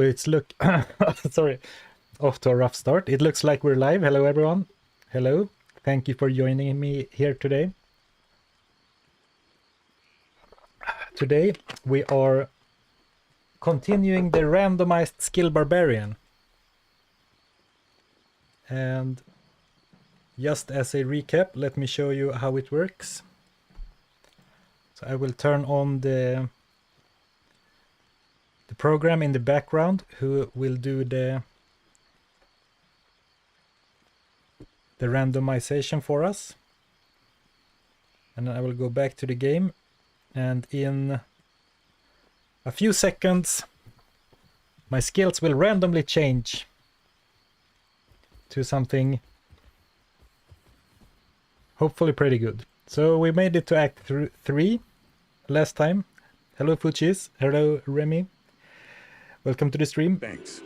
it's look... Sorry. Off to a rough start. It looks like we're live. Hello, everyone. Hello. Thank you for joining me here today. Today, we are continuing the randomized skill barbarian. And just as a recap, let me show you how it works. So I will turn on the program in the background who will do the randomization for us. And I will go back to the game, and in a few seconds my skills will randomly change to something hopefully pretty good. So we made it to Act 3 last time. Hello Fuchis, hello Remy. Welcome to the stream. Thanks.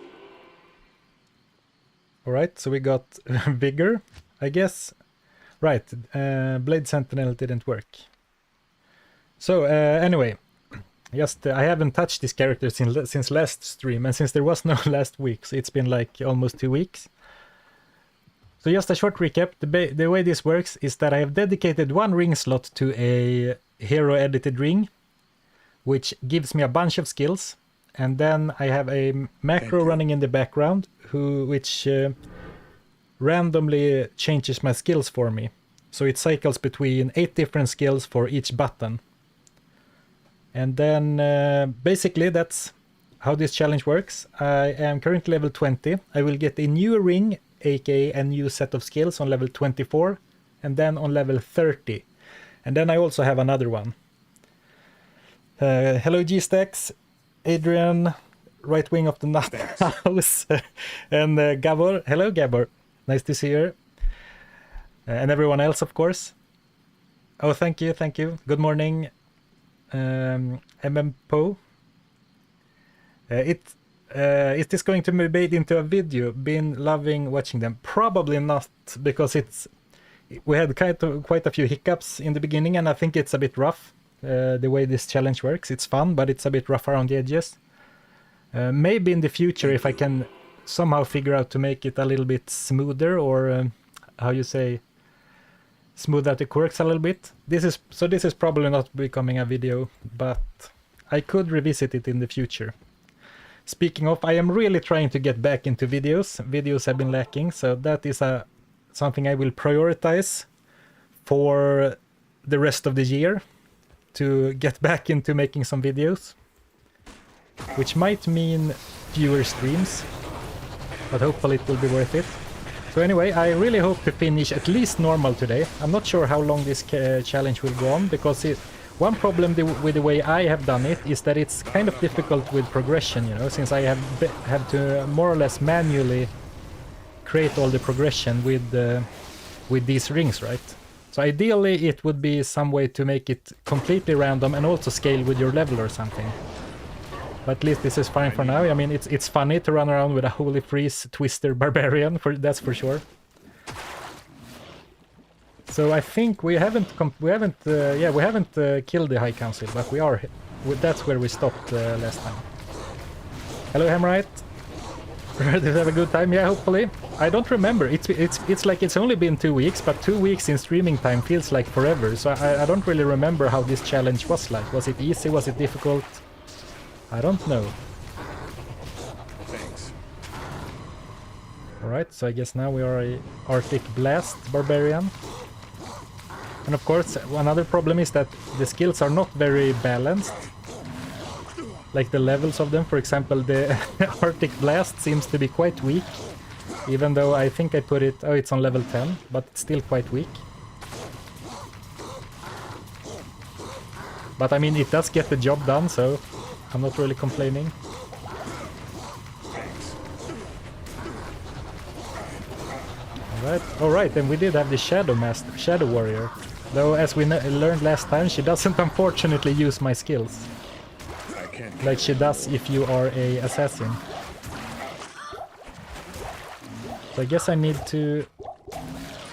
Alright, so we got Vigor, I guess. Right, Blade Sentinel didn't work. So anyway, just I haven't touched this character since last stream, and since there was no last week, so it's been like almost 2 weeks. So just a short recap, the way this works is that I have dedicated one ring slot to a hero edited ring, which gives me a bunch of skills. And then I have a macro running in the background which randomly changes my skills for me. So it cycles between 8 different skills for each button. And then basically that's how this challenge works. I am currently level 20. I will get a new ring, aka a new set of skills on level 24, and then on level 30. And then I also have another one. Hello G-Stacks. Adrian, right wing of the nut house, and Gabor. Hello, Gabor. Nice to see you. And everyone else, of course. Oh, thank you, thank you. Good morning, MMPO. Is this going to be made into a video? Been loving watching them. Probably not, because we had quite a few hiccups in the beginning, and I think it's a bit rough. The way this challenge works. It's fun, but it's a bit rough around the edges. Maybe in the future, if I can somehow figure out to make it a little bit smoother, or how you say, smooth out the quirks a little bit. This is probably not becoming a video, but I could revisit it in the future. Speaking of, I am really trying to get back into videos. Videos have been lacking, so that is something I will prioritize for the rest of the year, to get back into making some videos, which might mean fewer streams, but hopefully it will be worth it. So anyway, I really hope to finish at least normal today. I'm not sure how long this challenge will go on, because one problem with the way I have done it is that it's kind of difficult with progression, you know, since I have to more or less manually create all the progression with these rings, right? So ideally it would be some way to make it completely random and also scale with your level or something. But at least this is fine for now. I mean, it's funny to run around with a Holy Freeze Twister Barbarian, that's for sure. So I think we haven't killed the High Council, but we are. That's where we stopped last time. Hello, Hammerite. Ready to have a good time? Yeah, hopefully. I don't remember. It's like it's only been 2 weeks, but 2 weeks in streaming time feels like forever. So I don't really remember how this challenge was like. Was it easy? Was it difficult? I don't know. Thanks. Alright, so I guess now we are a Arctic Blast Barbarian. And of course, another problem is that the skills are not very balanced. Like the levels of them, for example, the Arctic Blast seems to be quite weak. Even though I think I put it... Oh, it's on level 10, but it's still quite weak. But I mean, it does get the job done, so I'm not really complaining. Alright, and we did have the Shadow Master, Shadow Warrior. Though, as we learned last time, she doesn't unfortunately use my skills. Like she does if you are a assassin. So I guess I need to...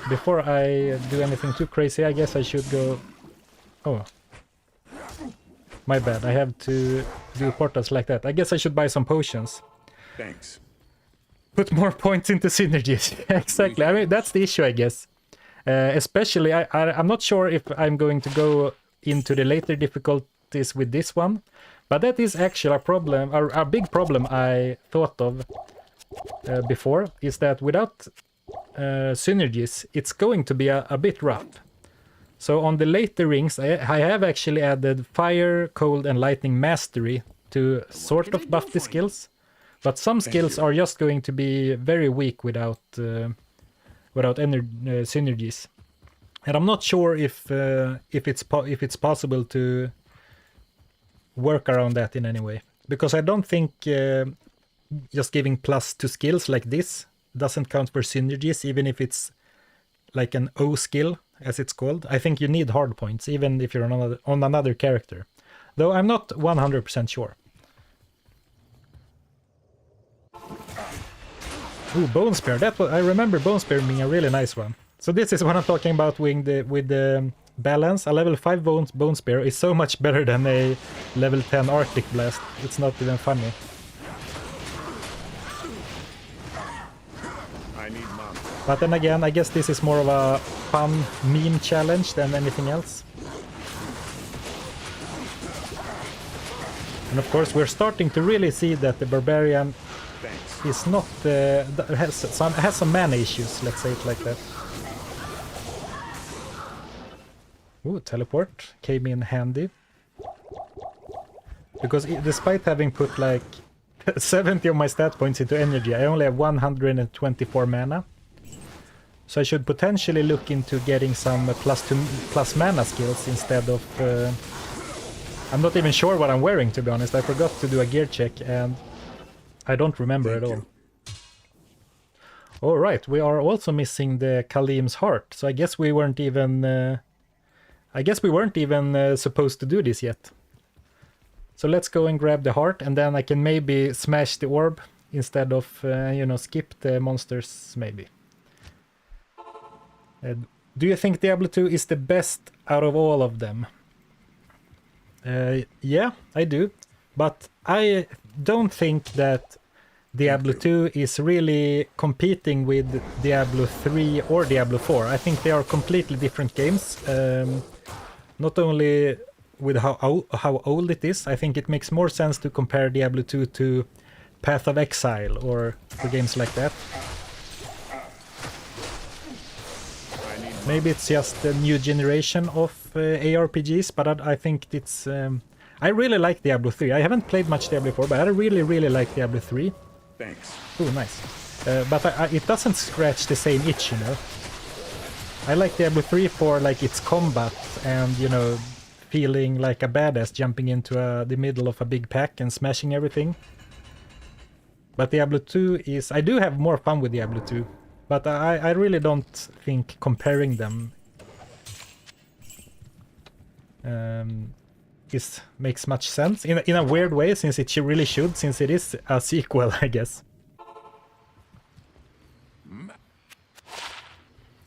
Before I do anything too crazy, I guess I should go... Oh. My bad, I have to do portals like that. I guess I should buy some potions. Thanks. Put more points into synergies. Exactly. I mean, that's the issue, I guess. Especially, I'm not sure if I'm going to go into the later difficulties with this one, but that is actually a problem, a big problem I thought of before, is that without synergies, it's going to be a bit rough. So on the later rings, I have actually added Fire, Cold, and Lightning Mastery to sort of buff the skills. But some skills are just going to be very weak without synergies, and I'm not sure if it's possible to work around that in any way, because I don't think just giving plus to skills like this doesn't count for synergies, even if it's like an O skill, as it's called. I think you need hard points, even if you're on another character, though I'm not 100% sure. Ooh, Bone Spear. I remember Bone Spear being a really nice one. So this is what I'm talking about with the balance. A level 5 Bone Spear is so much better than a level 10 Arctic Blast. It's not even funny. But then again, I guess this is more of a fun meme challenge than anything else. And of course, we're starting to really see that the Barbarian is not has some mana issues, let's say it like that. Ooh, teleport came in handy, because despite having put like 70 of my stat points into energy, I only have 124 mana. So I should potentially look into getting some plus mana skills instead of I'm not even sure what I'm wearing, to be honest. I forgot to do a gear check and I don't remember at all. Alright, we are also missing the Kalim's heart, so I guess we weren't even supposed to do this yet. So let's go and grab the heart, and then I can maybe smash the orb instead of, skip the monsters, maybe. Do you think Diablo 2 is the best out of all of them? Yeah, I do. But I don't think that Diablo 2 is really competing with Diablo 3 or Diablo 4. I think they are completely different games. Not only with how old it is, I think it makes more sense to compare Diablo 2 to Path of Exile or games like that. Maybe it's just a new generation of ARPGs, but I think it's... I really like Diablo 3. I haven't played much Diablo 4, but I really, really like Diablo 3. Thanks. Oh, nice. But it doesn't scratch the same itch, you know. I like Diablo 3 for like its combat and, feeling like a badass jumping into the middle of a big pack and smashing everything. But Diablo 2 is... I do have more fun with Diablo 2, but I really don't think comparing them makes much sense in a weird way, since it really should, since it is a sequel, I guess.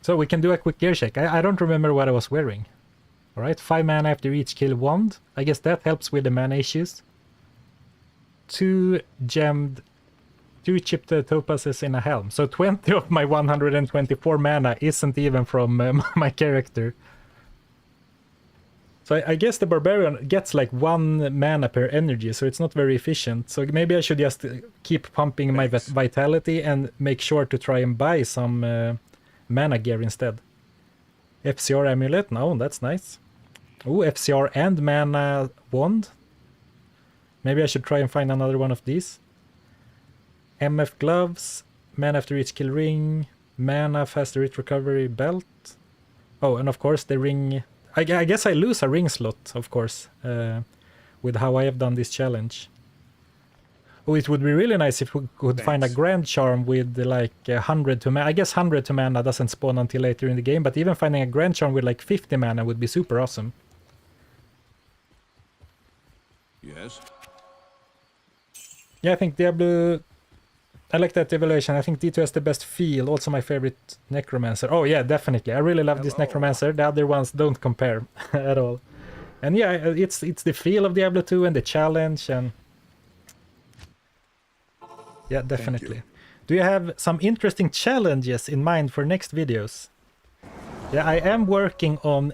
So we can do a quick gear check. I don't remember what I was wearing. Alright, 5 mana after each kill wand. I guess that helps with the mana issues. 2 chipped topazes in a helm. So 20 of my 124 mana isn't even from my character. So I guess the Barbarian gets like 1 mana per energy, so it's not very efficient. So maybe I should just keep pumping my vitality and make sure to try and buy some mana gear instead. FCR amulet, no, that's nice. Oh, FCR and mana wand. Maybe I should try and find another one of these. MF gloves, mana after each kill ring, mana faster hit recovery belt. Oh, and of course the ring... I guess I lose a ring slot, of course, with how I have done this challenge. Oh, it would be really nice if we could find a Grand Charm with like 100 to mana. I guess 100 to mana doesn't spawn until later in the game, but even finding a Grand Charm with like 50 mana would be super awesome. Yes. Yeah, I think Diablo... I like that evaluation. I think D2 has the best feel. Also my favorite Necromancer. Oh yeah, definitely. I really love this Necromancer. The other ones don't compare at all. And yeah, it's the feel of Diablo 2 and the challenge and... Yeah, definitely. Do you have some interesting challenges in mind for next videos? Yeah, I am working on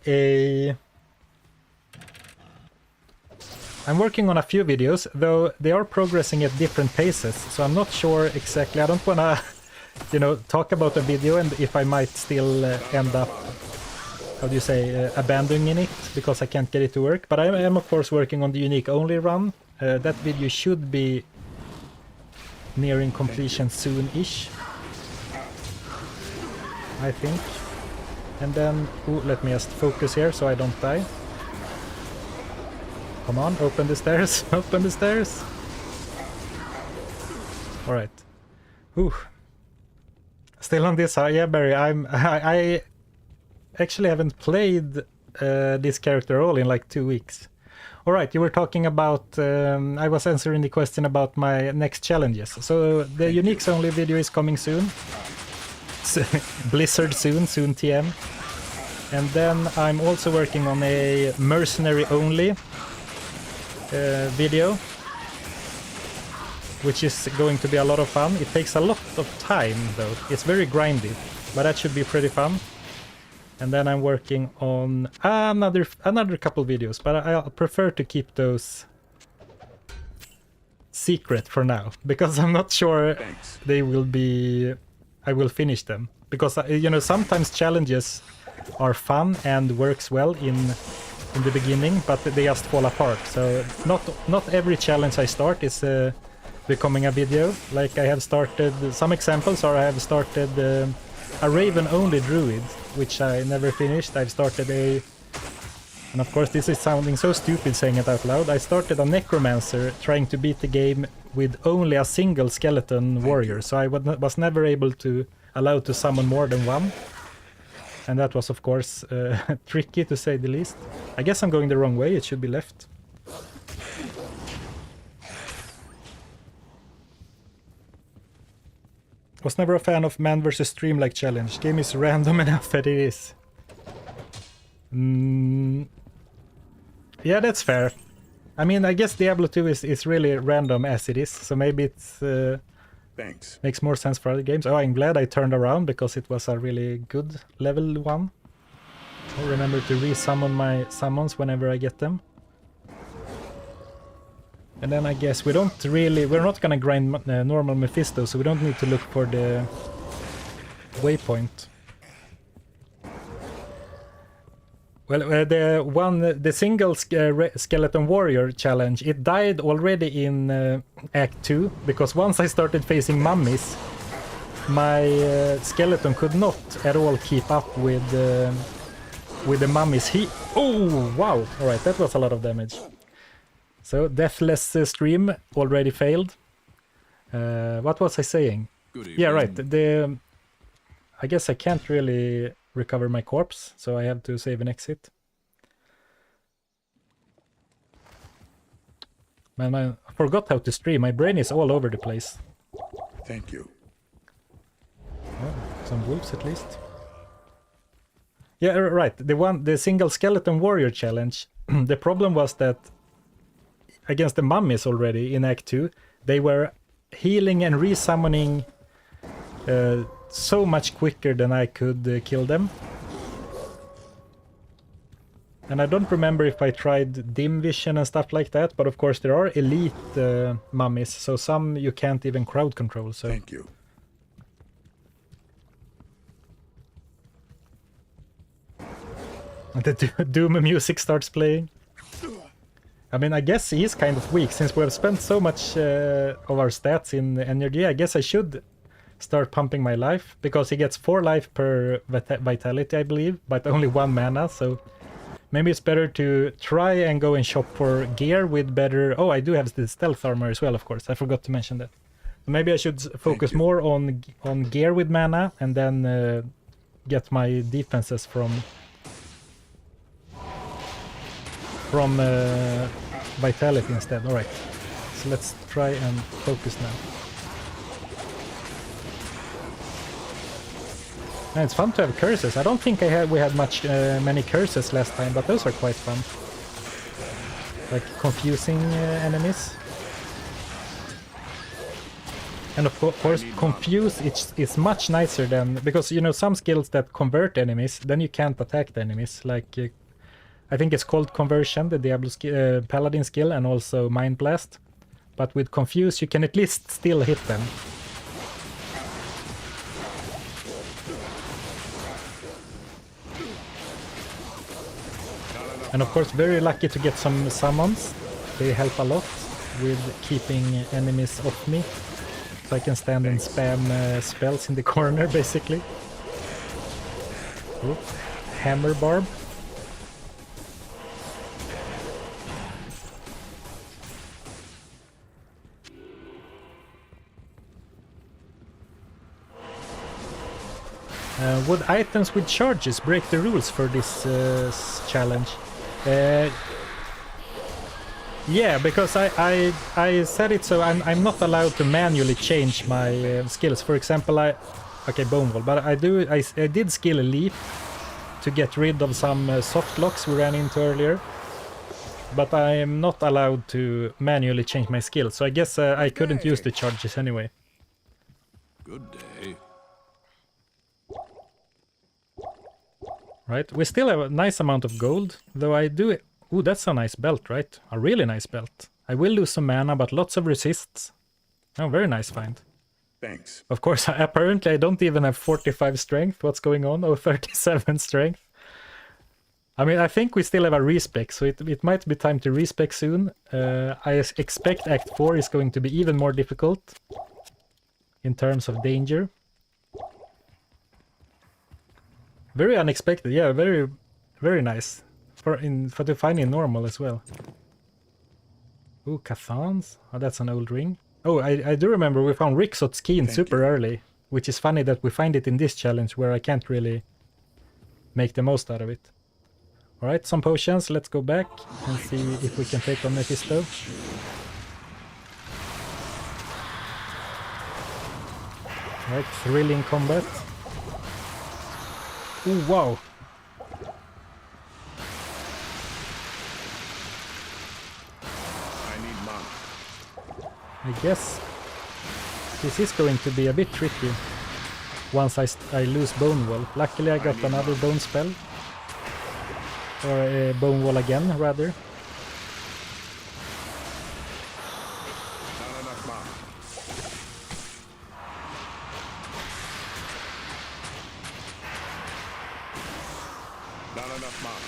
I'm working on a few videos, though they are progressing at different paces, so I'm not sure exactly. I don't wanna, talk about a video and if I might still end up, how do you say, abandoning it because I can't get it to work. But I am of course working on the unique only run. That video should be nearing completion soon-ish, I think. And then, let me just focus here so I don't die. Come on, open the stairs, open the stairs. Alright. Still on this, yeah, Barry, I actually haven't played this character at all in like 2 weeks. Alright, you were talking about, I was answering the question about my next challenges. So the Uniques only video is coming soon. Blizzard soon TM. And then I'm also working on a mercenary only video, which is going to be a lot of fun. It takes a lot of time though. It's very grindy, but that should be pretty fun. And then I'm working on another couple videos, but I prefer to keep those secret for now because I'm not sure they will be. I will finish them because sometimes challenges are fun and works well in the beginning, but they just fall apart. So not every challenge I start is becoming a video. Like I have started some examples, or I have started a Raven only druid, which I never finished. I've started and of course this is sounding so stupid saying it out loud, I started a necromancer trying to beat the game with only a single skeleton warrior, so I was never allowed to summon more than one. And that was of course tricky to say the least. I guess I'm going the wrong way, it should be left. Was never a fan of man versus stream like challenge. Game is random enough that it is. Yeah, that's fair. I mean, I guess Diablo 2 is really random as it is, so maybe it's Thanks. makes more sense for other games. Oh, I'm glad I turned around because it was a really good level 1. I'll remember to re-summon my summons whenever I get them. And then I guess we're not gonna grind normal Mephisto, so we don't need to look for the waypoint. Well, the single skeleton warrior challenge, it died already in Act 2, because once I started facing mummies, my skeleton could not at all keep up with the mummies. Oh, wow! Alright, that was a lot of damage. So, Deathless stream already failed. What was I saying? Yeah, right. I guess I can't really recover my corpse, so I have to save and exit. Man, I forgot how to stream. My brain is all over the place. Thank you. Oh, some wolves at least. Yeah, right. The single skeleton warrior challenge. The problem was that against the mummies already in Act 2, they were healing and resummoning so much quicker than I could kill them. And I don't remember if I tried dim vision and stuff like that, but of course there are elite mummies, so some you can't even crowd control. So. Thank you. And the Doom music starts playing. I mean, I guess he is kind of weak, since we have spent so much of our stats in energy. I guess I should start pumping my life, because he gets 4 life per vitality, I believe, but only 1 mana, so maybe it's better to try and go and shop for gear with better... Oh, I do have the stealth armor as well, of course. I forgot to mention that. Maybe I should focus more on gear with mana, and then get my defenses from vitality instead. Alright, so let's try and focus now. And it's fun to have curses. I don't think we had many curses last time, but those are quite fun. Like confusing enemies. And of course, confuse is much nicer than, because you know some skills that convert enemies, then you can't attack the enemies. Like I think it's called conversion, the Diablo paladin skill, and also mind blast. But with confuse, you can at least still hit them. And of course, very lucky to get some summons. They help a lot with keeping enemies off me. So I can stand and spam spells in the corner, basically. Ooh. Hammer barb. Would items with charges break the rules for this challenge? Yeah, because I set it so I'm not allowed to manually change my skills. For example, okay, bone wall, but I did skill a leap to get rid of some soft locks we ran into earlier. But I am not allowed to manually change my skills, so I guess I couldn't use the charges anyway. Good day. Right, we still have a nice amount of gold, though I do... Ooh, that's a nice belt, right? A really nice belt. I will lose some mana, but lots of resists. Oh, very nice find. Thanks. Of course, apparently I don't even have 45 strength. What's going on? Oh, 37 strength. I mean, I think we still have a respec, so it might be time to respec soon. I expect Act 4 is going to be even more difficult in terms of danger. Very unexpected, yeah, very, very nice. For to find in normal as well. Ooh, Cathans? Oh, that's an old ring. Oh, I do remember we found Rixot's key super early, which is funny that we find it in this challenge where I can't really make the most out of it. Alright, some potions, let's go back and see if we can take on Mephisto. Alright, thrilling combat. Ooh, wow. I guess this is going to be a bit tricky once I lose Bone Wall. Luckily I got another Bone spell. Or a Bone Wall again, rather. Not enough mana.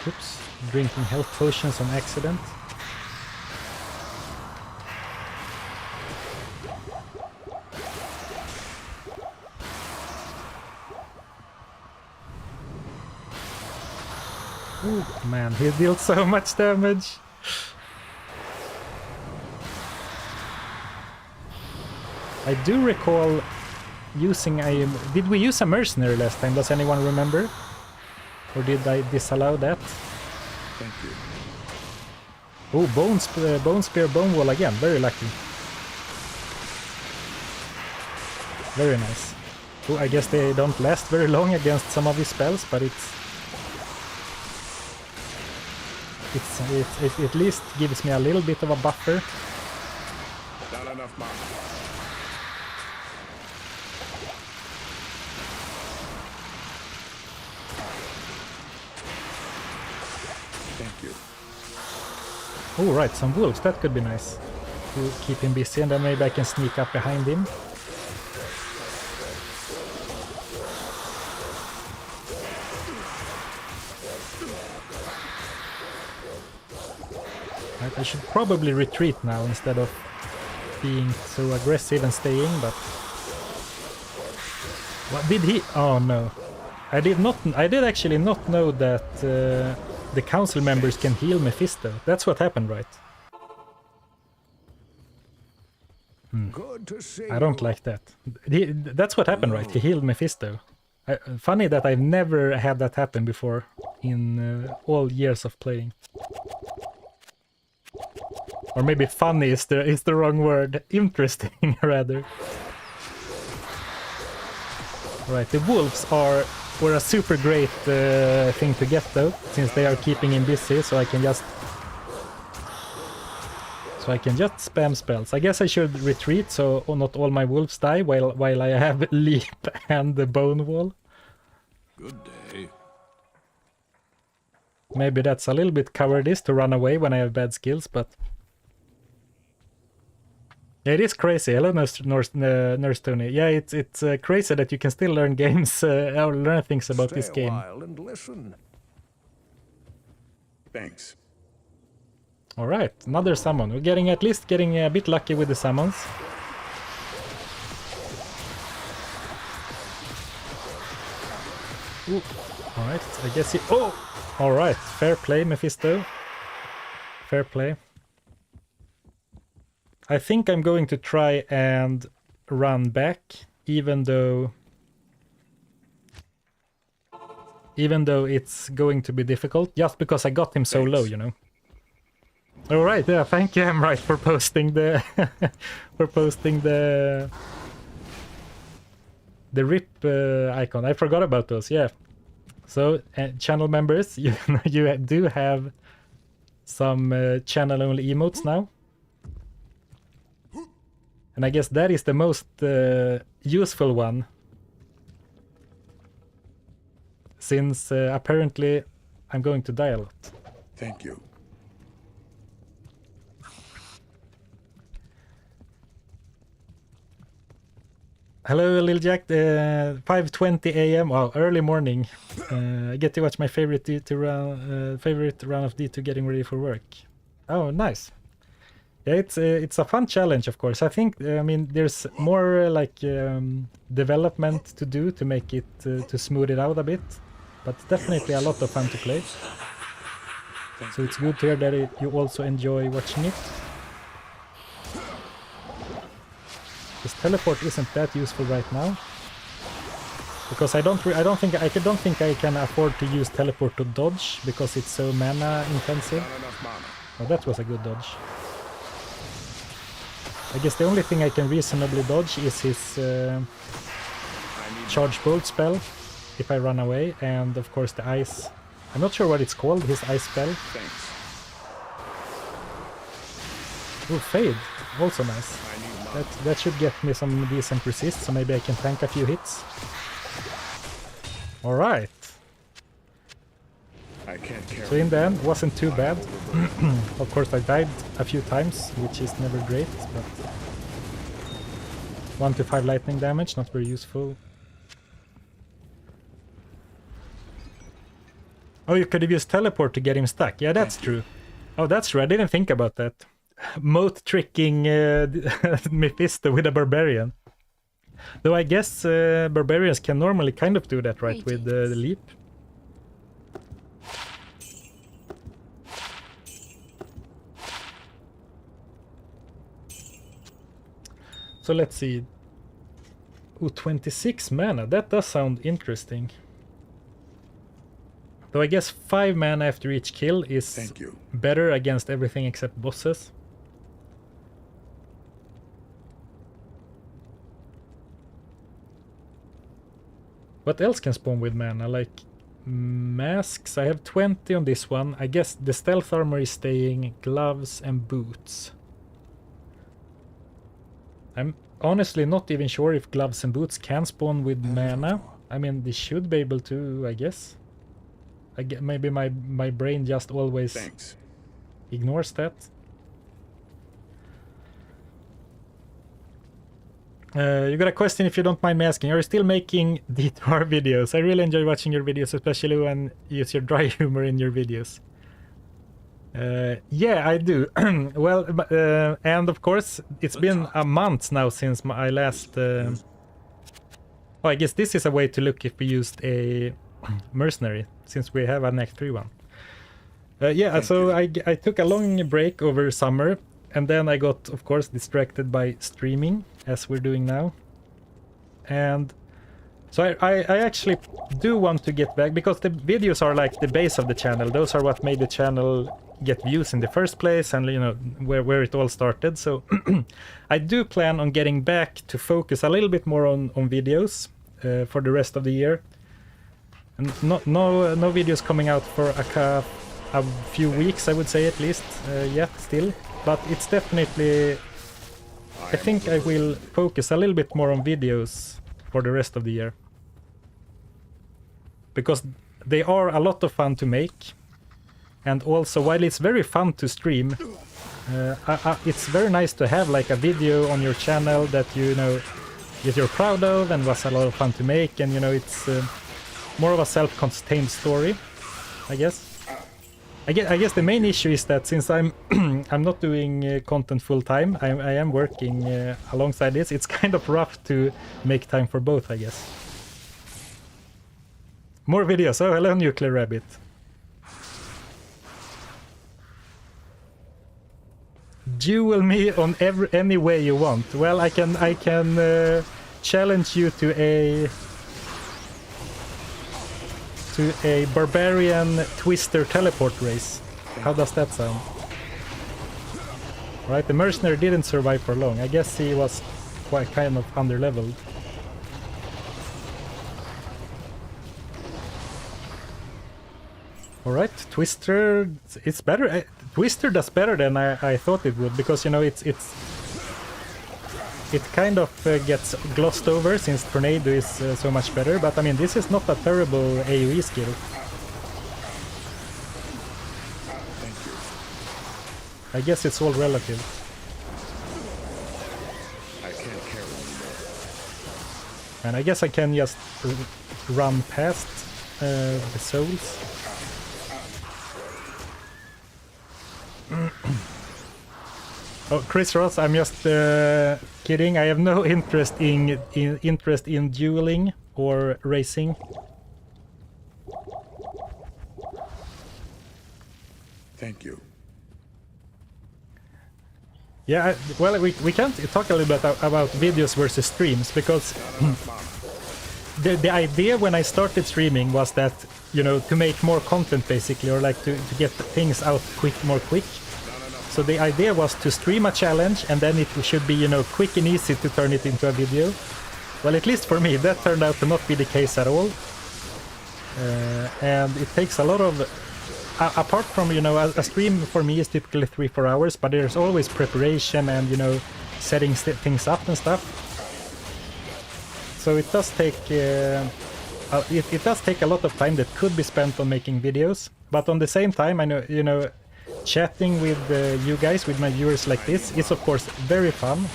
Oops, drinking health potions on accident. Ooh, man, he dealt so much damage. I do recall using a... Did we use a mercenary last time? Does anyone remember? Or did I disallow that? Thank you. Oh, Bone Spear, Bone Wall again. Very lucky. Very nice. Oh, I guess they don't last very long against some of his spells, but it at least gives me a little bit of a buffer. Not enough mana. Oh, right, some wolves, that could be nice. To keep him busy, and then maybe I can sneak up behind him. Right, I should probably retreat now instead of being so aggressive and staying, but... What did he... Oh no. I did actually not know that... the council members can heal Mephisto. That's what happened, right? Good to see I don't like that. That's what happened, right? He healed Mephisto. Funny that I've never had that happen before in all years of playing. Or maybe funny is the wrong word. Interesting, rather. Right, the wolves are were a super great thing to get though, since they are keeping him busy, so I can just spam spells. I guess I should retreat so not all my wolves die while I have leap and the bone wall. Good day. Maybe that's a little bit cowardice to run away when I have bad skills, but yeah, it is crazy. Hello, Nurse Tony. Yeah, it's crazy that you can still learn games or learn things about this Stay a game. while and listen. Thanks. All right, another summon. We're at least getting a bit lucky with the summons. Ooh. All right, I guess he... Oh! All right, fair play, Mephisto. Fair play. I think I'm going to try and run back, even though it's going to be difficult, just because I got him so low, you know. All right, yeah, thank you, Emright, for posting the the rip icon. I forgot about those. Yeah. So channel members, you do have some channel only emotes now, and I guess that is the most useful one, since apparently I'm going to die a lot. Thank you. Hello, Lil Jack. 5:20 a.m. Wow, early morning. I get to watch my favorite run of D2 getting ready for work. Oh, nice. Yeah, it's a fun challenge, of course. I think I mean there's more development to do to make it to smooth it out a bit, but definitely a lot of fun to play. So it's good to hear that you also enjoy watching it. This teleport isn't that useful right now, because I don't think I can afford to use teleport to dodge because it's so mana intensive. Not enough mana. Oh, that was a good dodge. I guess the only thing I can reasonably dodge is his charge bolt spell if I run away, and of course the ice. I'm not sure what it's called. His ice spell. Thanks. Ooh, fade, also nice. I need mana. That should get me some decent resist, so maybe I can tank a few hits. Alright. I can't carry. So in the end, wasn't too bad. Of course I died a few times, which is never great, but 1 to 5 lightning damage, not very useful. Oh, you could have used teleport to get him stuck. Yeah, that's true. Oh, that's true. I didn't think about that. Moat tricking Mephisto with a barbarian. Though I guess barbarians can normally kind of do that, right, with the leap. So let's see. Ooh, 26 mana. That does sound interesting. Though I guess 5 mana after each kill is Thank you. better against everything except bosses. What else can spawn with mana? Like masks. I have 20 on this one. I guess the stealth armor is staying, gloves and boots. I'm honestly not even sure if gloves and boots can spawn with mana. I mean, they should be able to, I guess. Maybe my brain just always Thanks. ignores that. You got a question, if you don't mind me asking. Are you still making D2R videos? I really enjoy watching your videos, especially when you use your dry humor in your videos. Yeah, I do. Well, and of course, it's been a month now since I last... Oh, I guess this is a way to look if we used a mercenary, since we have an Act 3 one. Yeah, so I took a long break over summer, and then I got, of course, distracted by streaming, as we're doing now. And so I actually do want to get back, because the videos are like the base of the channel. Those are what made the channel get views in the first place, and you know where it all started. So I do plan on getting back to focus a little bit more on videos for the rest of the year. And no videos coming out for a few weeks, I would say at least, yet still. But it's definitely... I think I will focus a little bit more on videos for the rest of the year. Because they are a lot of fun to make. And also, while it's very fun to stream, it's very nice to have like a video on your channel that that you're proud of and was a lot of fun to make, and it's more of a self-contained story, I guess. I guess the main issue is that since I'm I'm not doing content full time, I am working alongside this. It's kind of rough to make time for both, I guess. More videos. Oh, hello, Nuclear Rabbit. Duel me on any way you want. Well, I can challenge you to a barbarian twister teleport race. How does that sound? Right, the mercenary didn't survive for long. I guess he was quite kind of underleveled. Alright, Twister, it's better. Twister does better than I thought it would, because it kind of gets glossed over since Tornado is so much better, but I mean this is not a terrible AoE skill. I guess it's all relative. I can't carry anymore. And I guess I can just run past the souls. Oh, Chris Ross, I'm just kidding. I have no interest in dueling or racing. Thank you. Yeah, well, we can talk a little bit about videos versus streams, because the idea when I started streaming was that, to make more content basically, or like to get things out more quick. So the idea was to stream a challenge, and then it should be, quick and easy to turn it into a video. Well, at least for me, that turned out to not be the case at all. And it takes a lot of... apart from, a stream for me is typically 3-4 hours, but there's always preparation and, setting things up and stuff. So it does take... it does take a lot of time that could be spent on making videos. But on the same time, I know, chatting with you guys, with my viewers like this, is of course very fun,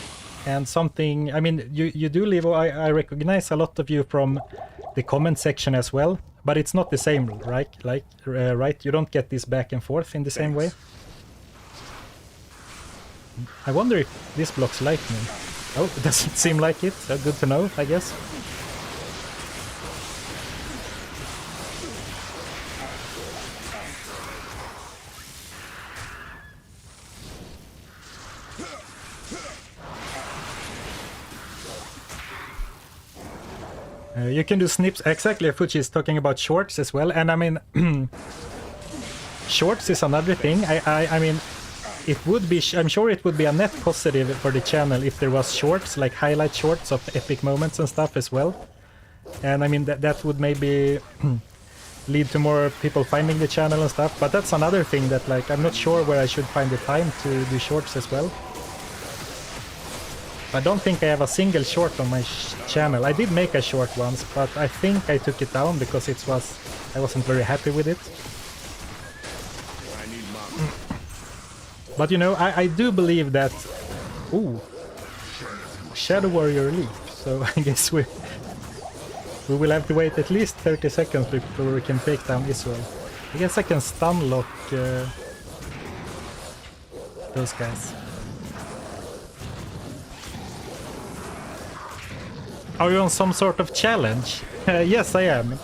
and something. I mean, you do live. I recognize a lot of you from the comment section as well, but it's not the same, right? Right? You don't get this back and forth in the same way. I wonder if this blocks lightning. Oh, it doesn't seem like it. Good to know, I guess. You can do snips, exactly. Fuji is talking about shorts as well, and I mean, shorts is another thing. I mean, it would be. I'm sure it would be a net positive for the channel if there was shorts, like highlight shorts of epic moments and stuff as well. And I mean that would maybe lead to more people finding the channel and stuff. But that's another thing that, like, I'm not sure where I should find the time to do shorts as well. I don't think I have a single short on my channel. I did make a short once, but I think I took it down because I wasn't very happy with it. But I do believe that... Ooh, Shadow Warrior Leap. So I guess we will have to wait at least 30 seconds before we can take down Israel. I guess I can stun lock those guys. Are you on some sort of challenge? Yes, I am.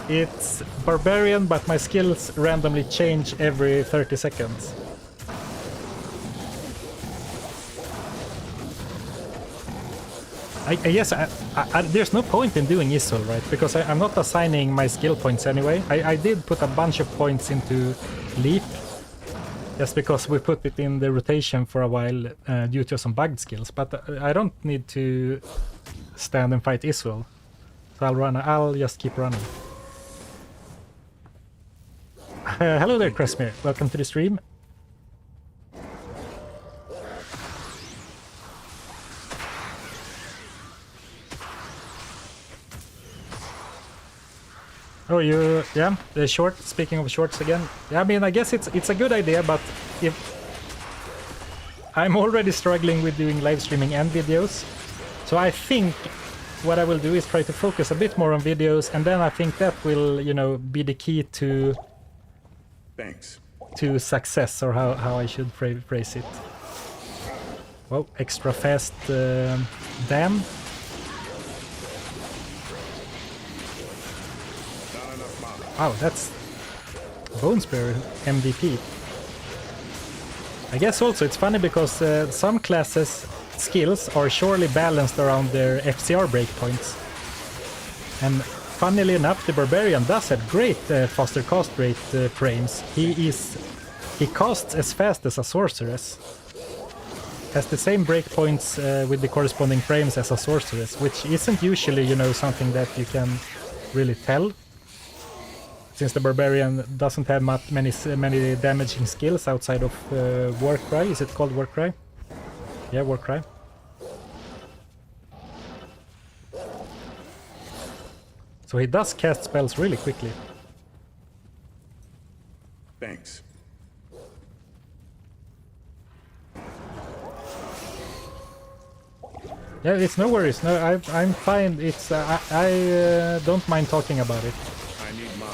It's barbarian, but my skills randomly change every 30 seconds. I guess there's no point in doing Isol, right? Because I'm not assigning my skill points anyway. I did put a bunch of points into Leap, just because we put it in the rotation for a while due to some bugged skills, but I don't need to stand and fight Israel. So I'll just keep running. Hello there, Kresimir. Welcome to the stream. Oh, yeah, the short, speaking of shorts again. Yeah, I mean, I guess it's a good idea, but if I'm already struggling with doing live streaming and videos, so I think what I will do is try to focus a bit more on videos, and then I think that will, you know, be the key to success, or how I should phrase it. Whoa, extra fast dam. Wow, that's Bone Spear MVP. I guess also it's funny because some classes' skills are surely balanced around their FCR breakpoints. And funnily enough, the Barbarian does have great faster cast rate frames. He casts as fast as a Sorceress. Has the same breakpoints with the corresponding frames as a Sorceress, which isn't usually, you know, something that you can really tell. Since the Barbarian doesn't have many damaging skills outside of Warcry. Is it called Warcry? Yeah, Warcry. So he does cast spells really quickly. Thanks. Yeah, it's no worries. No, I'm fine. It's I don't mind talking about it. I need mana.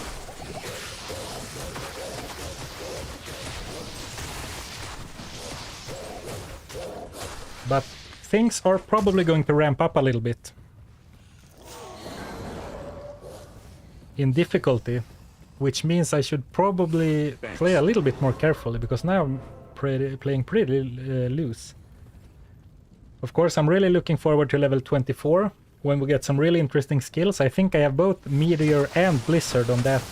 But things are probably going to ramp up a little bit in difficulty, which means I should probably play a little bit more carefully, because now I'm playing pretty loose. Of course, I'm really looking forward to level 24, when we get some really interesting skills. I think I have both Meteor and Blizzard on that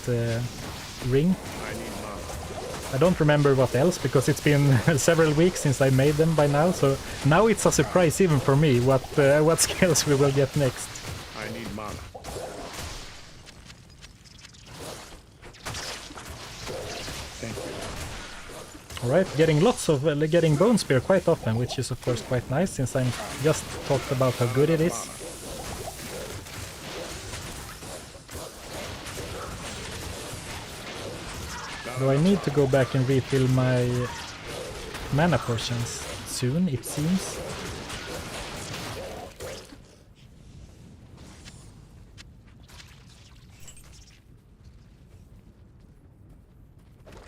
ring. I don't remember what else, because it's been several weeks since I made them by now, so now it's a surprise even for me what skills we will get next. I need mana. Thank you. Alright, getting Bone Spear quite often, which is of course quite nice, since I just talked about how good it is. Do I need to go back and refill my mana portions soon, it seems?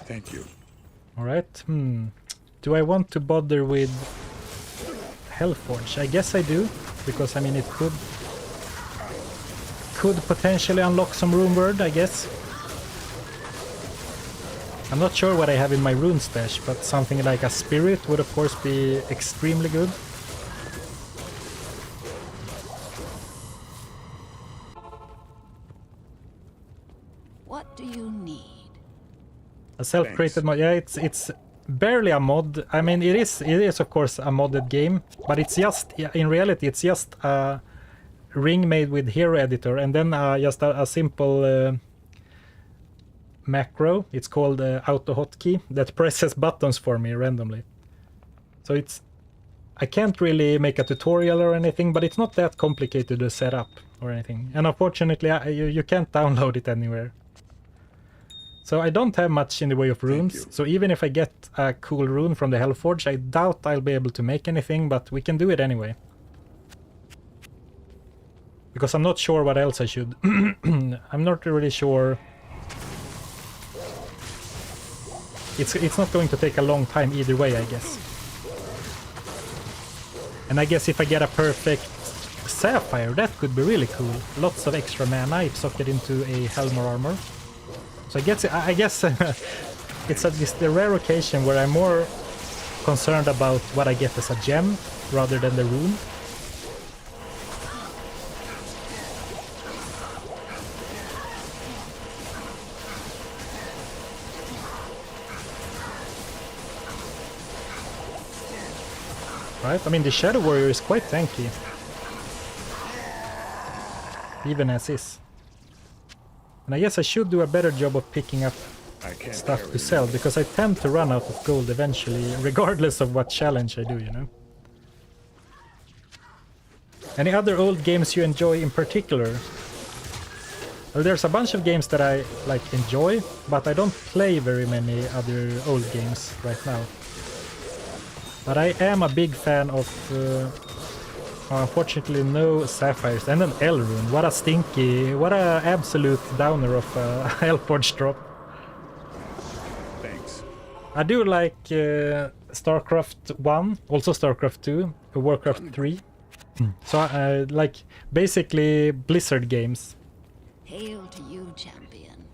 Thank you. Alright, do I want to bother with Hellforge? I guess I do, because I mean it could potentially unlock some rune word, I guess. I'm not sure what I have in my rune stash, but something like a spirit would of course be extremely good. What do you need? A self-created mod. Yeah, it's barely a mod. I mean, it is of course a modded game, but it's just, in reality, it's just a ring made with hero editor, and then just a simple macro. It's called auto hotkey that presses buttons for me randomly. So I can't really make a tutorial or anything, but it's not that complicated to set up or anything. And unfortunately, you can't download it anywhere. So I don't have much in the way of runes. So even if I get a cool rune from the Hellforge, I doubt I'll be able to make anything, but we can do it anyway. Because I'm not sure what else I should. I'm not really sure. It's not going to take a long time either way, I guess. And I guess if I get a perfect Sapphire, that could be really cool. Lots of extra mana if socket into a Helmor armor. So I guess it's the rare occasion where I'm more concerned about what I get as a gem rather than the rune. Right? I mean, the Shadow Warrior is quite tanky. even as is. And I guess I should do a better job of picking up I can't stuff carry to sell, you. because I tend to run out of gold eventually, regardless of what challenge I do, you know? Any other old games you enjoy in particular? Well, there's a bunch of games that I like enjoy, but I don't play very many other old games right now. But I am a big fan of, unfortunately, no Sapphires and an Elrune. What a stinky, what a absolute downer of Hellforge drop. Thanks. I do like StarCraft 1, also StarCraft 2, Warcraft 3. So like basically Blizzard games. Hail to you, champion.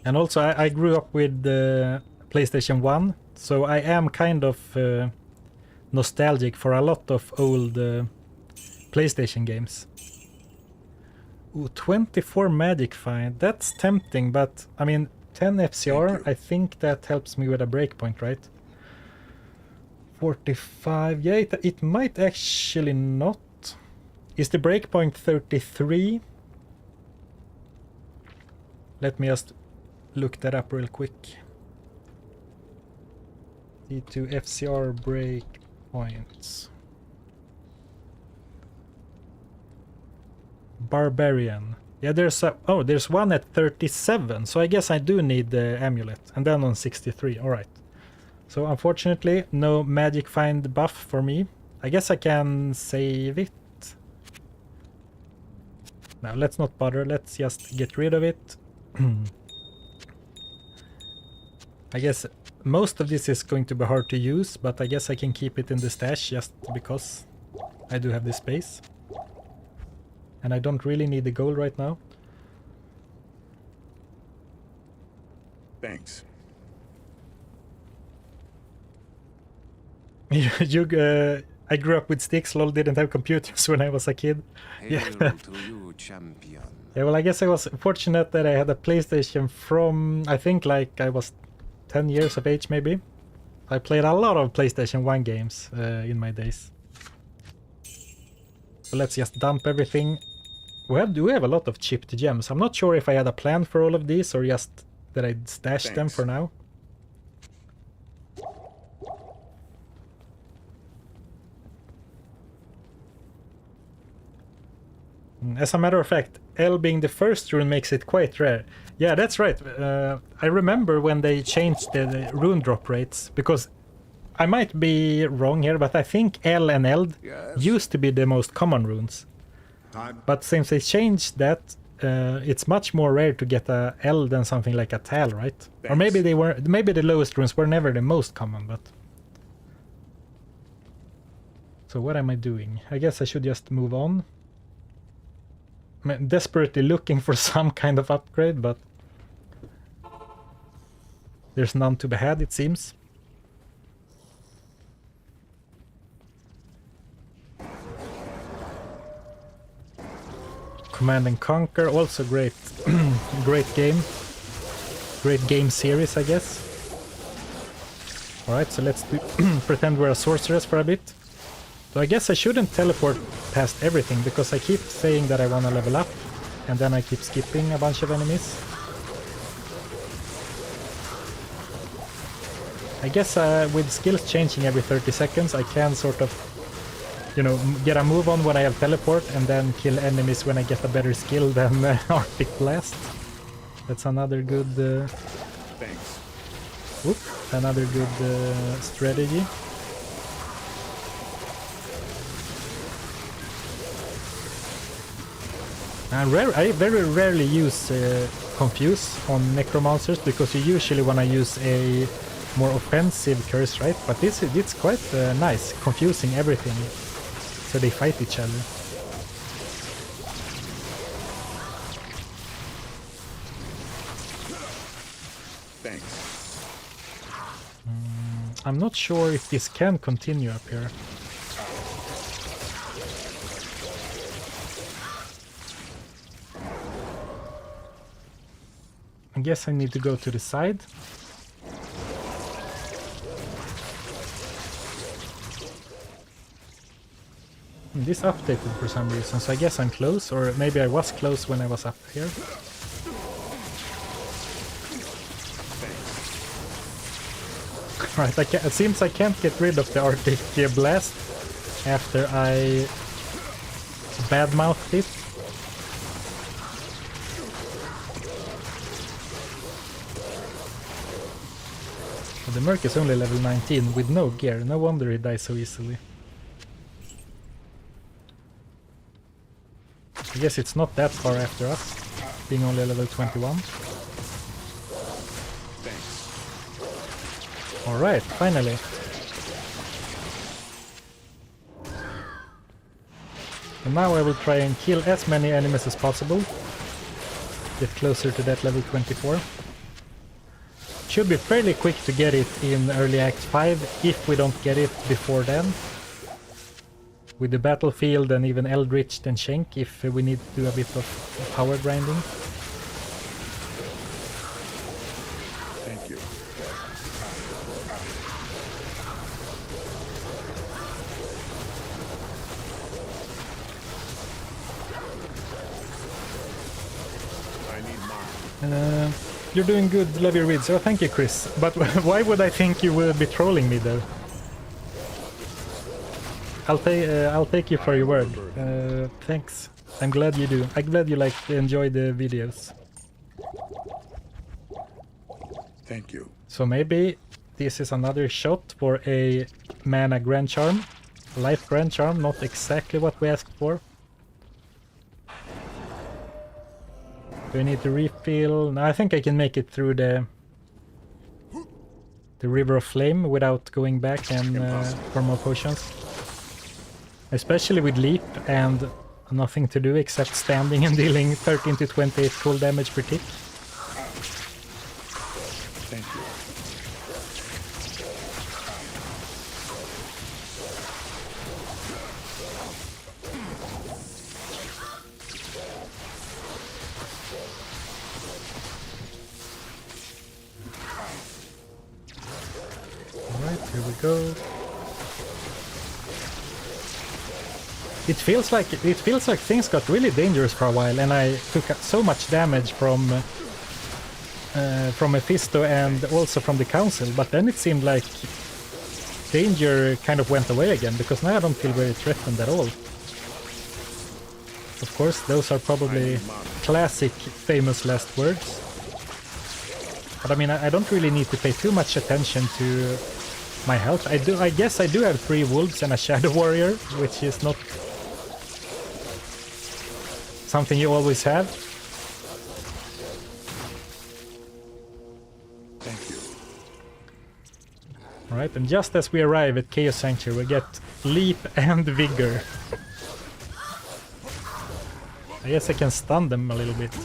And also I grew up with PlayStation 1, so I am kind of nostalgic for a lot of old PlayStation games. Ooh, 24 Magic Find, that's tempting, but I mean 10 FCR, I think that helps me with a breakpoint, right? 45, yeah, it might actually not. Is the breakpoint 33? Let me just look that up real quick. D2 FCR breakpoints. Barbarian. Yeah, there's one at 37, so I guess I do need the amulet. And then on 63, alright. So unfortunately, no magic find buff for me. I guess I can save it. Now let's not bother, let's just get rid of it. I guess most of this is going to be hard to use, but I guess I can keep it in the stash just because I do have the space. And I don't really need the gold right now. Thanks. I grew up with sticks, lol, didn't have computers when I was a kid. Hail Yeah. to you, champion. Yeah, well, I guess I was fortunate that I had a PlayStation from, I think, like I was 10 years of age, maybe. I played a lot of PlayStation 1 games in my days. So let's just dump everything. We have a lot of chipped gems. I'm not sure if I had a plan for all of these or just that I'd stash them Thanks. for now. As a matter of fact, L being the first rune makes it quite rare. Yeah, that's right. I remember when they changed the rune drop rates, because I might be wrong here, but I think L and Eld Yes. used to be the most common runes. But since they changed that, it's much more rare to get a L than something like a Tal, right? Or maybe maybe the lowest runes were never the most common, but... So what am I doing? I guess I should just move on. I'm desperately looking for some kind of upgrade, but there's none to be had, it seems. Command and Conquer, also great, great game. Great game series, I guess. Alright, so let's pretend we're a sorceress for a bit. So I guess I shouldn't teleport past everything, because I keep saying that I want to level up, and then I keep skipping a bunch of enemies. I guess with skills changing every 30 seconds, I can sort of, you know, get a move on when I have teleport, and then kill enemies when I get a better skill than Arctic Blast. That's another good... Thanks. another good strategy. I very rarely use Confuse on Necromancers, because you usually want to use a more offensive curse, right? But it's quite nice, confusing everything, so they fight each other. Thanks. I'm not sure if this can continue up here. I guess I need to go to the side. This updated for some reason, so I guess I'm close, or maybe I was close when I was up here. Right, it seems I can't get rid of the Arctic Blast after I badmouthed it. The Merc is only level 19 with no gear, no wonder he dies so easily. I guess it's not that far after us, being only level 21. Alright, finally. And now I will try and kill as many enemies as possible. Get closer to that level 24. Should be fairly quick to get it in early Act 5, if we don't get it before then. With the battlefield and even Eldritch and Shank, if we need to do a bit of power grinding. Thank you. I need mine. You're doing good, love your reads. Oh, thank you, Chris. But why would I think you would be trolling me, though? I'll take you for your word. Thanks. I'm glad you do. I'm glad you enjoy the videos. Thank you. So maybe this is another shot for a mana Grand Charm. Life Grand Charm, not exactly what we asked for. Do I need to refill? No, I think I can make it through the River of Flame without going back and for more potions. Especially with Leap and nothing to do except standing and dealing 13 to 28 full damage per tick. Thank you. Alright, here we go. It feels like things got really dangerous for a while, and I took so much damage from Mephisto and also from the Council, but then it seemed like danger kind of went away again, because now I don't feel very threatened at all. Of course, those are probably classic, famous last words. But I mean, I don't really need to pay too much attention to my health. I guess I do have 3 wolves and a shadow warrior, which is not something you always have. Thank you. Alright, and just as we arrive at Chaos Sanctuary, we get Leap and Vigor. I guess I can stun them a little bit.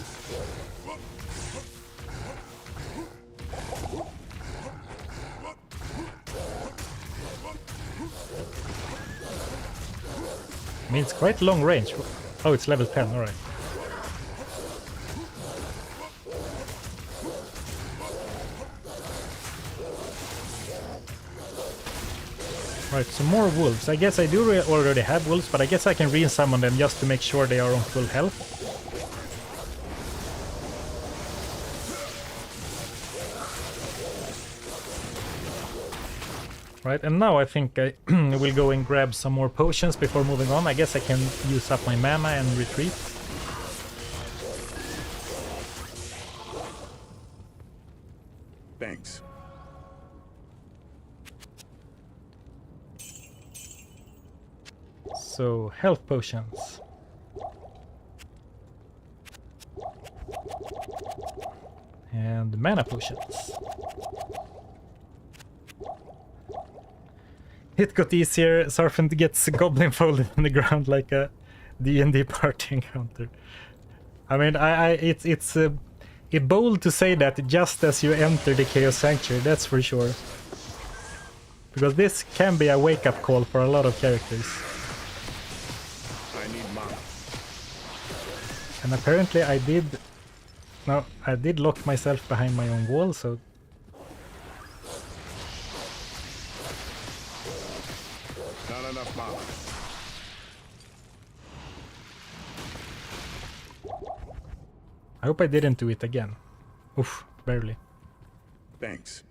I mean, it's quite long range. Oh, it's level 10, alright. Right, some more wolves. I guess I do already have wolves, but I guess I can re-summon them just to make sure they are on full health. Right, and now I think I will go and grab some more potions before moving on. I guess I can use up my mana and retreat. Thanks. So, health potions. And mana potions. It got easier. Zarfen gets Goblin folded on the ground like a D&D party encounter. I mean, it's bold to say that just as you enter the Chaos Sanctuary, that's for sure. Because this can be a wake-up call for a lot of characters. I need mana. And apparently I did lock myself behind my own wall, so... Not enough mana. I hope I didn't do it again. Oof, barely. Thanks.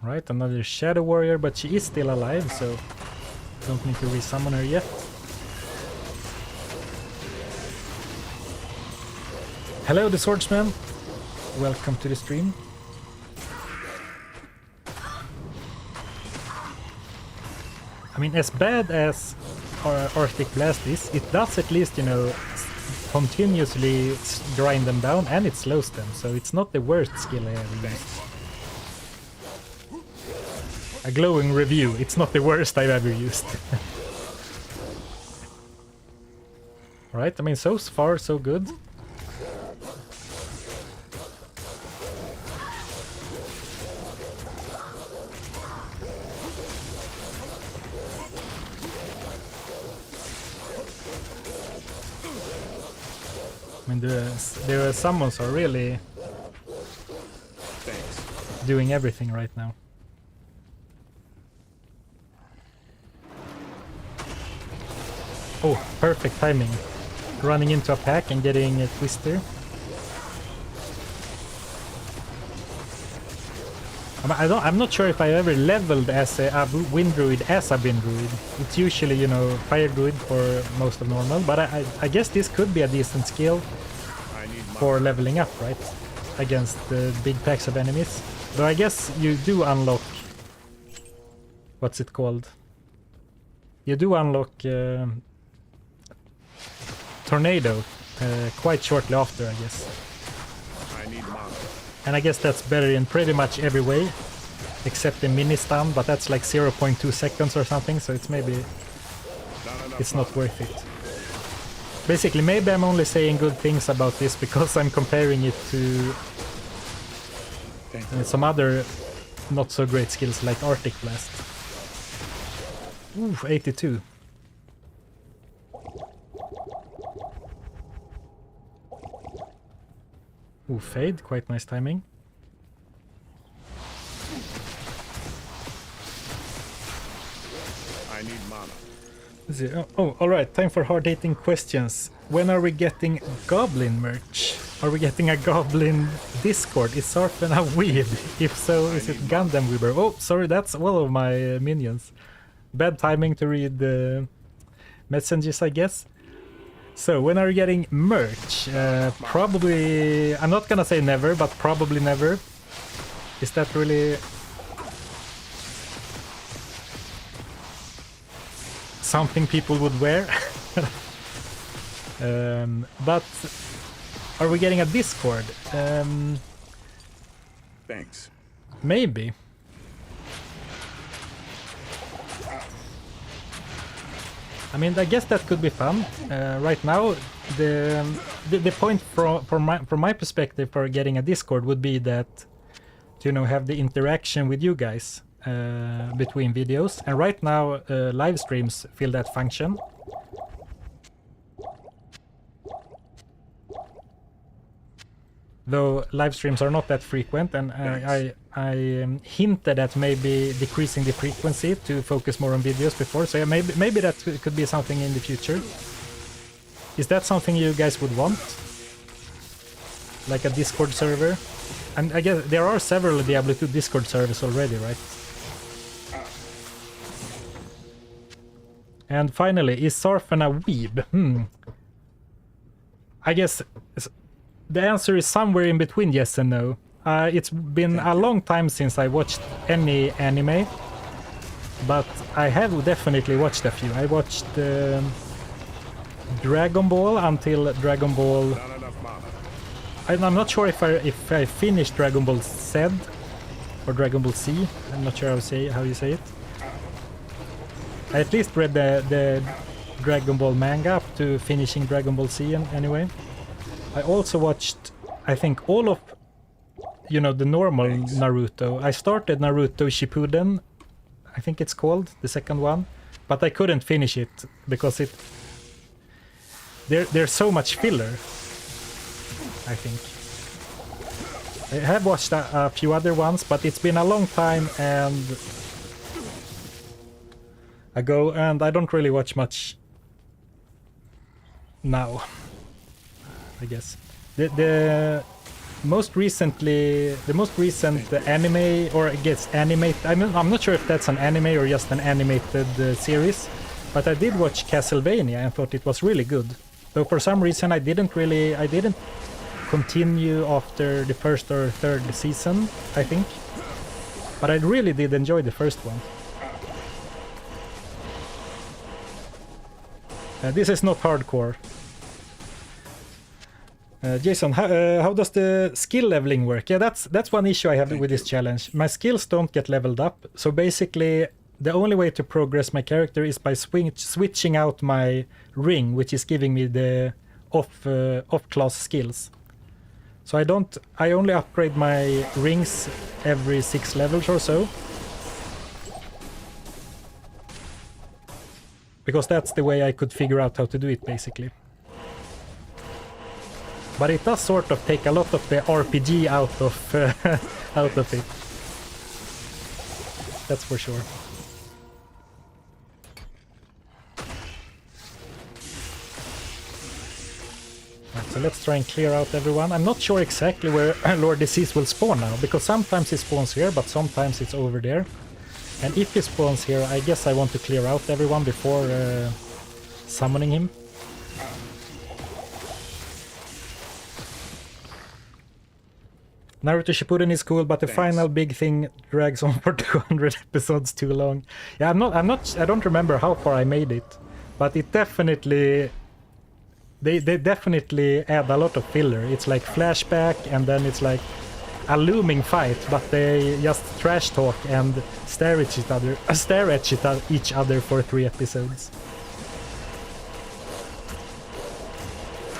Right, another Shadow Warrior, but she is still alive, so don't need to resummon her yet. Hello, the Swordsman. Welcome to the stream. I mean, as bad as Arctic Blast is, it does at least, you know, continuously grind them down, and it slows them, so it's not the worst skill I ever used. A glowing review, it's not the worst I've ever used. Right, I mean, so far so good. I mean, the summons are really doing everything right now. Oh, perfect timing. Running into a pack and getting a twister. I'm not sure if I ever leveled as a wind druid as a wind druid. It's usually, you know, fire druid for most of normal, but I guess this could be a decent skill for leveling up, right? Against the big packs of enemies. Though I guess you do unlock... What's it called? You do unlock Tornado quite shortly after, I guess. And I guess that's better in pretty much every way, except the mini stun, but that's like 0.2 seconds or something, so it's maybe... It's not worth it. Basically, maybe I'm only saying good things about this because I'm comparing it to some other not so great skills like Arctic Blast. Ooh, 82. Ooh, Fade, quite nice timing. I need mana. Oh, alright, time for hard-hitting questions. When are we getting Goblin merch? Are we getting a Goblin Discord? Is Zarfen a weeb? If so, is it Gundam Weaver? Oh, sorry, that's all of my minions. Bad timing to read the messages, I guess. So, when are you getting merch? Probably... I'm not gonna say never, but probably never. Is that really... something people would wear? But... Are we getting a Discord? Thanks. Maybe. I mean, I guess that could be fun. Right now, the point from my perspective for getting a Discord would be that, you know, have the interaction with you guys between videos. And right now, live streams fill that function. Though live streams are not that frequent, and I hinted at maybe decreasing the frequency to focus more on videos before, so yeah, maybe that could be something in the future. Is that something you guys would want? Like a Discord server? And I guess there are several Diablo 2 Discord servers already, right? And finally, is Zarfen a weeb? I guess... The answer is somewhere in between yes and no. It's been a long time since I watched any anime, but I have definitely watched a few. I watched Dragon Ball until Dragon Ball... I'm not sure if I finished Dragon Ball Z or Dragon Ball Z. I'm not sure how you say it. I at least read the Dragon Ball manga up to finishing Dragon Ball Z anyway. I also watched, I think, all of, you know, the normal Naruto. I started Naruto Shippuden, I think it's called, the second one, but I couldn't finish it because there's so much filler, I think. I have watched a few other ones, but it's been a long time ago, and I don't really watch much now. I guess. The most recent anime, or I guess animated, I'm not sure if that's an anime or just an animated series, but I did watch Castlevania and thought it was really good. Though for some reason I didn't continue after the first or third season, I think. But I really did enjoy the first one. This is not hardcore. Jason, how does the skill leveling work? Yeah, that's one issue I have with this challenge. My skills don't get leveled up, so basically the only way to progress my character is by switching out my ring, which is giving me the off-class skills. So I only upgrade my rings every 6 levels or so. Because that's the way I could figure out how to do it, basically. But it does sort of take a lot of the RPG out of it. That's for sure. Right, so let's try and clear out everyone. I'm not sure exactly where Lord Disease will spawn now, because sometimes he spawns here, but sometimes it's over there. And if he spawns here, I guess I want to clear out everyone before summoning him. Naruto Shippuden is cool, but the final big thing drags on for 200 episodes too long. Yeah, I don't remember how far I made it, but it definitely, they definitely add a lot of filler. It's like flashback, and then it's like a looming fight, but they just trash talk and stare at each other for 3 episodes.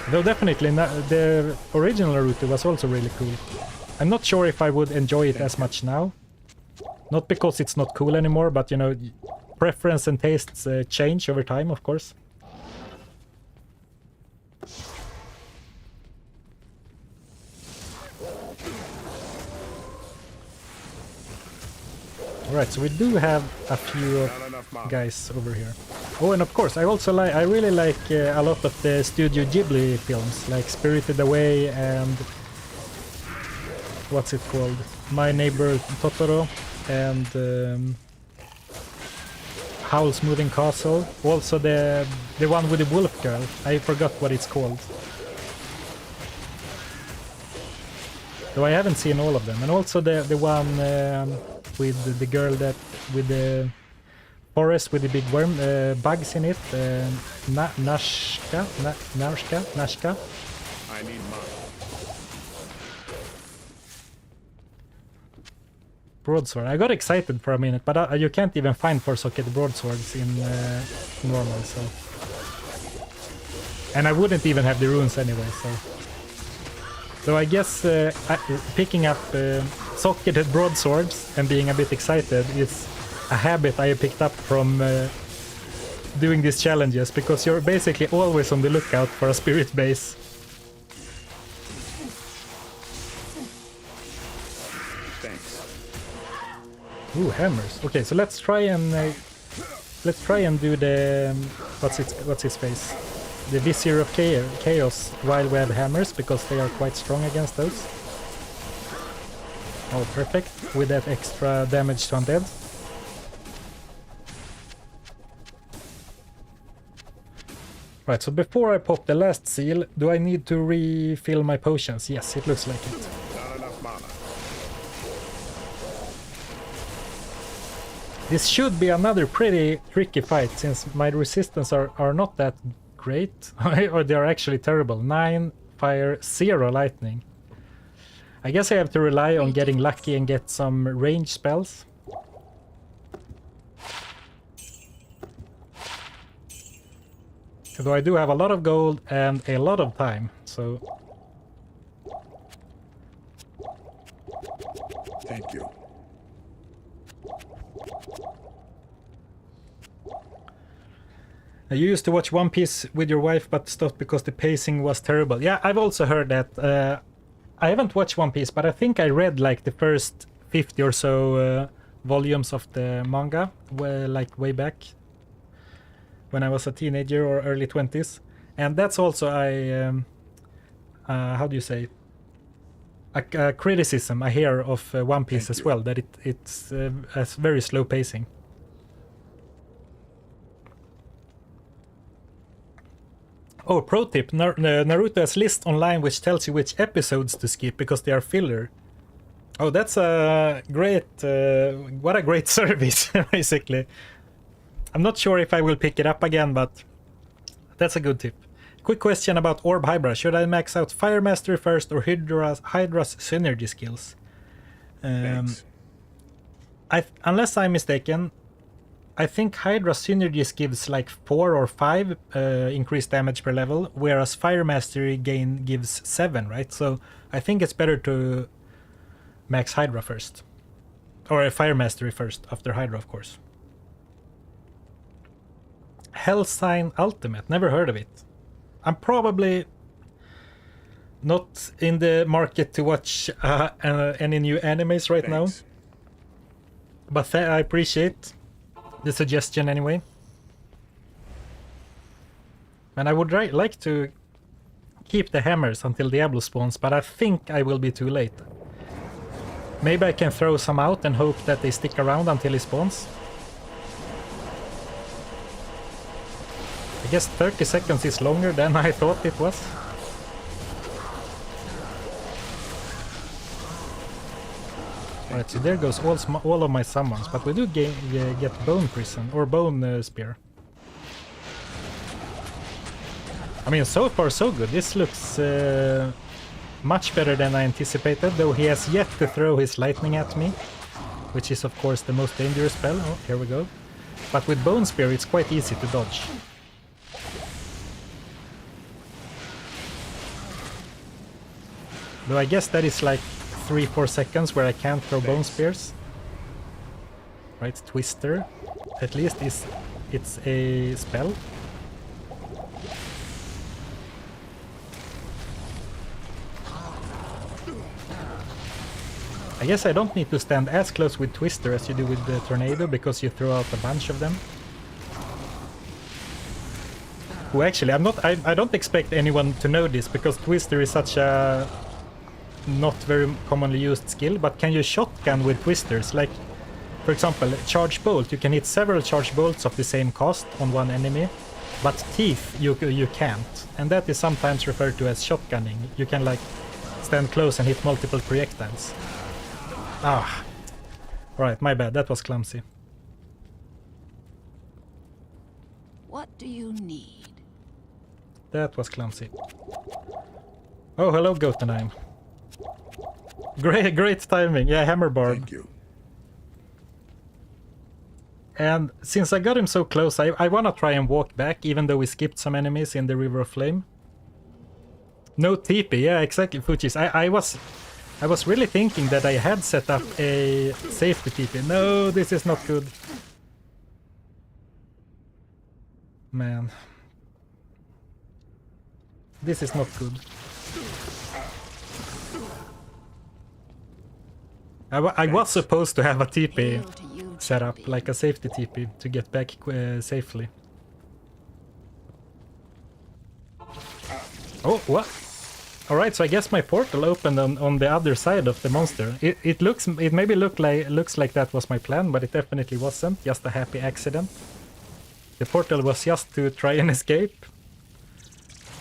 Though definitely the original Naruto was also really cool. I'm not sure if I would enjoy it as much now. Not because it's not cool anymore, but you know, preference and tastes change over time, of course. Alright, so we do have a few guys over here. Oh, and of course, I really like a lot of the Studio Ghibli films, like Spirited Away and what's it called? My Neighbor Totoro and Howl's Moving Castle. Also the one with the wolf girl. I forgot what it's called. Though I haven't seen all of them. And also the one with the girl that with the forest with the big worm bugs in it. Nashka. I need mine. Broadsword. I got excited for a minute, but you can't even find 4-socket broadswords in normal, so. And I wouldn't even have the runes anyway, so. So I guess picking up socketed broadswords and being a bit excited is a habit I picked up from doing these challenges, because you're basically always on the lookout for a spirit base. Ooh, hammers. Okay, so let's try and do the what's his face, the Vizier of Chaos while we have hammers, because they are quite strong against those. Oh, perfect, with that extra damage to undead. Right, so before I pop the last seal, do I need to refill my potions? Yes, it looks like it. This should be another pretty tricky fight, since my resistance are not that great, or they are actually terrible. 9 fire, 0 lightning. I guess I have to rely on getting lucky and get some range spells. Though I do have a lot of gold and a lot of time, so... Thank you. You used to watch One Piece with your wife, but stopped because the pacing was terrible. Yeah, I've also heard that. I haven't watched One Piece, but I think I read like the first 50 or so volumes of the manga, like way back when I was a teenager or early 20s. And that's also how do you say, a criticism I hear of One Piece Thank as you. well, that it's has very slow pacing. Oh, pro tip, Naruto has list online which tells you which episodes to skip because they are filler. Oh, that's a great, what a great service, basically. I'm not sure if I will pick it up again, but that's a good tip. Quick question about Orb Hydra. Should I max out Fire Mastery first or Hydra's synergy skills? Thanks. Unless I'm mistaken, I think Hydra synergies gives like 4 or 5 increased damage per level, whereas Fire Mastery gain gives 7, right? So I think it's better to max Hydra first. Or Fire Mastery first, after Hydra, of course. Hell Sign Ultimate, never heard of it. I'm probably not in the market to watch any new animes right now. Thanks. But I appreciate the suggestion anyway. And I would like to keep the hammers until Diablo spawns, but I think I will be too late. Maybe I can throw some out and hope that they stick around until he spawns. I guess 30 seconds is longer than I thought it was. Alright, so there goes all of my summons, but we do get Bone Prison, or Bone Spear. I mean, so far so good. This looks much better than I anticipated, though he has yet to throw his lightning at me, which is of course the most dangerous spell. Oh, here we go. But with Bone Spear it's quite easy to dodge. Though I guess that is like 3-4 seconds where I can't throw Bone Spears. Right, Twister. At least it's a spell. I guess I don't need to stand as close with Twister as you do with the Tornado, because you throw out a bunch of them. Well, actually, I don't expect anyone to know this, because Twister is such a not very commonly used skill, but can you shotgun with Twisters? Like, for example, Charge Bolt, you can hit several Charge Bolts of the same cost on one enemy, but Teeth you can't, and that is sometimes referred to as shotgunning. You can like stand close and hit multiple projectiles. Ah, right, my bad, that was clumsy. What do you need? That was clumsy. Oh, hello, Gotenheim. Great timing. Yeah, Hammer Barb. Thank you. And since I got him so close, I want to try and walk back, even though we skipped some enemies in the River of Flame. No TP, yeah, exactly, Fujis. I was really thinking that I had set up a safety TP. No, this is not good. Man. This is not good. I was supposed to have a TP Hail to you, set up, champion. like a safety TP, to get back safely. Oh, what? Alright, so I guess my portal opened on the other side of the monster. It maybe looks like that was my plan, but it definitely wasn't. Just a happy accident. The portal was just to try and escape.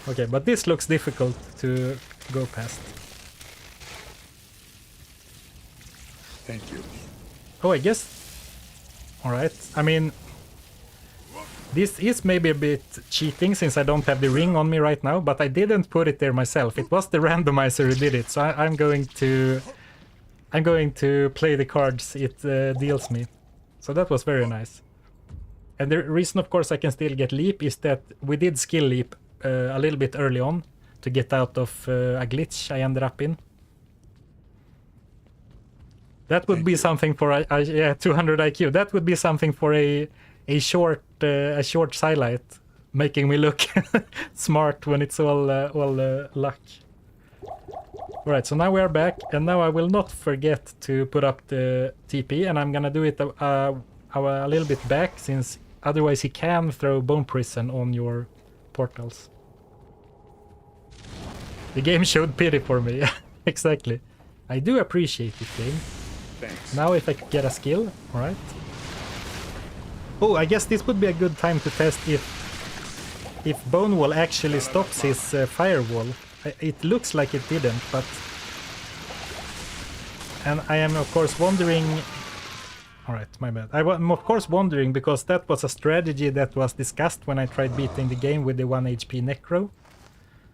Okay, but this looks difficult to go past. Thank you. Oh, I guess... Alright, I mean... This is maybe a bit cheating since I don't have the ring on me right now, but I didn't put it there myself. It was the randomizer who did it, so I'm going to play the cards it deals me. So that was very nice. And the reason, of course, I can still get leap is that we did skill leap a little bit early on to get out of a glitch I ended up in. That would be something for yeah, 200 IQ. That would be something for a short highlight, making me look smart when it's all luck. Alright, so now we are back, and now I will not forget to put up the TP, and I'm gonna do it a little bit back, since otherwise he can throw Bone Prison on your portals. The game showed pity for me. Exactly. I do appreciate it, game. Thanks. Now if I could get a skill, alright. Oh, I guess this would be a good time to test if Bonewall actually stops his firewall. It looks like it didn't, but... And I am of course wondering... Alright, my bad. I'm of course wondering because that was a strategy that was discussed when I tried beating the game with the 1 HP Necro.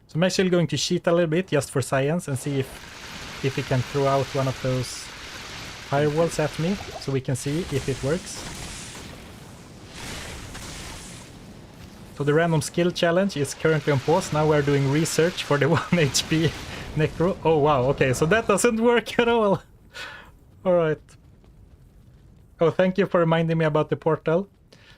So I'm actually going to cheat a little bit just for science and see if he can throw out one of those firewalls at me, so we can see if it works. So the random skill challenge is currently on pause. Now we're doing research for the 1 HP Necro. Oh wow, okay, so that doesn't work at all. Alright. Oh, thank you for reminding me about the portal.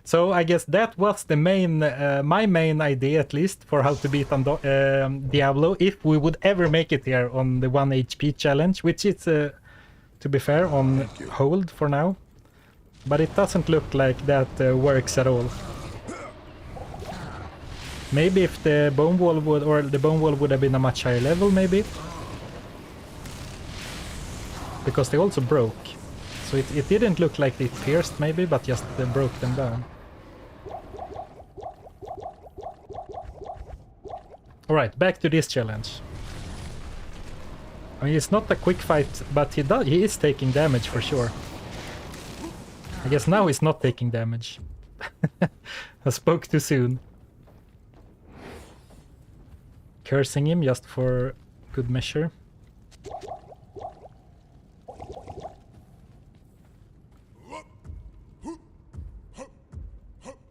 So I guess that was the main, my main idea at least, for how to beat Diablo, if we would ever make it here on the 1 HP challenge, which is, to be fair, on hold for now. But it doesn't look like that works at all. Maybe if the bone wall would have been a much higher level, maybe. Because they also broke. So it didn't look like it pierced maybe, but just broke them down. Alright, back to this challenge. I mean, it's not a quick fight, but he is taking damage for sure. I guess now he's not taking damage. I spoke too soon. Cursing him just for good measure.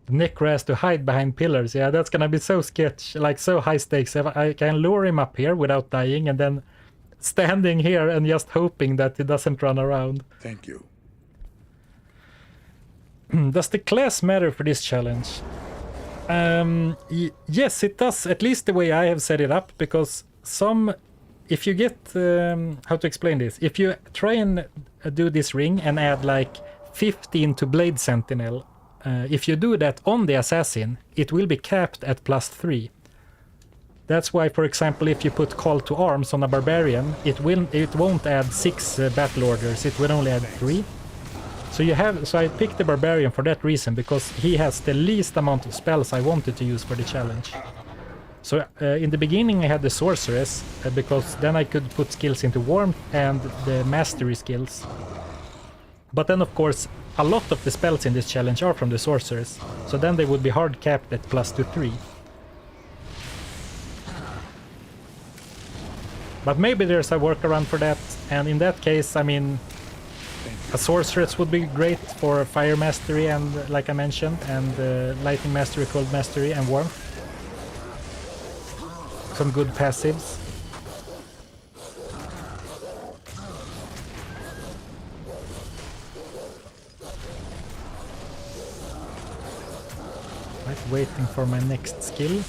The Necro has to hide behind pillars. Yeah, that's gonna be so sketch, like so high stakes. If I can lure him up here without dying and then standing here and just hoping that he doesn't run around. Thank you. Does the class matter for this challenge? Yes, it does, at least the way I have set it up, because if you get, how to explain this, if you try and do this ring and add like 15 to Blade Sentinel, if you do that on the Assassin, it will be capped at +3. That's why, for example, if you put Call to Arms on a Barbarian, it won't add 6 Battle Orders, it will only add 3. So I picked the Barbarian for that reason, because he has the least amount of spells I wanted to use for the challenge. So in the beginning I had the Sorceress, because then I could put skills into Warmth and the Mastery skills. But then of course a lot of the spells in this challenge are from the Sorceress, so then they would be hard capped at +3. But maybe there's a workaround for that, and in that case, I mean, a Sorceress would be great for Fire Mastery and, like I mentioned, and Lightning Mastery, Cold Mastery, and Warmth. Some good passives. Right, waiting for my next skill.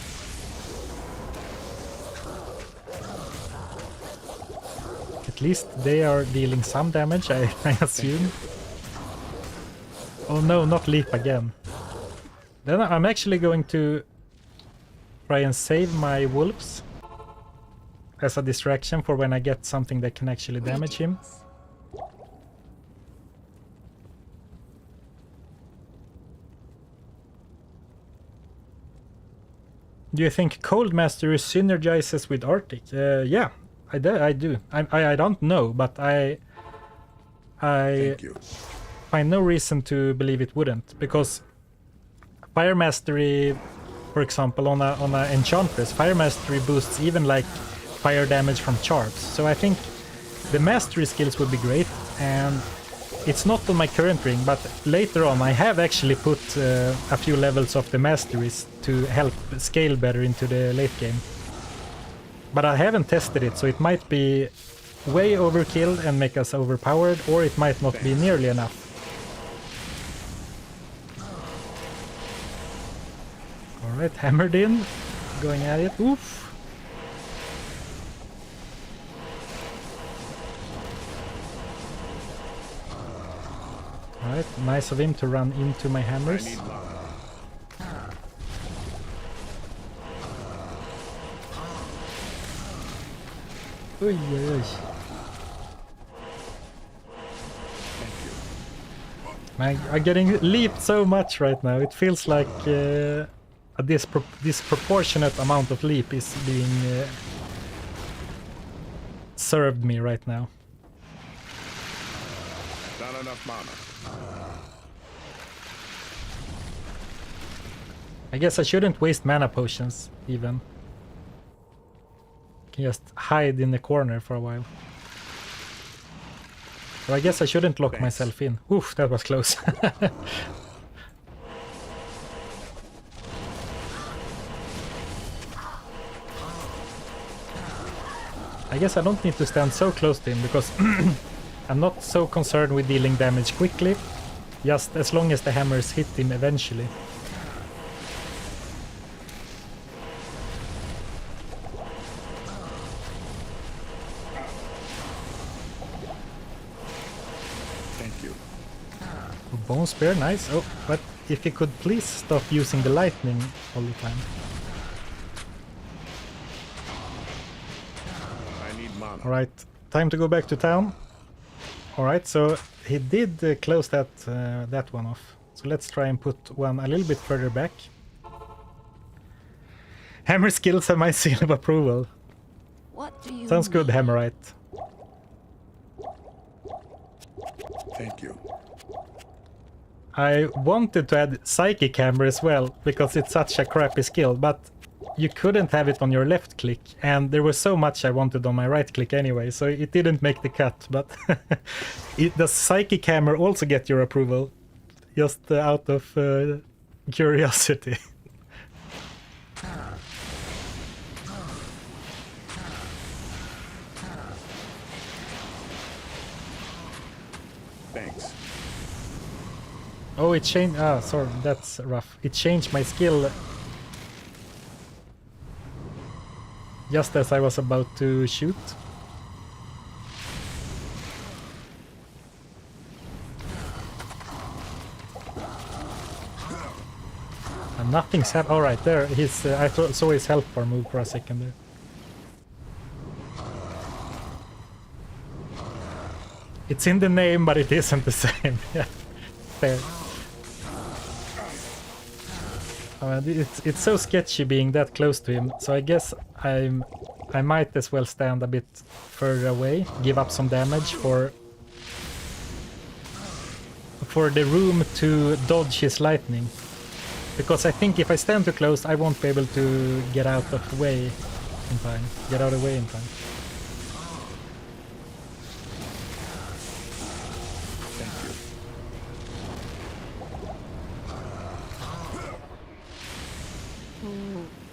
At least they are dealing some damage, I assume. Oh no, not leap again. Then I'm actually going to try and save my wolves as a distraction for when I get something that can actually damage him. Do you think Cold Mastery synergizes with Arctic? Yeah, I do. I don't know, but I find no reason to believe it wouldn't, because Fire Mastery, for example, on a Enchantress, Fire Mastery boosts even like fire damage from charms. So I think the Mastery skills would be great, and it's not on my current ring, but later on I have actually put a few levels of the Masteries to help scale better into the late game. But I haven't tested it, so it might be way overkill and make us overpowered, or it might not be nearly enough. Alright, hammered in, going at it, oof! Alright, nice of him to run into my hammers. Oi, oi, oi. Man, I'm getting leaped so much right now. It feels like a disproportionate amount of leap is being served me right now. Not enough mana. I guess I shouldn't waste mana potions, even. Can just hide in the corner for a while. So I guess I shouldn't lock myself in. Oof, that was close. I guess I don't need to stand so close to him, because I'm not so concerned with dealing damage quickly, just as long as the hammers hit him eventually. Bone spear, nice. Oh, but if he could please stop using the lightning all the time. I need mana. Alright, time to go back to town. Alright, so he did close that that one off. So let's try and put one a little bit further back. Hammer skills have my seal of approval. What do you Sounds good, need? Hammerite. Thank you. I wanted to add Psychic Hammer as well, because it's such a crappy skill, but you couldn't have it on your left click, and there was so much I wanted on my right click anyway, so it didn't make the cut, but does Psychic Hammer also get your approval? Just out of curiosity. Thanks. Oh, it changed. Ah, sorry, that's rough. It changed my skill just as I was about to shoot. And nothing's happened. All right, there. His. I saw his health bar move for a second there. It's in the name, but it isn't the same. Yeah, fair. It's so sketchy being that close to him, so I guess I might as well stand a bit further away, give up some damage for the room to dodge his lightning. Because I think if I stand too close, I won't be able to get out of the way in time. Get out of the way in time.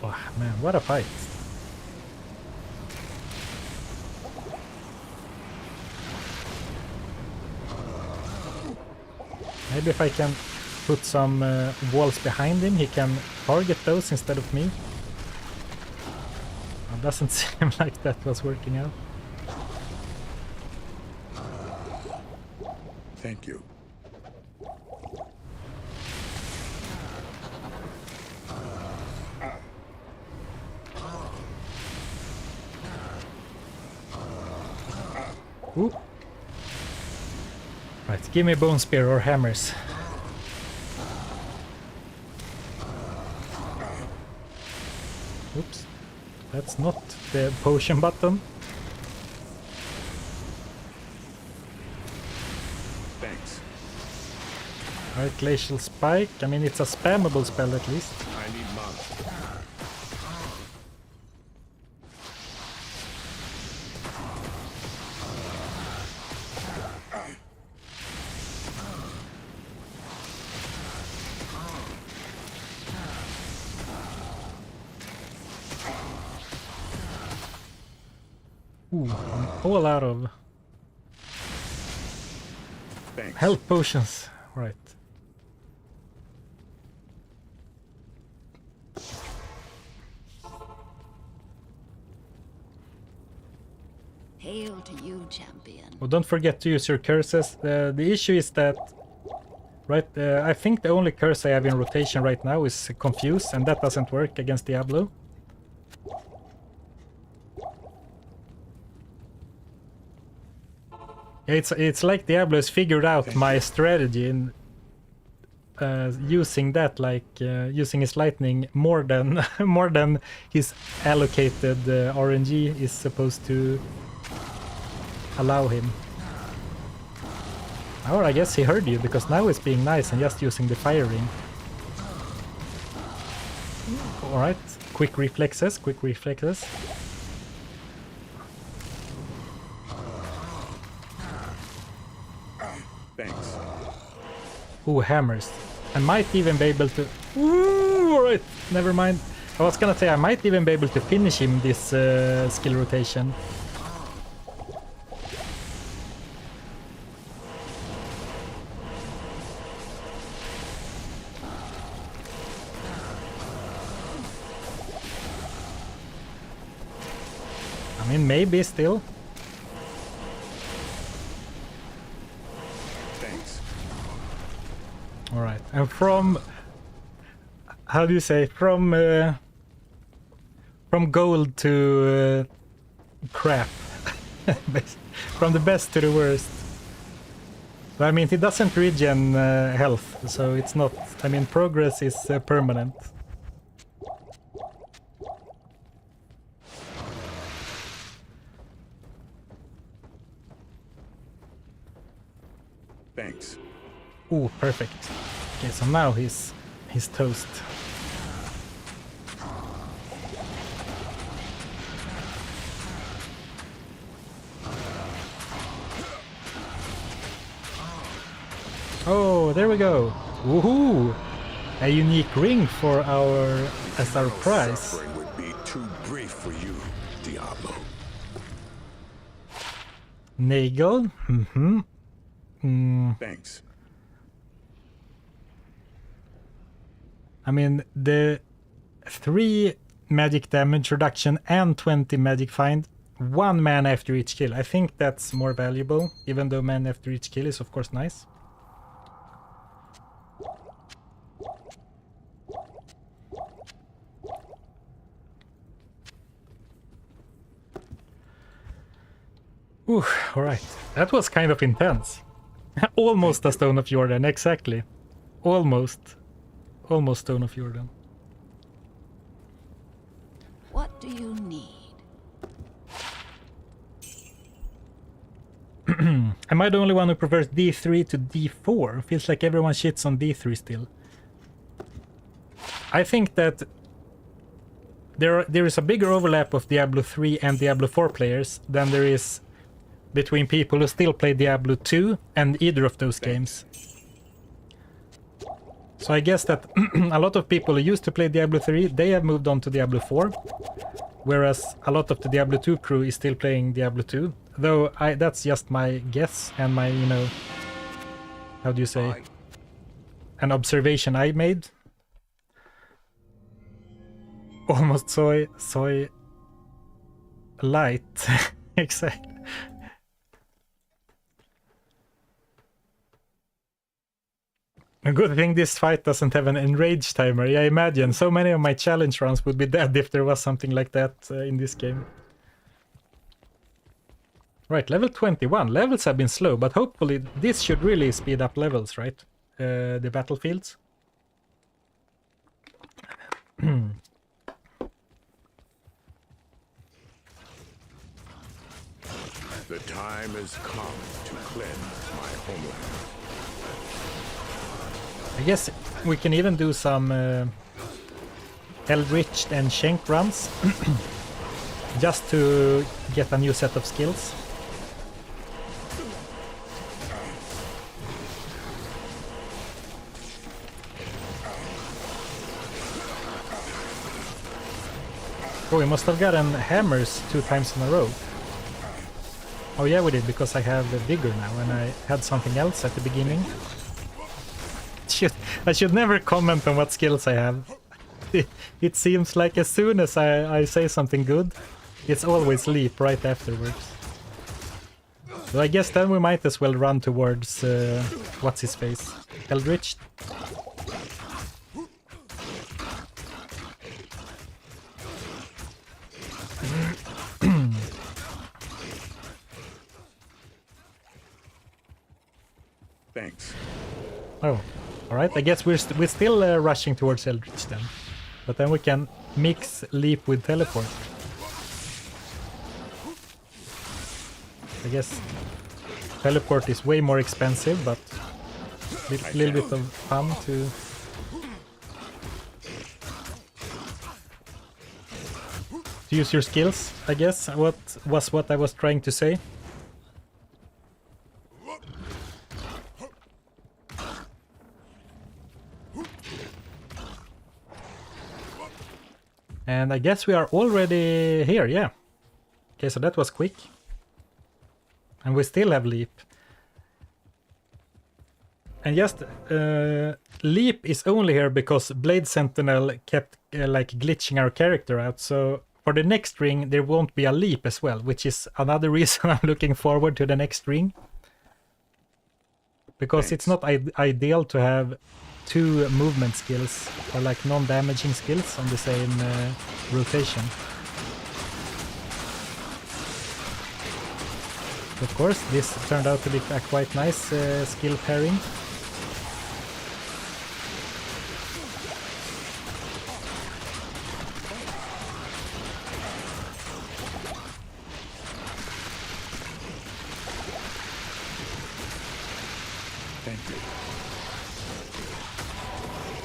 Oh, man, what a fight. Maybe if I can put some walls behind him, he can target those instead of me. It doesn't seem like that was working out. Thank you. Ooh. Right, give me bone spear or hammers. Oops, that's not the potion button. Thanks. Alright, glacial spike. I mean, it's a spammable spell at least. I need mana. Ooh, I'm all out of Thanks. health potions. Right. Hail to you, champion. Oh, don't forget to use your curses. The issue is that, right, I think the only curse I have in rotation right now is Confuse, and that doesn't work against Diablo. It's like Diablo has figured out my strategy in using that, like using his lightning more than more than his allocated RNG is supposed to allow him. Or I guess he heard you, because now he's being nice and just using the fire ring. Alright, quick reflexes, quick reflexes. Thanks. Ooh, hammers. I might even be able to... Ooh, alright, never mind. I was gonna say I might even be able to finish him this skill rotation. I mean, maybe still. Thanks. Alright, and from... How do you say? From gold to crap. From the best to the worst. But I mean, he doesn't regen health, so it's not... I mean, progress is permanent. Thanks. Ooh, perfect. Okay, so now he's toast. Oh, there we go. Woohoo! A unique ring for as our prize. Suffering would be too brief for you, Diablo. Nagel. Thanks. I mean, the 3 magic damage reduction and 20 magic find, 1 man after each kill. I think that's more valuable, even though man after each kill is of course nice. Ooh, alright. That was kind of intense. Almost a Stone of Jordan, exactly. Almost. Almost Stone of Jordan. What do you need? Am I the only one who prefers D3 to D4? Feels like everyone shits on D3 still. I think that there is a bigger overlap of Diablo 3 and Diablo 4 players than there is between people who still play Diablo 2 and either of those games. So I guess that a lot of people who used to play Diablo 3, they have moved on to Diablo 4, whereas a lot of the Diablo 2 crew is still playing Diablo 2. Though that's just my guess and my, you know, how do you say, an observation I made. Almost soy light. Exactly. A good thing this fight doesn't have an enrage timer. Yeah, I imagine. So many of my challenge runs would be dead if there was something like that in this game. Right, level 21. Levels have been slow, but hopefully this should really speed up levels, right? The battlefields. The time has come to cleanse my homeland. I guess we can even do some Eldritch and Shank runs just to get a new set of skills. Oh, we must have gotten hammers 2 times in a row. Oh yeah, we did, because I have the vigor now and I had something else at the beginning. I should never comment on what skills I have. It seems like as soon as I say something good, it's always leap right afterwards. So I guess then we might as well run towards what's his face? Eldritch? Thanks. Oh, alright. I guess we're still rushing towards Eldritch then. But then we can mix leap with teleport. I guess teleport is way more expensive, but a little bit of fun to... use your skills, I guess, what I was trying to say. And I guess we are already here, yeah. Okay, so that was quick. And we still have leap. And just leap is only here because Blade Sentinel kept like glitching our character out, so for the next ring, there won't be a leap as well, which is another reason I'm looking forward to the next ring. Because it's not ideal to have two movement skills, or like non-damaging skills on the same rotation. Of course, this turned out to be a quite nice skill pairing.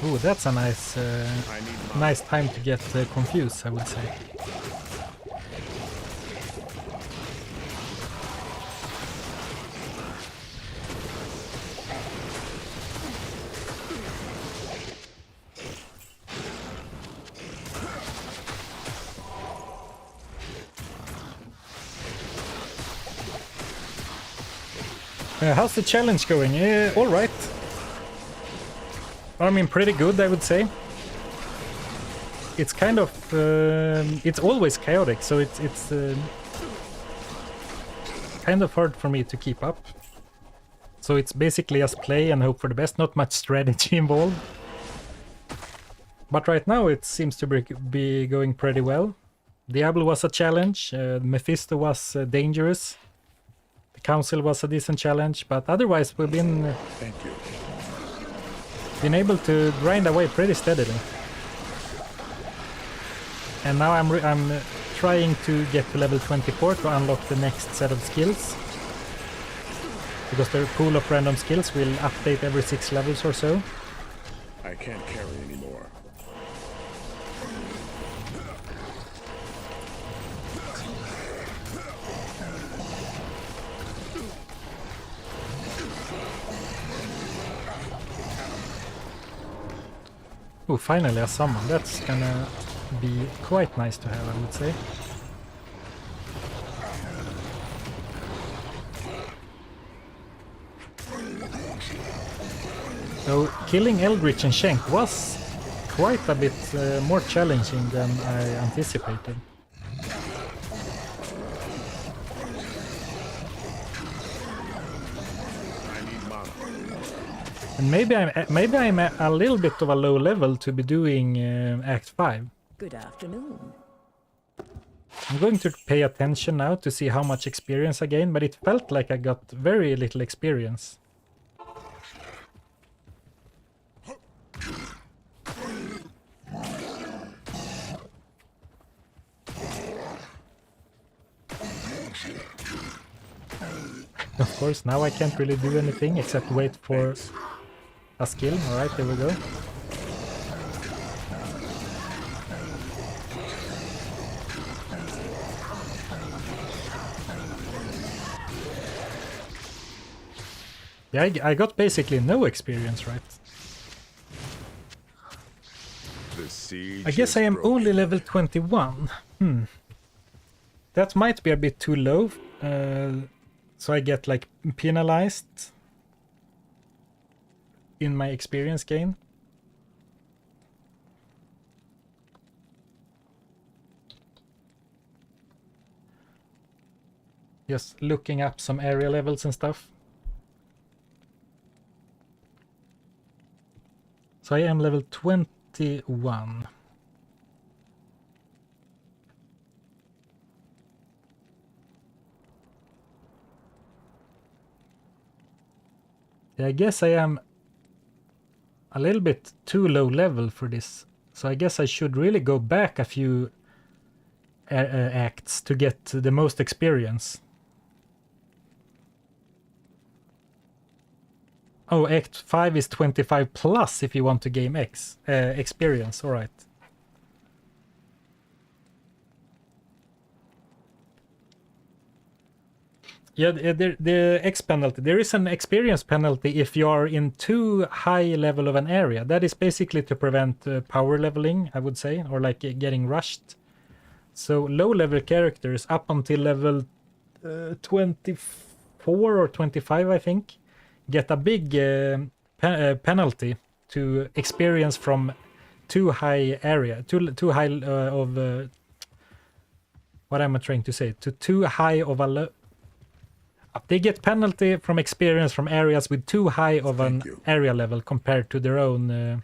Ooh, that's a nice time to get confused, I would say. How's the challenge going? All right. I mean, pretty good, I would say. It's kind of... it's always chaotic, so it's kind of hard for me to keep up. So it's basically just play and hope for the best, not much strategy involved. But right now it seems to be going pretty well. Diablo was a challenge, Mephisto was dangerous. The Council was a decent challenge, but otherwise we've been... Thank you. Been able to grind away pretty steadily. And now I'm trying to get to level 24 to unlock the next set of skills. Because the pool of random skills will update every 6 levels or so. I can't carry anymore. Oh, finally a summon. That's gonna be quite nice to have, I would say. So, killing Eldritch and Shank was quite a bit more challenging than I anticipated. And maybe I'm a little bit of a low level to be doing Act 5. Good afternoon. I'm going to pay attention now to see how much experience I gain, but it felt like I got very little experience. Of course, now I can't really do anything except wait for a skill. Alright, there we go. Yeah, I got basically no experience, right? I guess I am only level 21. That might be a bit too low. So I get like penalized in my experience gain. Just looking up some area levels and stuff. So I am level 21. I guess I am a little bit too low level for this. So I guess I should really go back a few acts to get the most experience. Oh, Act 5 is 25 plus if you want to gain experience. All right. Yeah, the X penalty. There is an experience penalty if you are in too high level of an area. That is basically to prevent power leveling, I would say, or like getting rushed. So low level characters up until level 24 or 25, I think, get a big penalty to experience from too high area, too high of what am I trying to say? To too high of a they get penalty from experience from areas with too high of an area level compared to their own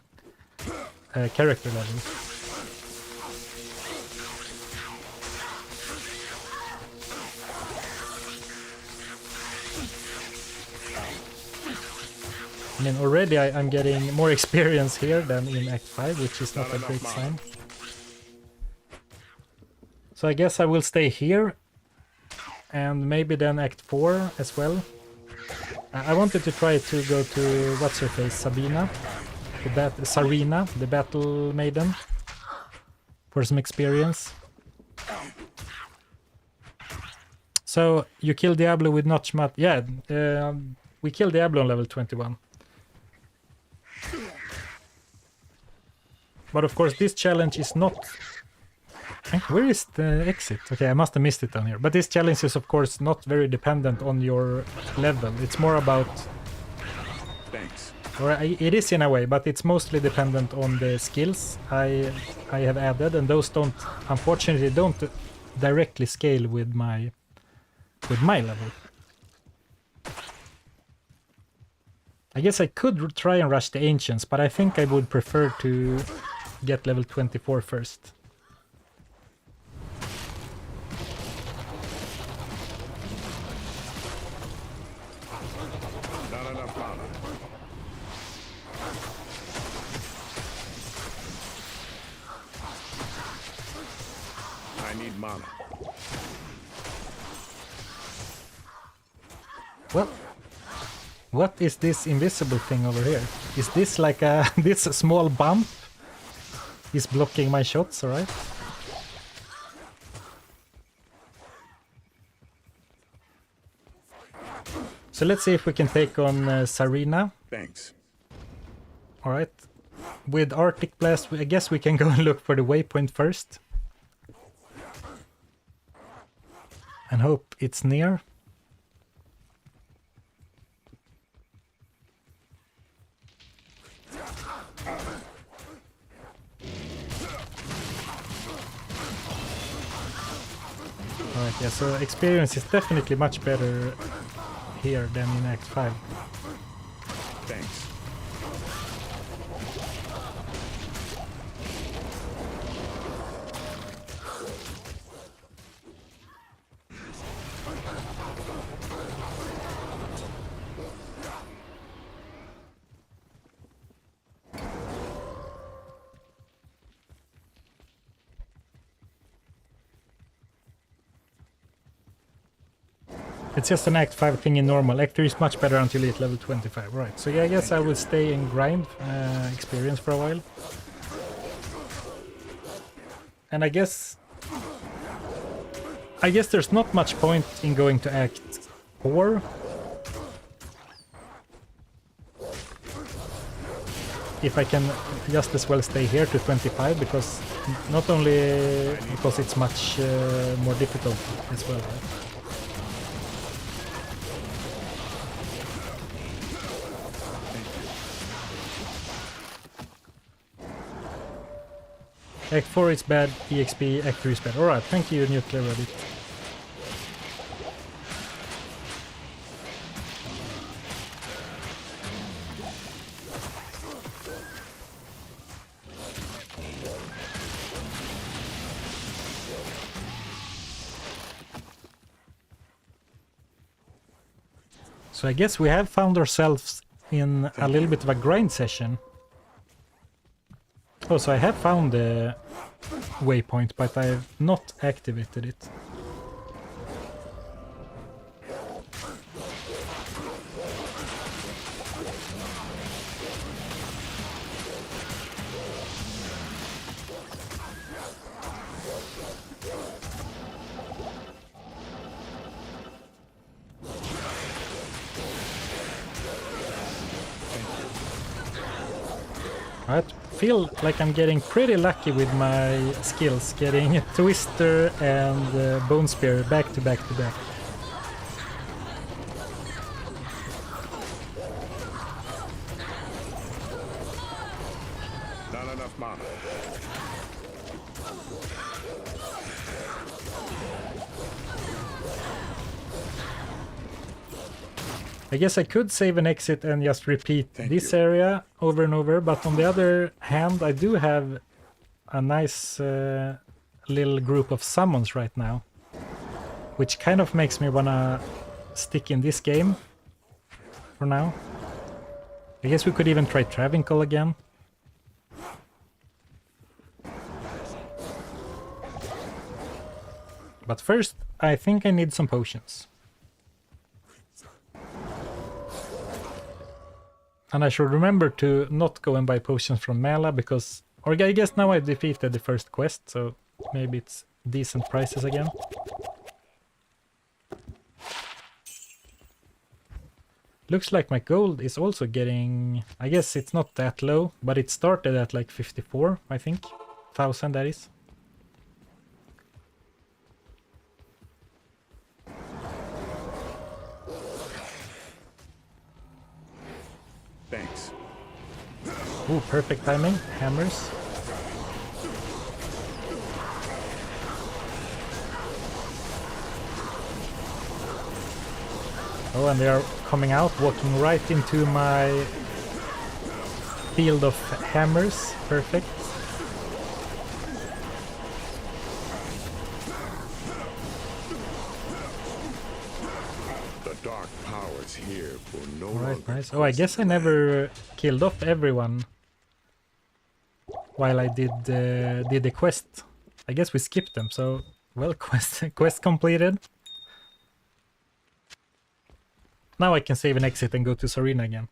character level. I mean, already I'm getting more experience here than in Act 5, which is not a great sign. So I guess I will stay here, and maybe then Act 4 as well. I wanted to try to go to, what's her face, Sarina, the battle maiden, for some experience. So you kill Diablo with not much, yeah, we kill Diablo on level 21. But of course this challenge is not... Where is the exit? Okay, I must have missed it down here. But this challenge is of course not very dependent on your level. It's more about... Thanks. Or it is in a way, but it's mostly dependent on the skills I have added, and those don't, unfortunately, don't directly scale with my level. I guess I could try and rush the Ancients, but I think I would prefer to get level 24 first. Not enough mana. I need mana. Well, what is this invisible thing over here? Is this like a this small bump is blocking my shots, alright? So let's see if we can take on Sarina. Thanks. Alright. With Arctic Blast, I guess we can go and look for the waypoint first. And hope it's near. Alright, yeah, so experience is definitely much better here than in Act 5. Thanks. It's just an Act 5 thing in normal. Act 3 is much better until you hit level 25. Right, so yeah, I guess I will stay and grind experience for a while. And I guess there's not much point in going to Act 4. If I can just as well stay here to 25, because not only because it's much more difficult as well, right? Act 4 is bad, EXP, Act 3 is bad. Alright, thank you, Nuclear Reddit. So I guess we have found ourselves in a little bit of a grind session. Oh, so I have found the waypoint, but I have not activated it. I feel like I'm getting pretty lucky with my skills, getting Twister and Bone Spear back to back to back. Not enough mana. I guess I could save and exit and just repeat this area over and over, but on the other hand, I do have a nice little group of summons right now, which kind of makes me wanna stick in this game for now. I guess we could even try Travincal again. But first, I think I need some potions. And I should remember to not go and buy potions from Mela, because... Or I guess now I defeated the first quest, so maybe it's decent prices again. Looks like my gold is also getting... I guess it's not that low, but it started at like 54, I think. 1,000, that is. Thanks. Ooh, perfect timing. Hammers. Oh, and they are coming out, walking right into my field of hammers. Perfect. The dark powers here for no Alright, longer nice. Oh, I guess I never killed off everyone while I did the quest. I guess we skipped them, so... Well, quest completed. Now I can save and exit and go to Sarina again.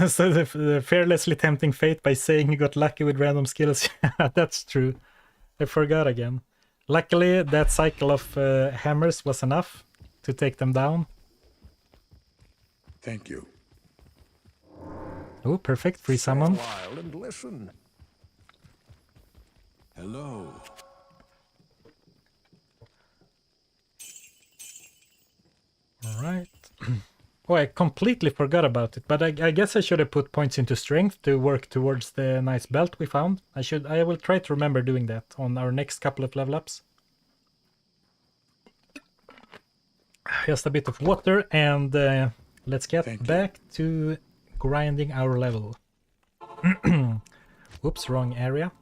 So the fearlessly tempting fate by saying you got lucky with random skills. That's true. I forgot again. Luckily, that cycle of hammers was enough to take them down. Thank you. Oh, perfect. Free summon. While and listen. Hello. Alright. Oh, I completely forgot about it, but I guess I should have put points into strength to work towards the nice belt we found. I will try to remember doing that on our next couple of level ups. Just a bit of water and let's get back to grinding our level. Oops, wrong area.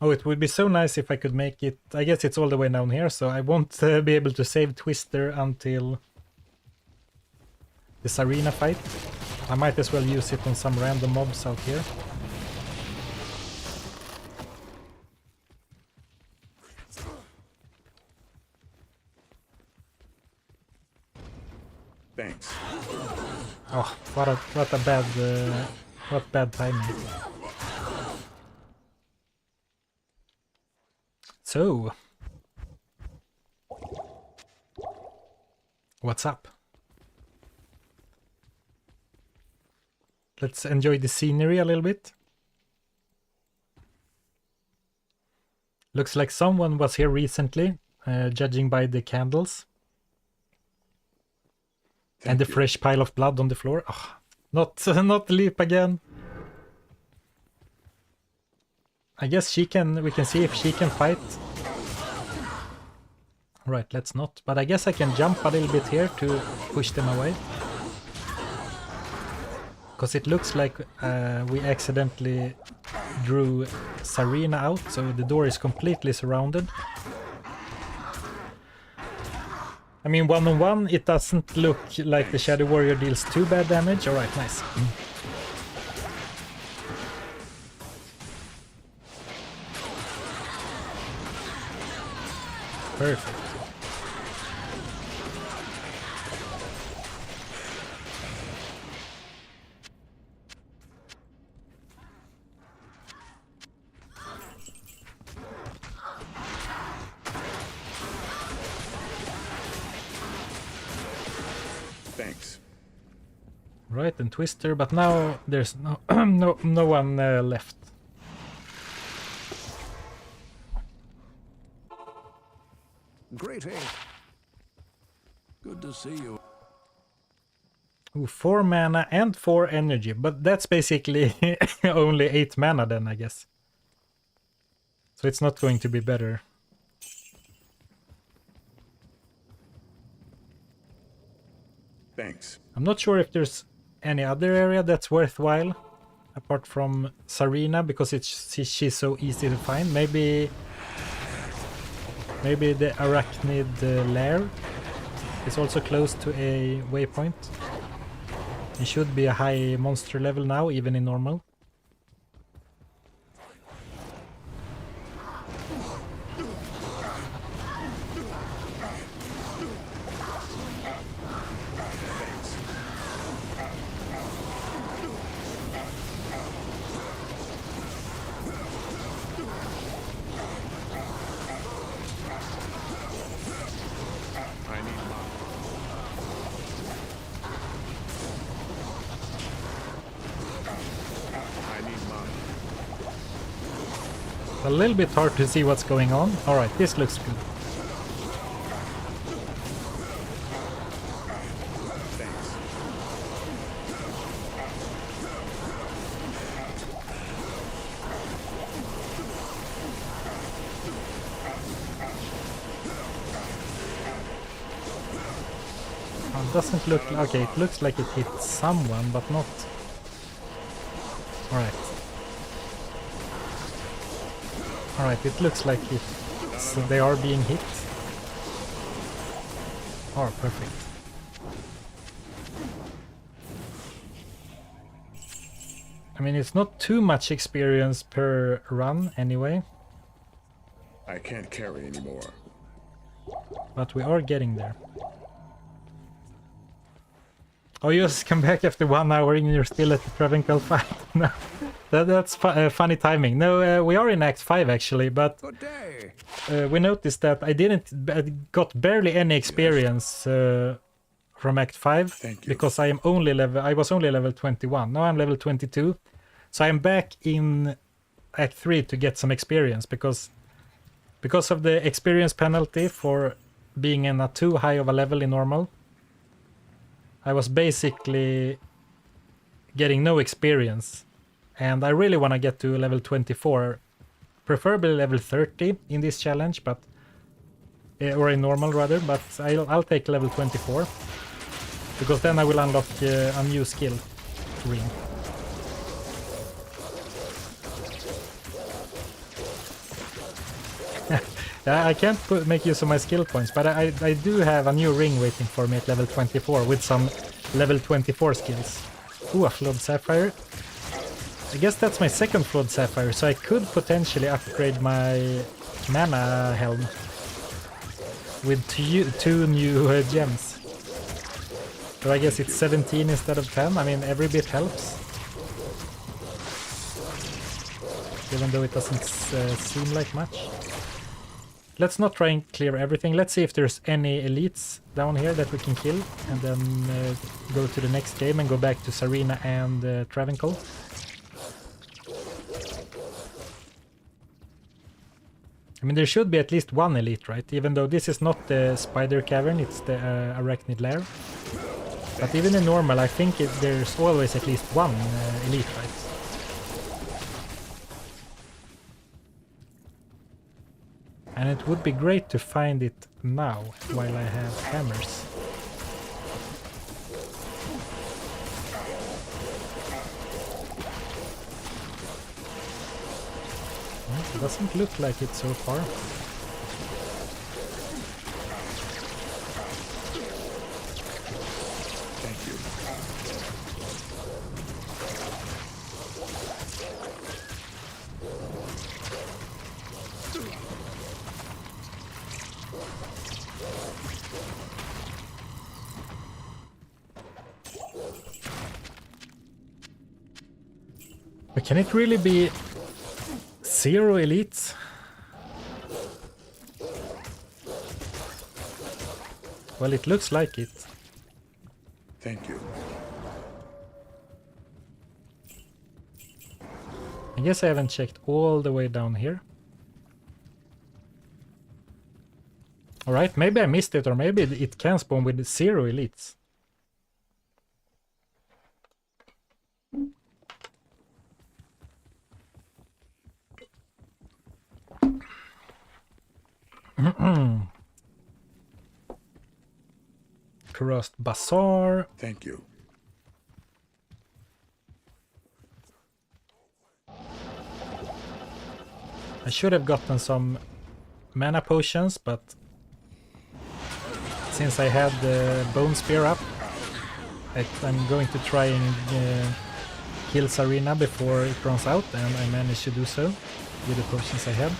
Oh, it would be so nice if I could make it... I guess it's all the way down here, so I won't be able to save Twister until this arena fight. I might as well use it on some random mobs out here. Thanks. Oh, what bad timing. So, what's up? Let's enjoy the scenery a little bit. Looks like someone was here recently, judging by the candles. And the fresh pile of blood on the floor. Oh, not leap again. I guess we can see if she can fight. Right, let's not. But I guess I can jump a little bit here to push them away. Because it looks like we accidentally drew Sarina out, so the door is completely surrounded. I mean, one-on-one, it doesn't look like the Shadow Warrior deals too bad damage. Alright, nice. Perfect. Thanks. Right, and Twister, but now there's no no one left. Greeting. Good to see you. Ooh, 4 mana and 4 energy, but that's basically only 8 mana then, I guess. So it's not going to be better. Thanks. I'm not sure if there's any other area that's worthwhile apart from Sarina, because she's so easy to find. Maybe the Arachnid lair is also close to a waypoint. It should be a high monster level now, even in normal. A little bit hard to see what's going on. Alright, this looks good. It doesn't look... Okay, it looks like it hit someone, but not... Alright. Alright, it looks like it... So they are being hit. Oh, perfect. I mean, it's not too much experience per run anyway. I can't carry anymore. But we are getting there. Oh, you just come back after 1 hour and you're still at the Travenkel fight. No, that's funny timing. No, we are in Act 5 actually, but Good day. we noticed that I got barely any experience from Act 5. Thank you. Because I was only level 21. Now I'm level 22. So I'm back in Act 3 to get some experience because of the experience penalty for being in a too high of a level in normal. I was basically getting no experience, and I really want to get to level 24, preferably level 30 in this challenge, but or in normal rather, but I'll take level 24, because then I will unlock a new skill ring. I can't make use of my skill points, but I do have a new ring waiting for me at level 24 with some level 24 skills. Ooh, a Flawed Sapphire. I guess that's my second Flawed Sapphire, so I could potentially upgrade my mana helm with two new gems. So I guess it's 17 instead of 10. I mean, every bit helps. Even though it doesn't seem like much. Let's not try and clear everything. Let's see if there's any elites down here that we can kill, and then go to the next game and go back to Sarina and Travenkel. I mean, there should be at least one elite, right? Even though this is not the Spider Cavern, it's the Arachnid Lair. But even in normal, I think there's always at least one elite, right? And it would be great to find it now, while I have hammers. Well, it doesn't look like it so far. But can it really be 0 elites? Well, it looks like it. Thank you. I guess I haven't checked all the way down here. Alright, maybe I missed it, or maybe it can spawn with 0 elites. Cursed Bazaar. Thank you. I should have gotten some mana potions, but since I had the Bone Spear up, I'm going to try and kill Sarina before it runs out, and I managed to do so with the potions I had.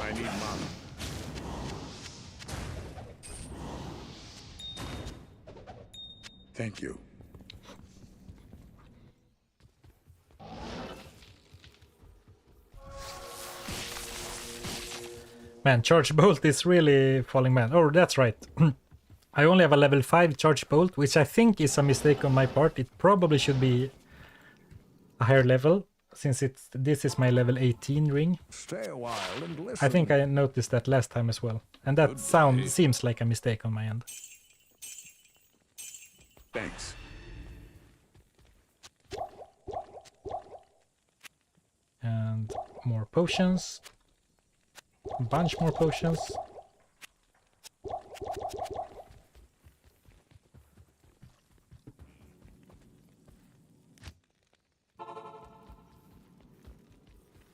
I need mana. Thank you. Man, Charge Bolt is really falling man. Oh, that's right. I only have a level 5 Charge Bolt, which I think is a mistake on my part. It probably should be a higher level, since this is my level 18 ring. Stay a while and listen. I think I noticed that last time as well. And that seems like a mistake on my end. Thanks. And more potions. A bunch more potions.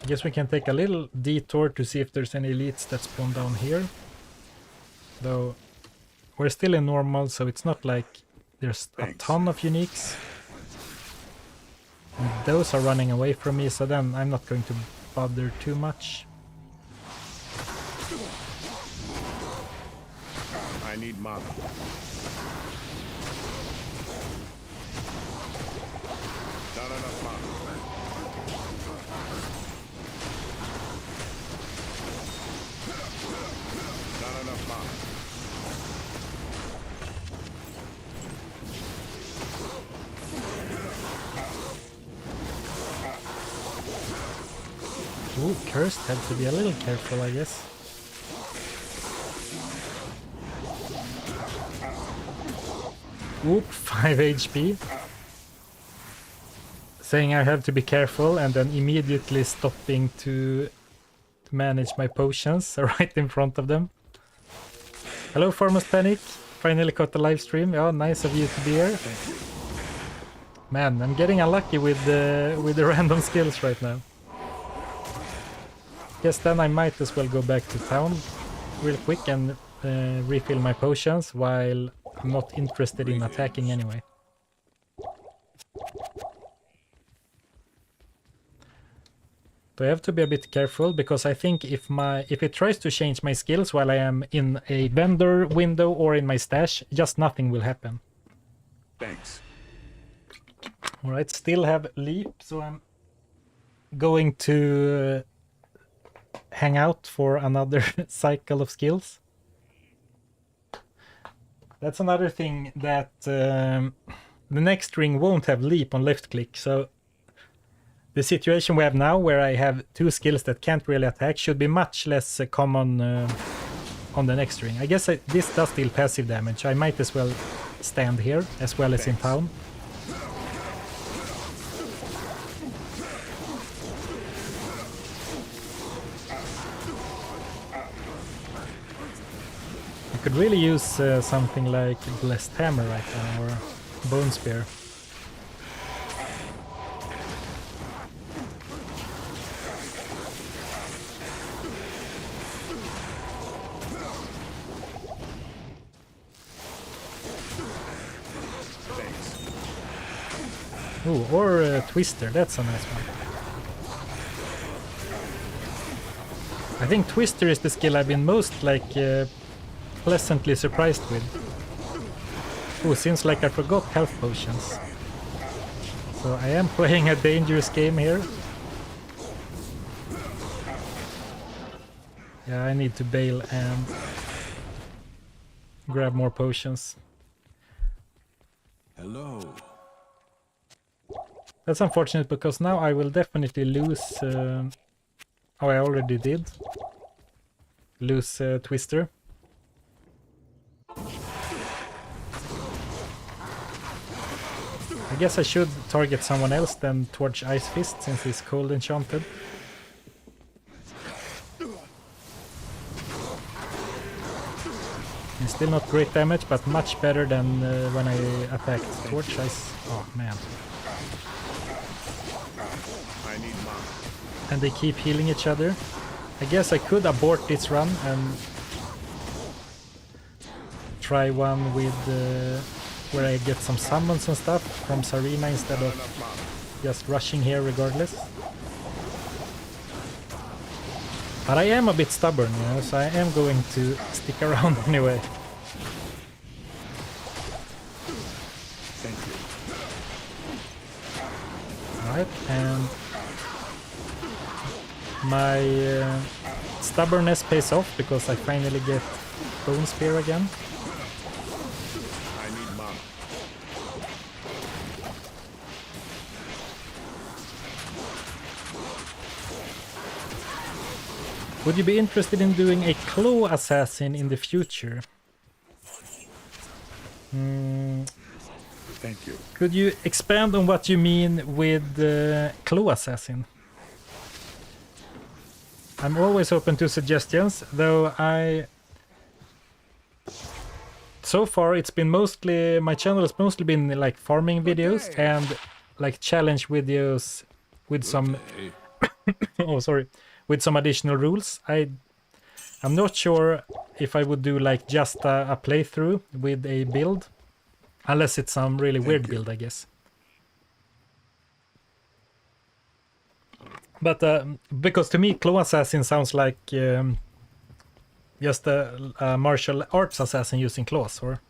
I guess we can take a little detour to see if there's any elites that spawn down here. Though we're still in normal, so it's not like there's a ton of uniques. And those are running away from me, so then I'm not going to bother too much. I need mana. Not enough mana. Not enough mana. Ooh, cursed, have to be a little careful, I guess. Oop, 5 HP. Saying I have to be careful and then immediately stopping to manage my potions right in front of them. Hello, Foremost Panic. Finally caught the live stream. Oh, nice of you to be here. Man, I'm getting unlucky with the random skills right now. Guess then I might as well go back to town real quick and refill my potions while I'm not interested in attacking anyway. So I have to be a bit careful, because I think if it tries to change my skills while I am in a vendor window or in my stash, just nothing will happen. Thanks. Alright, still have leap, so I'm going to hang out for another cycle of skills. That's another thing, that the next ring won't have leap on left click, so the situation we have now, where I have 2 skills that can't really attack, should be much less common on the next ring. I guess this does deal passive damage. I might as well stand here as well as in town. I could really use something like Blessed Hammer right now, or Bone Spear. Ooh, or Twister, that's a nice one. I think Twister is the skill I've been most pleasantly surprised with. Ooh, seems like I forgot health potions. So I am playing a dangerous game here. Yeah, I need to bail and grab more potions. Hello. That's unfortunate because now I will definitely lose... oh, I already did. Lose Twister. I guess I should target someone else than Torch Ice Fist since he's cold enchanted. And still not great damage, but much better than when I attacked Torch Ice. Oh man. I need mana. And they keep healing each other. I guess I could abort this run and try one with where I get some summons and stuff from Sarina instead of just rushing here regardless. But I am a bit stubborn, you know, so I am going to stick around anyway. Thank you. Right, and my stubbornness pays off because I finally get Bone Spear again. I need mana. Would you be interested in doing a Claw Assassin in the future? Thank you. Could you expand on what you mean with Claw Assassin? I'm always open to suggestions, though so far it's been mostly... My channel has mostly been like farming videos and like challenge videos with some... oh, sorry. With some additional rules. I'm not sure if I would do like just a playthrough with a build. Unless it's some really weird build, I guess. But because to me, Claw Assassin sounds like just a martial arts assassin using claws, or...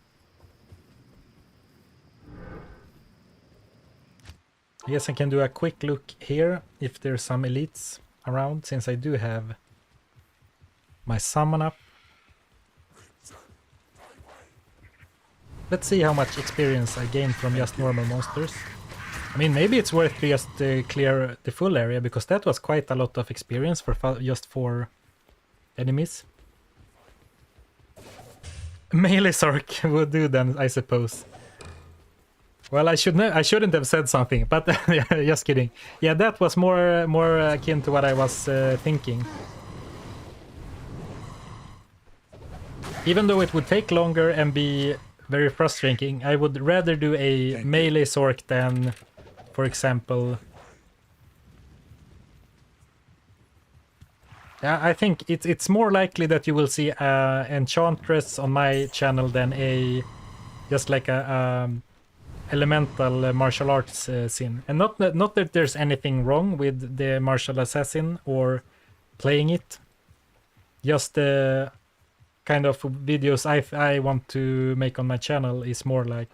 I guess I can do a quick look here if there's some elites around, since I do have my summon up. Let's see how much experience I gain from just normal monsters. I mean, maybe it's worth to just clear the full area, because that was quite a lot of experience for just 4 enemies. Melee Sark would do then, I suppose. Well, I shouldn't have said something, but just kidding. Yeah, that was more akin to what I was thinking. Even though it would take longer and be very frustrating, I would rather do a melee Sork than, for example... Yeah, I think it's more likely that you will see Enchantress on my channel than just like a elemental martial arts scene. And not that there's anything wrong with the martial assassin or playing it. Just the kind of videos I want to make on my channel is more like...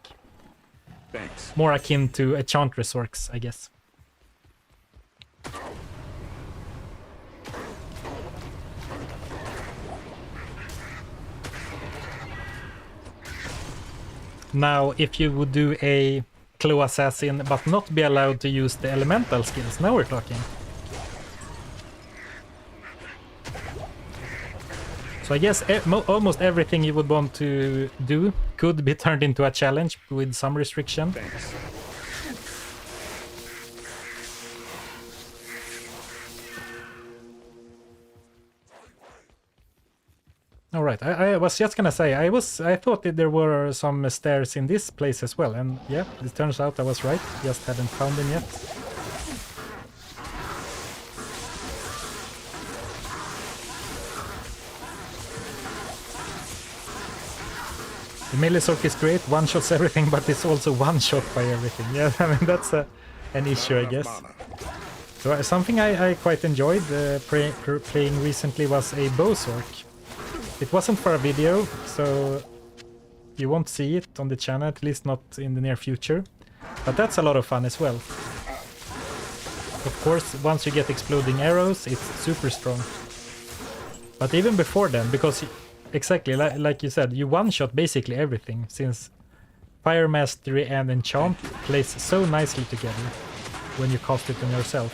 Thanks. More akin to Enchantress works, I guess. Now, if you would do a Claw Assassin but not be allowed to use the elemental skills, now we're talking. So I guess almost everything you would want to do could be turned into a challenge with some restriction. Thanks. All right, I was just gonna say I thought that there were some stairs in this place as well, and yeah, it turns out I was right. Just hadn't found them yet. The melee Sork is great, one-shots everything, but it's also one-shot by everything. Yeah, I mean that's an issue, I guess. So something I quite enjoyed playing recently was a bow Sork. It wasn't for a video, so you won't see it on the channel, at least not in the near future. But that's a lot of fun as well. Of course, once you get exploding arrows, it's super strong. But even before then, because exactly like you said, you one-shot basically everything, since Fire Mastery and Enchant plays so nicely together when you cast it on yourself.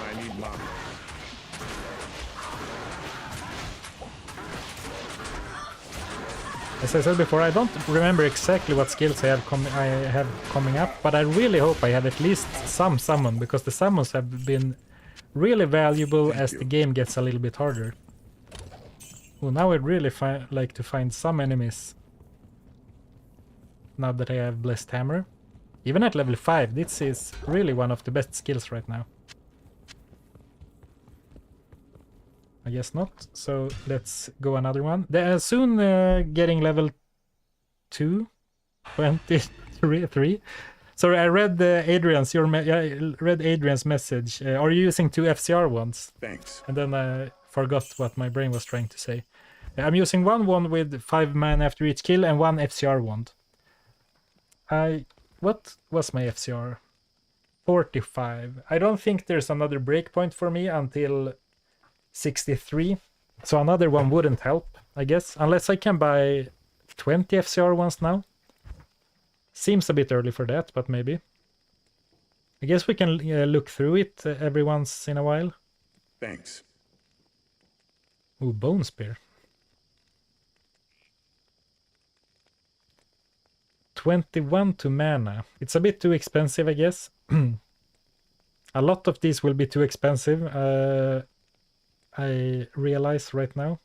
I need mana. As I said before, I don't remember exactly what skills I have coming up, but I really hope I have at least some summon, because the summons have been really valuable as the game gets a little bit harder. Oh, now I'd really like to find some enemies. Now that I have Blessed Hammer. Even at level 5, this is really one of the best skills right now. I guess not, so let's go another one. They are soon getting level 2, 23. Sorry, I read Adrian's message. Are you using 2 FCR ones? Thanks. And then I forgot what my brain was trying to say. I'm using one wand with 5 mana after each kill and 1 FCR wand. What was my FCR? 45. I don't think there's another breakpoint for me until 63, so another one wouldn't help, I guess, unless I can buy 20 FCR ones now. Seems a bit early for that, but maybe. I guess we can look through it every once in a while. Thanks. Ooh, Bone Spear. 21 to mana. It's a bit too expensive, I guess. A lot of these will be too expensive. I realize right now.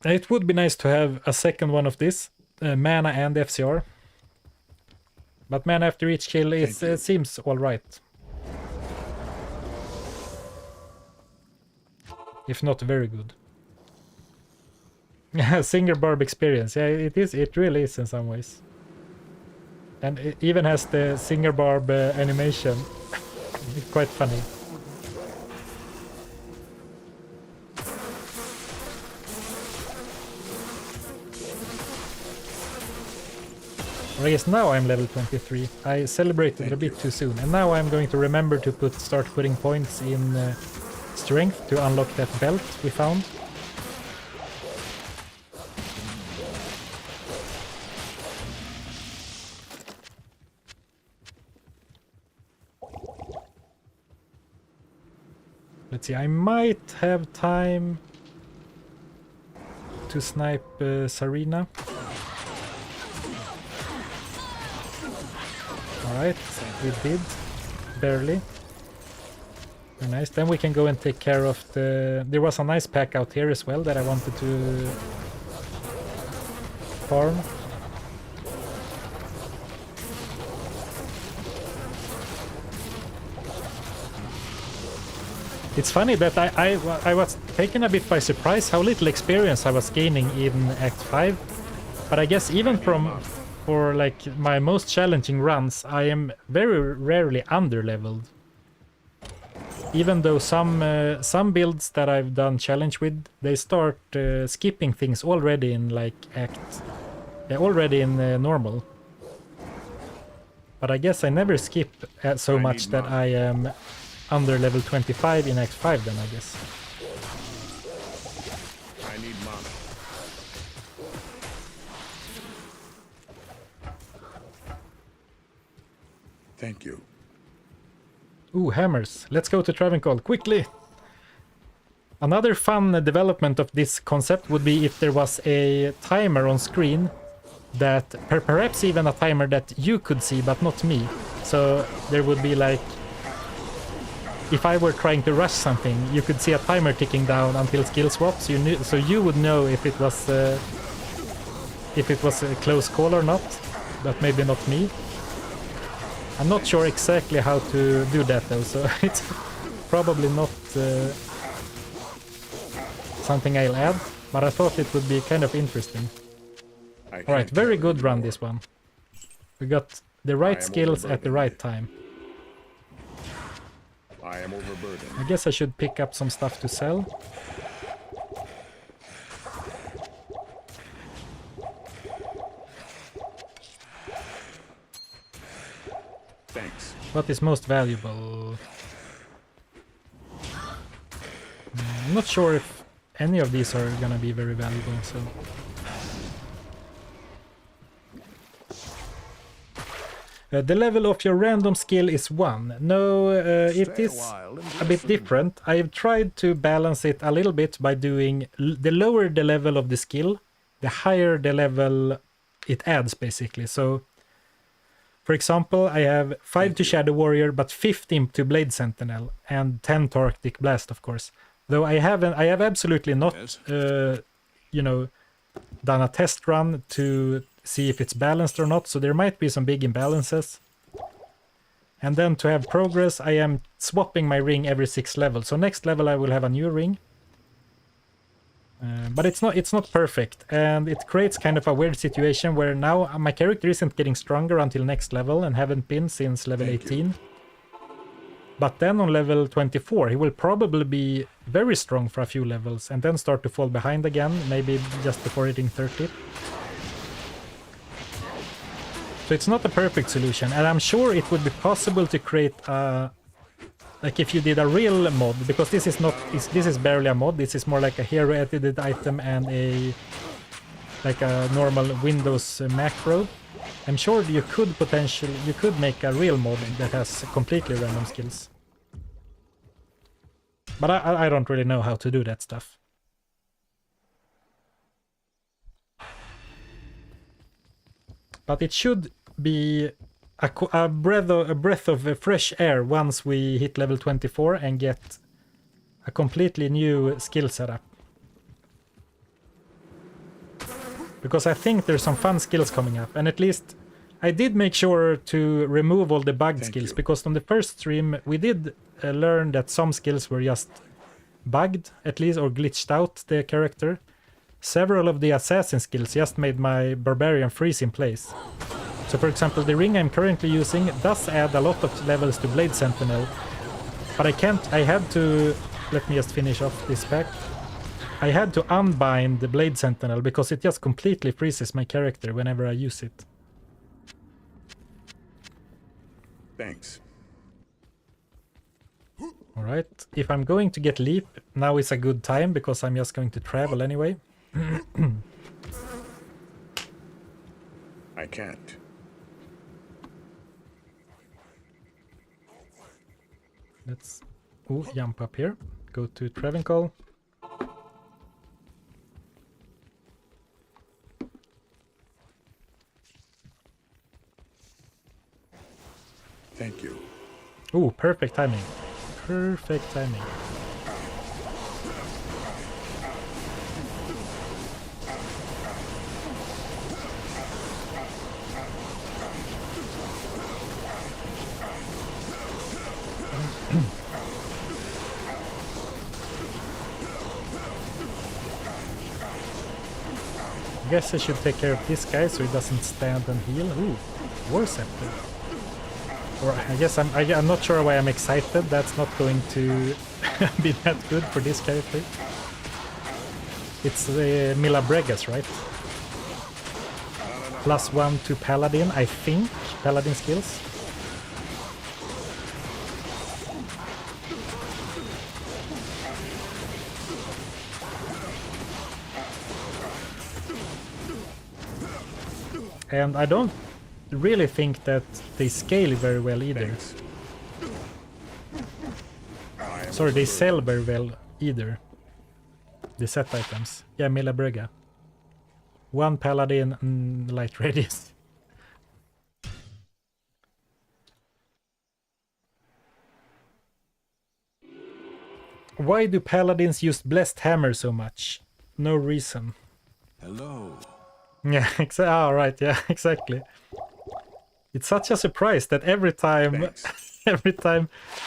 It would be nice to have a second one of this, mana and FCR. But mana after each kill seems alright. If not very good. Singer Barb experience, yeah, it really is in some ways. And it even has the Singer Barb animation. It's quite funny. I guess now I'm level 23. I celebrated a bit too soon. And now I'm going to remember to start putting points in strength to unlock that belt we found. Let's see, I might have time to snipe Sarina. Alright, we did. Barely. Very nice. Then we can go and take care of the... There was a nice pack out here as well that I wanted to farm. It's funny that I was taken a bit by surprise how little experience I was gaining in Act 5. But I guess even for like my most challenging runs, I am very rarely under-leveled. Even though some builds that I've done challenge with, they start skipping things already in like already in normal. But I guess I never skip so much that I am under level 25 in Act 5 then, I guess. I need mana. Thank you. Ooh, hammers. Let's go to Travancore, quickly! Another fun development of this concept would be if there was a timer on screen that, perhaps even a timer that you could see but not me. So there would be like, if I were trying to rush something, you could see a timer ticking down until skill swaps. So you would know if it was a close call or not, but maybe not me. I'm not sure exactly how to do that though, so it's probably not something I'll add, but I thought it would be kind of interesting. Alright, very good run this one. We got the right skills at the right time. I am overburdened. I guess I should pick up some stuff to sell. Thanks. What is most valuable? I'm not sure if any of these are gonna be very valuable, so... the level of your random skill is 1. No, it is a bit different. I've tried to balance it a little bit by doing the lower the level of the skill, the higher the level it adds, basically. So, for example, I have 5 to Shadow Warrior, but 15 to Blade Sentinel, and 10 to Arctic Blast, of course. Though I have absolutely not, you know, done a test run to see if it's balanced or not, so there might be some big imbalances. And then to have progress, I am swapping my ring every 6 levels. So next level I will have a new ring. But it's not perfect, and it creates kind of a weird situation where now my character isn't getting stronger until next level and haven't been since level 18. But then on level 24 he will probably be very strong for a few levels and then start to fall behind again, maybe just before hitting 30. So it's not a perfect solution, and I'm sure it would be possible to create a... Like if you did a real mod, because this is barely a mod, this is more like a hero edited item and a normal Windows macro. I'm sure you could make a real mod that has completely random skills. But I don't really know how to do that stuff. But it should be a breath of fresh air once we hit level 24 and get a completely new skill setup. Because I think there's some fun skills coming up, and at least I did make sure to remove all the bugged skills, because on the first stream we did learn that some skills were just bugged, at least, or glitched out the character. Several of the assassin skills just made my barbarian freeze in place. So for example, the ring I'm currently using does add a lot of levels to Blade Sentinel, but I had to, let me just finish off this pack. I had to unbind the Blade Sentinel because it just completely freezes my character whenever I use it. Thanks. Alright, if I'm going to get leap, now is a good time because I'm just going to travel anyway. I can't. Let's jump up here, go to Travincal. Thank you. Ooh, perfect timing. Perfect timing. I guess I should take care of this guy so he doesn't stand and heal. Ooh, War Scepter. Or I guess I'm not sure why I'm excited. That's not going to be that good for this character. It's Mila Bregas, right? +1 to Paladin, I think. Paladin skills. And I don't really think that they scale very well either. Sorry, they sell very well either. The set items. Yeah, Mila Brega. 1 Paladin, light radius. Why do Paladins use Blessed Hammer so much? No reason. Hello. Yeah, right, yeah, exactly. It's such a surprise that every time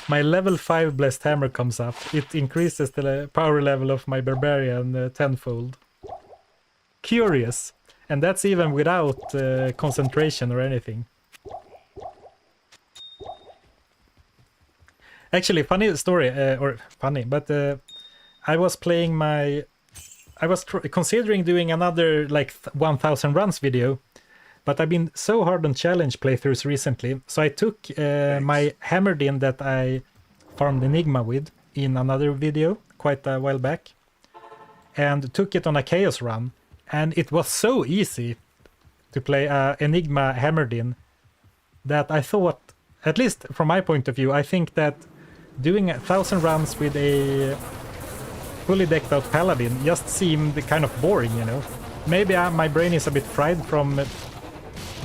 my level 5 Blessed Hammer comes up, it increases the power level of my Barbarian tenfold. Curious. And that's even without concentration or anything. Actually, funny story, or funny, but I was playing I was considering doing another like 1000 runs video, but I've been so hard on challenge playthroughs recently, so I took my Hammerdin that I farmed Enigma with in another video quite a while back, and took it on a chaos run, and it was so easy to play Enigma Hammerdin that I thought, at least from my point of view, I think that doing 1000 runs with a fully decked out paladin just seemed kind of boring, you know. Maybe my brain is a bit fried from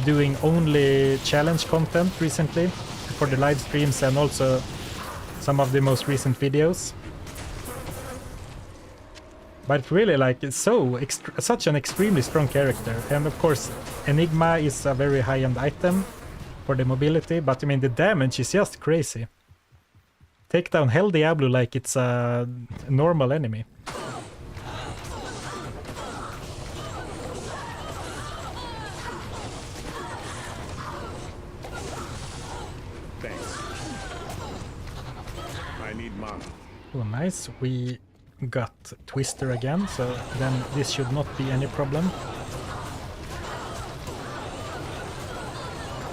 doing only challenge content recently for the live streams and also some of the most recent videos. But really, like, it's such an extremely strong character, and of course Enigma is a very high-end item for the mobility, but I mean the damage is just crazy. Take down Hell Diablo like it's a normal enemy. Thanks. I need mana. Oh, nice. We got Twister again, so then this should not be any problem.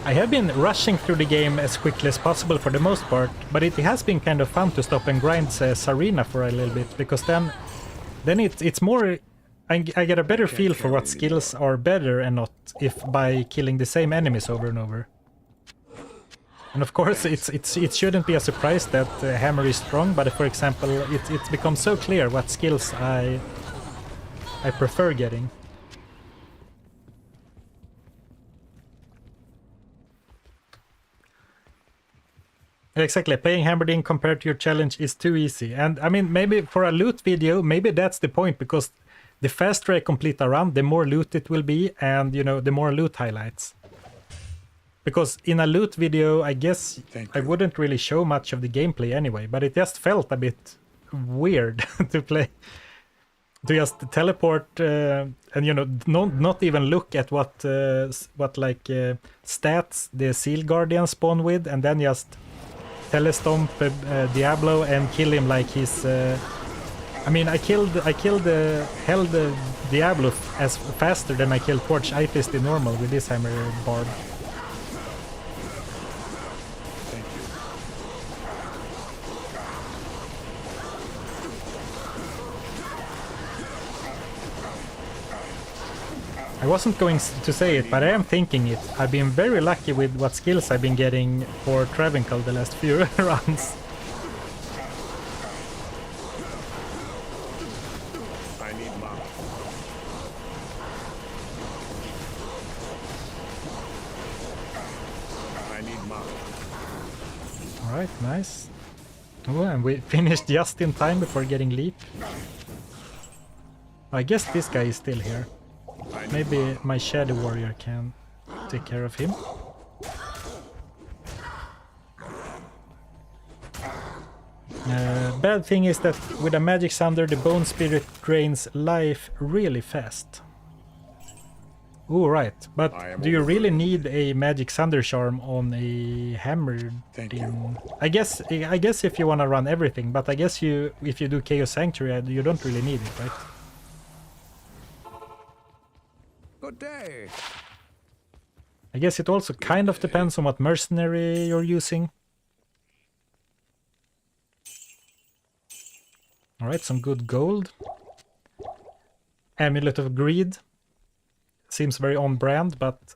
I have been rushing through the game as quickly as possible for the most part, but it has been kind of fun to stop and grind Sarina for a little bit, because then it's more... I get a better feel for what skills are better and not, if by killing the same enemies over and over. And of course, it shouldn't be a surprise that Hammer is strong, but for example, it's become so clear what skills I prefer getting. Exactly, playing Hammerdin compared to your challenge is too easy. And I mean, maybe for a loot video, maybe that's the point, because the faster I complete a run, the more loot it will be, and, you know, the more loot highlights. Because in a loot video, I guess I wouldn't really show much of the gameplay anyway, but it just felt a bit weird to play. To just teleport and, you know, not even look at what stats the Seal Guardian spawn with, and then just telestomp Diablo and kill him like he's... I mean, I killed held Diablo as faster than I killed Torch Ice Fist in normal with this hammer barb. I wasn't going to say it, but I am thinking it. I've been very lucky with what skills I've been getting for Travincal the last few runs. I need mana. I need mana. Alright, nice. Oh, and we finished just in time before getting leap. I guess this guy is still here. Maybe my Shadow Warrior can take care of him. Bad thing is that with a Magic Sunder, the Bone Spirit drains life really fast. Ooh, right. But do you really need a Magic Sunder Charm on a Hammer? I guess if you want to run everything, but I guess if you do Chaos Sanctuary, you don't really need it, right? Good day. I guess it also kind of depends on what mercenary you're using. Alright, some good gold. Amulet of Greed. Seems very on brand, but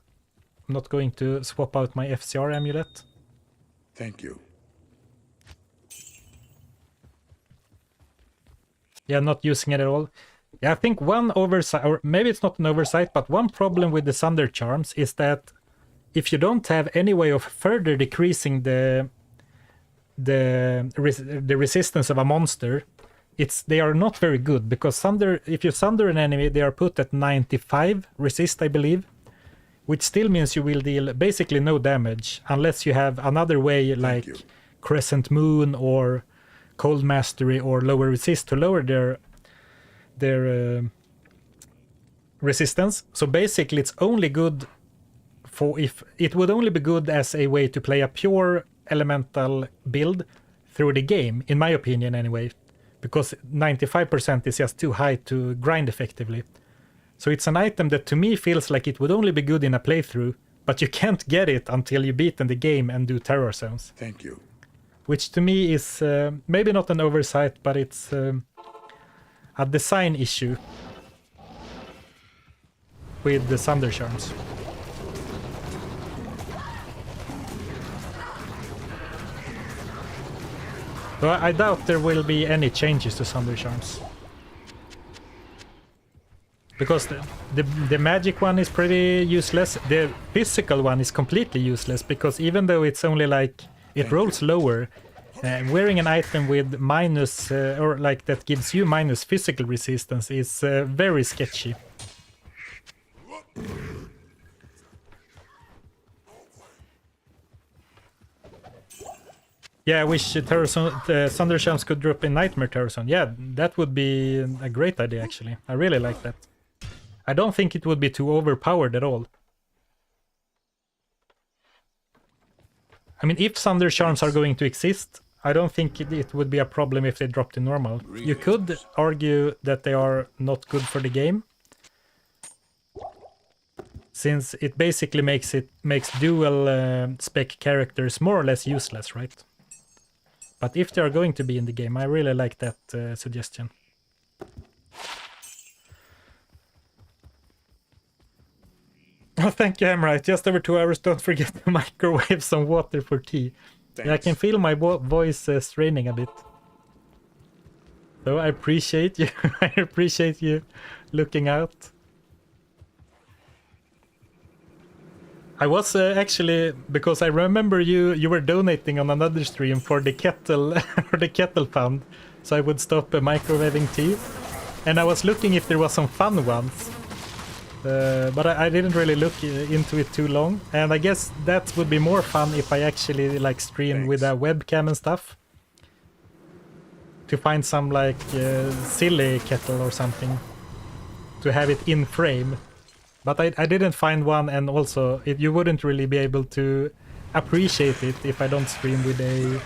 I'm not going to swap out my FCR amulet. Thank you. Yeah, not using it at all. Yeah, I think one oversight, or maybe it's not an oversight, but one problem with the Sunder Charms is that if you don't have any way of further decreasing the resistance of a monster, they are not very good, because if you Sunder an enemy, they are put at 95 resist, I believe, which still means you will deal basically no damage unless you have another way like Crescent Moon or Cold Mastery or lower resist to lower their resistance. So basically it's only good for if it would only be good as a way to play a pure elemental build through the game, in my opinion anyway, because 95% is just too high to grind effectively. So it's an item that to me feels like it would only be good in a playthrough, but you can't get it until you beat in the game and do terror zones. Thank you. Which to me is maybe not an oversight, but it's a design issue with the Thunder Charms. So I doubt there will be any changes to Thunder Charms. Because the magic one is pretty useless. The physical one is completely useless, because even though it's only like, it rolls lower, wearing an item with minus, or like that gives you minus physical resistance is very sketchy. Yeah, I wish Thunder Charms could drop in Nightmare Terror Zone. Yeah, that would be a great idea actually. I really like that. I don't think it would be too overpowered at all. I mean, if Thunder Charms are going to exist, I don't think it would be a problem if they dropped in normal. You could argue that they are not good for the game, since it basically makes dual spec characters more or less useless, right? But if they are going to be in the game, I really like that suggestion. Oh, thank you, Hammerite. Just over 2 hours. Don't forget to microwave some water for tea. Yeah, I can feel my voice straining a bit. So I appreciate you. I appreciate you looking out. I was actually, because I remember you were donating on another stream for the kettle for the kettle fund, so I would stop microwaving tea, and I was looking if there was some fun ones, but I didn't really look into it too long, and I guess that would be more fun if I actually like stream with a webcam and stuff, to find some like silly kettle or something to have it in frame. But I didn't find one, and also you wouldn't really be able to appreciate it if I don't stream with a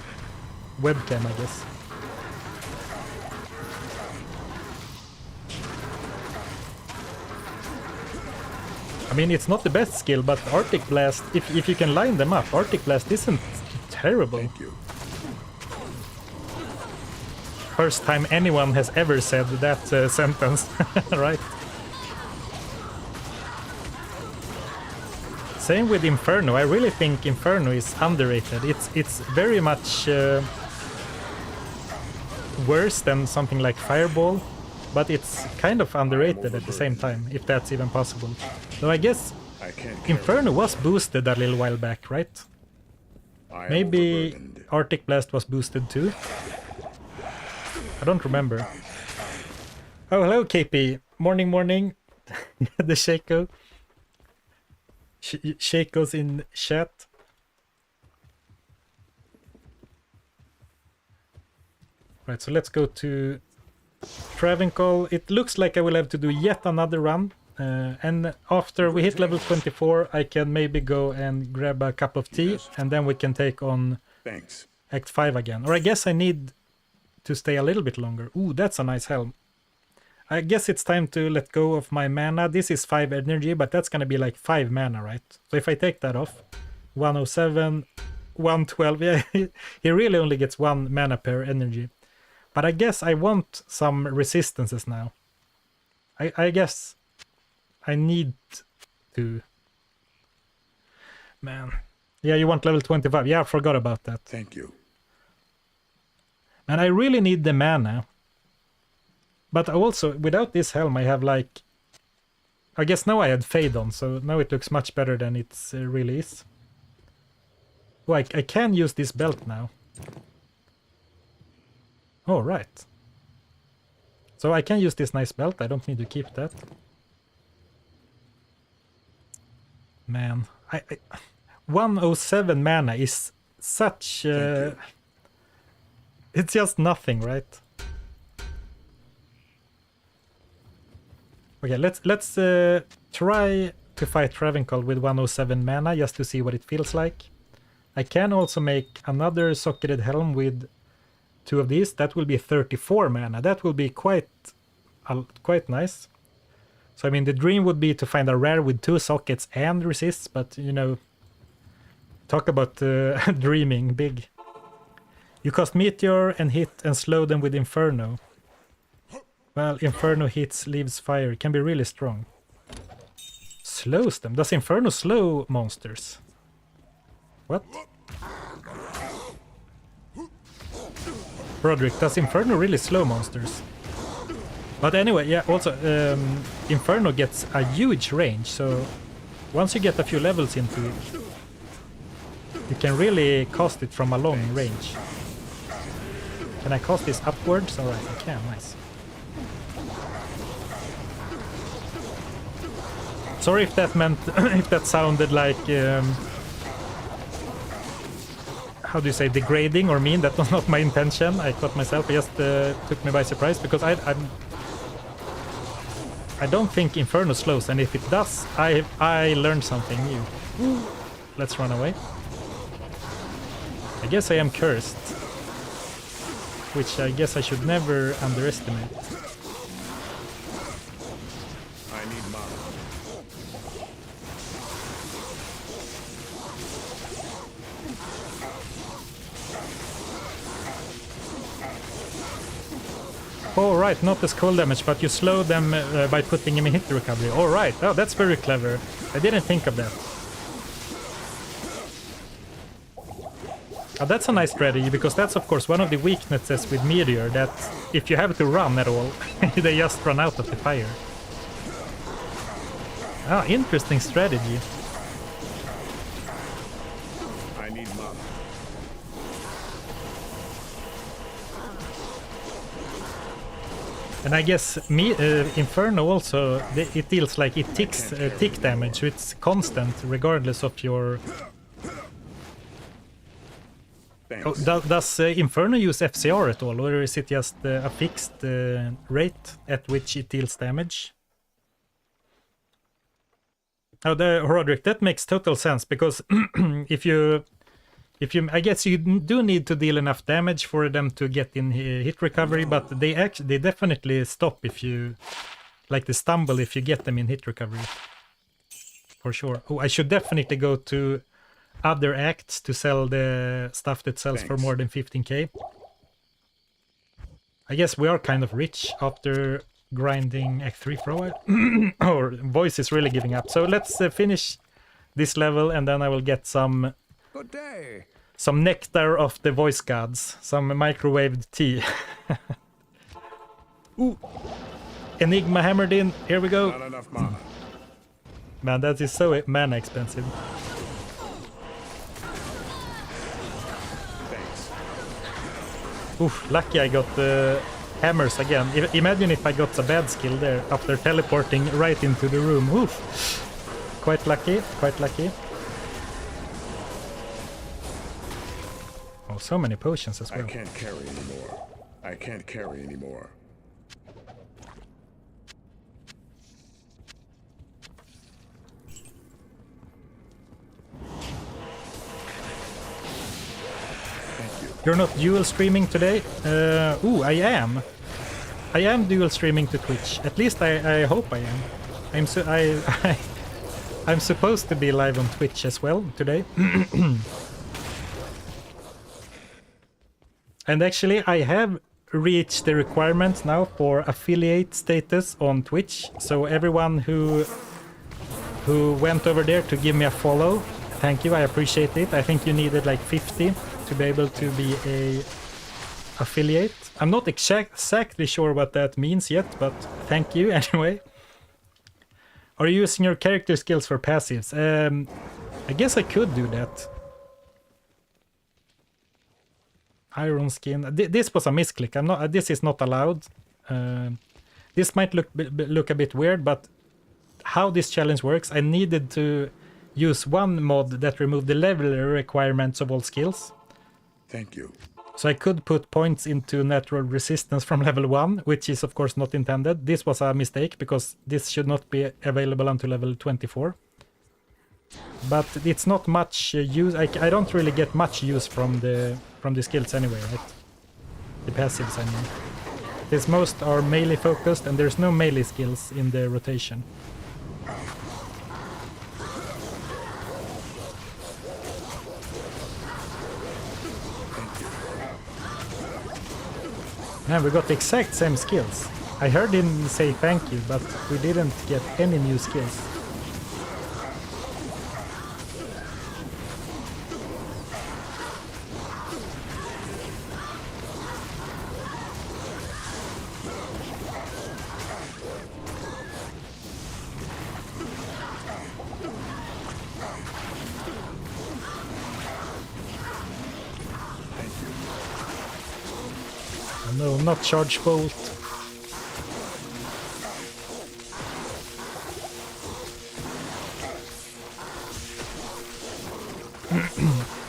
webcam, I guess. I mean, it's not the best skill, but Arctic Blast, if you can line them up, Arctic Blast isn't terrible. Thank you. First time anyone has ever said that sentence, right? Same with Inferno. I really think Inferno is underrated. It's very much worse than something like Fireball, but it's kind of underrated at the same time, if that's even possible. So I guess Inferno was boosted a little while back, right? Maybe Arctic Blast was boosted too? I don't remember. Oh, hello KP. Morning, morning. The Shaco. Shaco's in chat. Right, so let's go to Travancore. It looks like I will have to do yet another run. And after we hit level 24, I can maybe go and grab a cup of tea, and then we can take on Act 5 again. Or I guess I need to stay a little bit longer. Ooh, that's a nice helm. I guess it's time to let go of my mana. This is 5 energy, but that's gonna be like 5 mana, right? So if I take that off, 107, 112, yeah, he really only gets 1 mana per energy. But I guess I want some resistances now. I guess I need to. Man. Yeah, you want level 25. Yeah, I forgot about that. Thank you. And I really need the mana. But also, without this helm, I have like... I guess now I had Fade on, so now it looks much better than it really is. Oh, I can use this belt now. Oh, right. So I can use this nice belt, I don't need to keep that. Man, 107 mana is such... it's just nothing, right? Okay, let's try to fight Travancore with 107 mana just to see what it feels like. I can also make another socketed helm with 2 of these, that will be 34 mana. That will be quite nice. So I mean, the dream would be to find a rare with 2 sockets and resists, but you know, talk about dreaming big. You cast Meteor and hit and slow them with Inferno. Well, Inferno hits, leaves fire, can be really strong. Slows them? Does Inferno slow monsters? What? Roderick, does Inferno really slow monsters? But anyway, yeah, also, Inferno gets a huge range, so once you get a few levels into it, you can really cast it from a long range. Can I cast this upwards? Alright, I can, nice. Sorry if that meant, if that sounded like, how do you say, degrading or mean. That was not my intention. I caught myself, it just took me by surprise, because I don't think Inferno slows, and if it does, I learned something new. Let's run away. I guess I am cursed, which I guess I should never underestimate. I need mana. Oh right, not as cold damage, but you slow them by putting him in hit recovery. All right, oh that's very clever. I didn't think of that. That's a nice strategy, because that's of course one of the weaknesses with Meteor, that if you have to run at all, they just run out of the fire. Ah, interesting strategy. I need mana. And I guess Inferno also, it deals like it ticks tick damage, so it's constant regardless of your... Oh, does Inferno use FCR at all, or is it just a fixed rate at which it deals damage? Oh, Roderick, that makes total sense, because if you, I guess you do need to deal enough damage for them to get in hit recovery, but they definitely stop if you, like the stumble, if you get them in hit recovery, for sure. Oh, I should definitely go to other acts to sell the stuff that sells for more than 15k. I guess we are kind of rich after grinding Act 3 for a while. Our voice is really giving up. So let's finish this level, and then I will get some Good day. some nectar of the voice gods, some microwaved tea. Ooh, Enigma hammered in. Here we go. Not enough mana. Man, that is so mana expensive. Thanks. Oof, lucky I got the hammers again. Imagine if I got a bad skill there after teleporting right into the room. Oof. Quite lucky, quite lucky. Oh, so many potions as well. I can't carry anymore. I can't carry anymore. You're not dual streaming today? Ooh, I am. I am dual streaming to Twitch. At least I hope I am. I'm supposed to be live on Twitch as well today. And actually, I have reached the requirement now for affiliate status on Twitch. So everyone who went over there to give me a follow, thank you, I appreciate it. I think you needed like 50 to be able to be a affiliate. I'm not exactly sure what that means yet, but thank you anyway. Are you using your character skills for passives? I guess I could do that. Iron skin. This was a misclick. I'm not. This is not allowed. This might look a bit weird, but how this challenge works, I needed to use one mod that removed the level requirements of all skills. Thank you. So I could put points into natural resistance from level 1, which is of course not intended. This was a mistake, because this should not be available until level 24. But it's not much use. I don't really get much use from the skills anyway, right? The passives, I mean. This most are melee focused and there's no melee skills in the rotation. Man, we got the exact same skills. I heard him say thank you, but we didn't get any new skills. No, not charge bolt.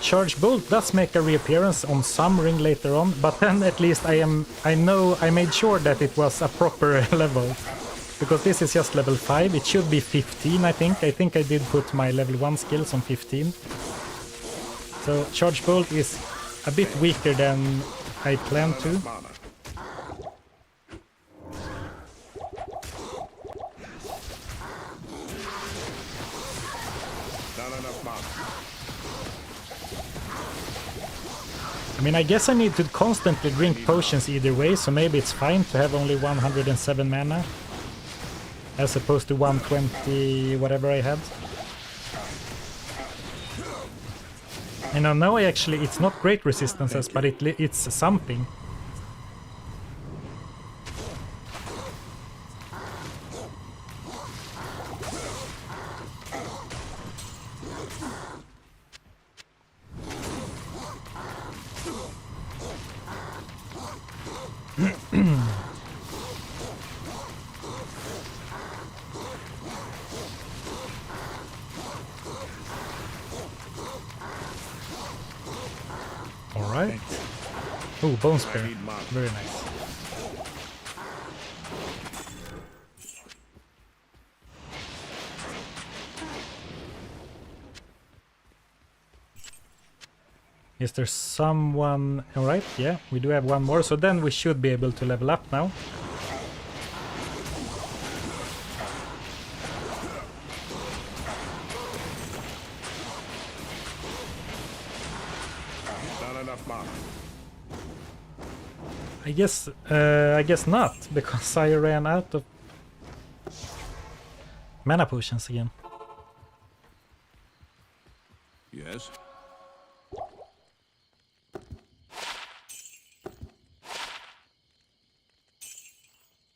Charge bolt does make a reappearance on some ring later on, but then at least I know I made sure that it was a proper level. Because this is just level 5, it should be 15 I think. I think I did put my level 1 skills on 15. So charge bolt is a bit weaker than I planned to. I mean, I guess I need to constantly drink potions either way, so maybe it's fine to have only 107 mana. As opposed to 120, whatever I had. And I know it's not great resistances, but it's something. Alright. Oh, bone spear. Very nice. Is there someone... Alright, yeah, we do have one more, so then we should be able to level up now. I guess not, because I ran out of mana potions again. Yes.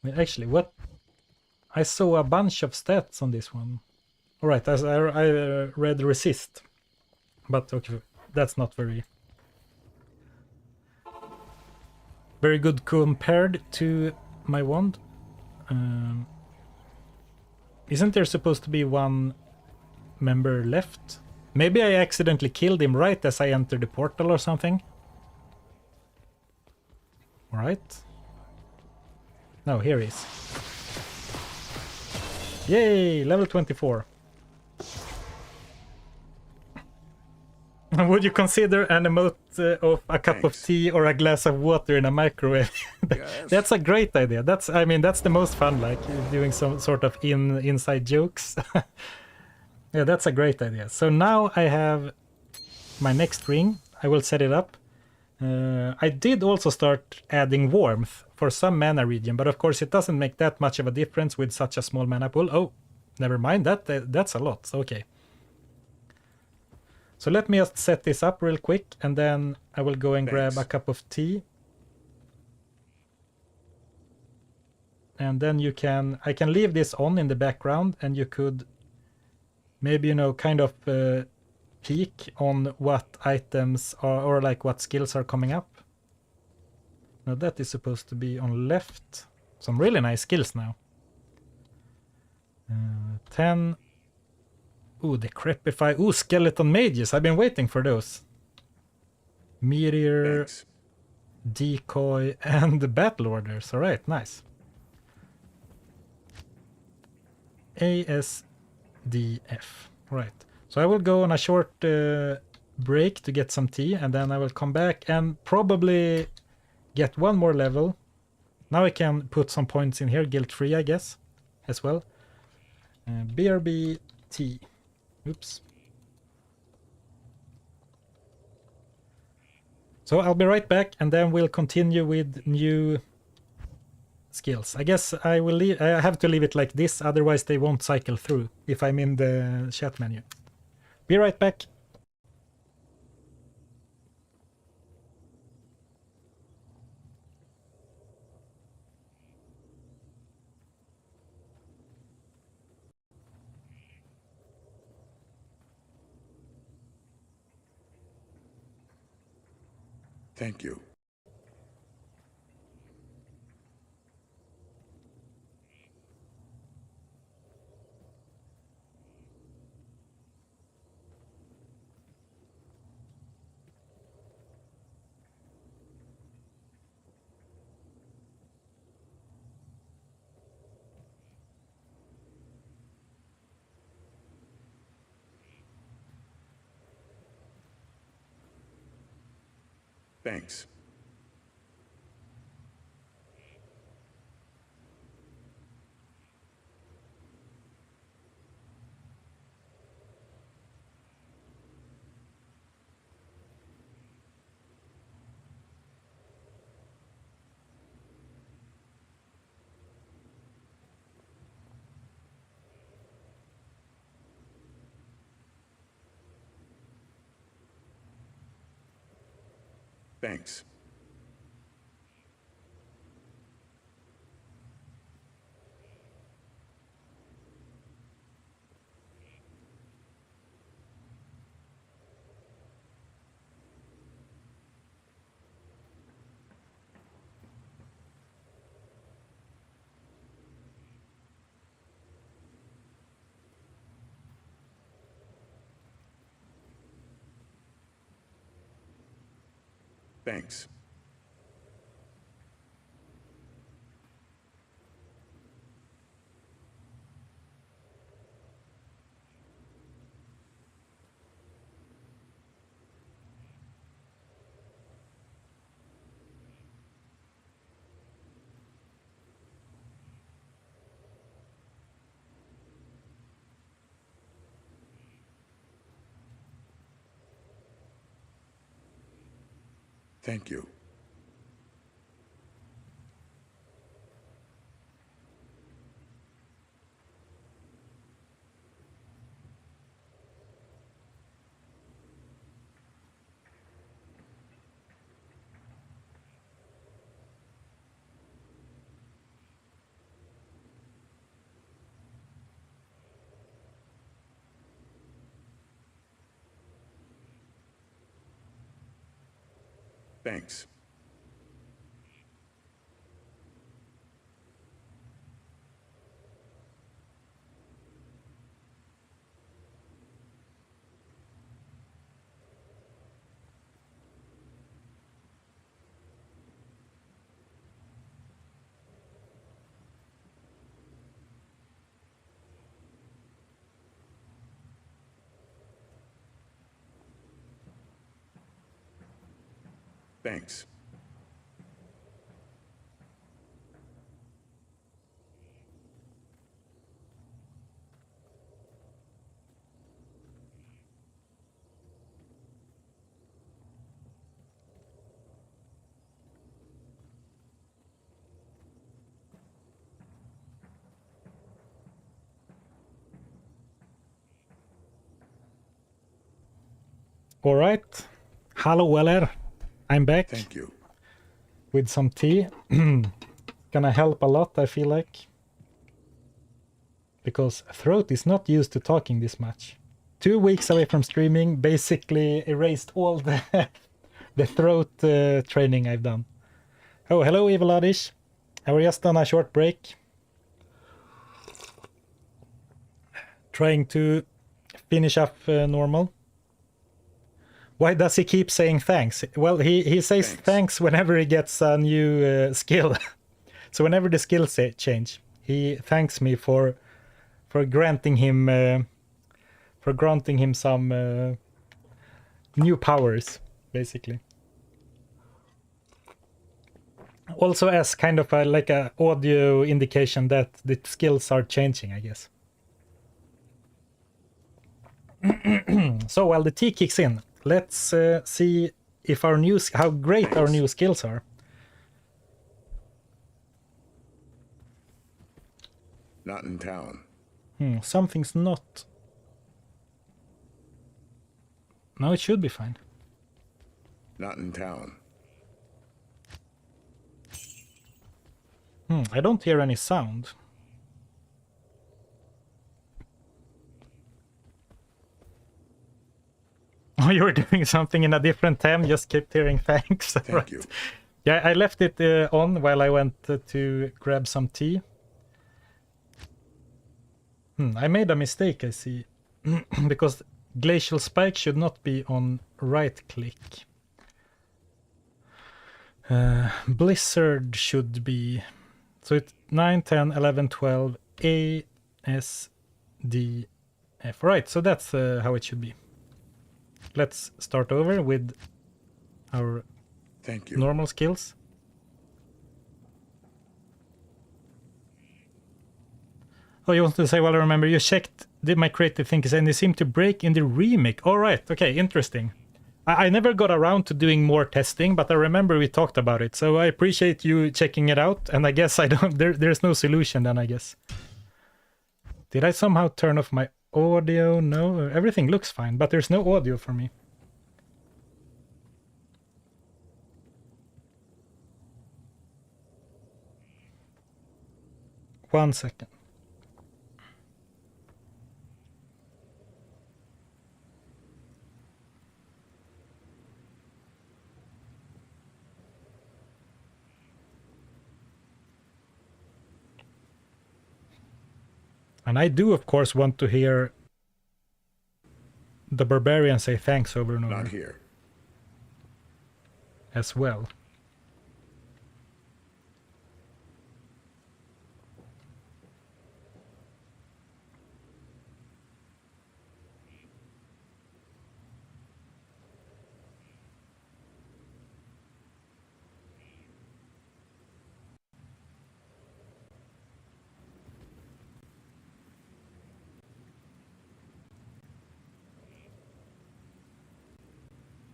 Wait, actually, what? I saw a bunch of stats on this one. Alright, I read resist. But okay, that's not very good compared to my wand. Isn't there supposed to be one member left? Maybe I accidentally killed him right as I entered the portal or something. Alright. No, here he is. Yay! Level 24. Would you consider an emote of a cup of tea or a glass of water in a microwave? That's a great idea. That's the most fun, like doing some sort of inside jokes. Yeah, that's a great idea. So now I have my next ring. I will set it up. I did also start adding warmth for some mana region, but of course it doesn't make that much of a difference with such a small mana pool. Oh, never mind. That's a lot. Okay. So let me just set this up real quick, and then I will go and grab a cup of tea. And then I can leave this on in the background, and you could maybe, kind of peek on what items are, or like what skills are coming up. Now that is supposed to be on left. Some really nice skills now. 10. Ooh, Decrepify. Ooh, Skeleton Mages. I've been waiting for those. Meteor, Decoy, and the Battle Orders. Alright, nice. ASDF. Right. So I will go on a short break to get some tea, and then I will come back and probably get one more level. Now I can put some points in here, guilt-free, I guess, as well. BRBT. Oops. So I'll be right back, and then we'll continue with new skills. I guess I will leave. I have to leave it like this, otherwise they won't cycle through if I'm in the chat menu. Be right back. Thank you. Thanks. Thanks. Thanks. Thank you. Thanks. Thanks. All right. Hello, Weller. I'm back. Thank you. With some tea. Gonna help a lot, I feel like. Because throat is not used to talking this much. 2 weeks away from streaming, basically erased all the the throat training I've done. Oh, hello, Evil Oddish. I was just on a short break. Trying to finish up normal. Why does he keep saying thanks? Well, he says thanks whenever he gets a new skill. So whenever the skills change, he thanks me for granting him some new powers, basically. Also as kind of like a audio indication that the skills are changing, I guess. So while the tea kicks in, let's see if how great our new skills are. Not in town. Something's not. No, it should be fine. Not in town. I don't hear any sound. Oh, you were doing something in a different time, just kept hearing thanks. Thank you. Yeah, I left it on while I went to grab some tea. I made a mistake, I see. Because Glacial Spike should not be on right click. Blizzard should be... So it's 9, 10, 11, 12, A, S, D, F. Right, so that's how it should be. Let's start over with our Thank you. normal skills. Oh, you want to say, well, I remember you checked my creative thinkers and they seem to break in the remake. All right, okay, interesting. I never got around to doing more testing, but I remember we talked about it. So I appreciate you checking it out. And I guess I don't. There's no solution then, I guess. Did I somehow turn off my audio? No, everything looks fine, but there's no audio for me. One second. And I do, of course, want to hear the barbarian say thanks over and over. Not here. As well.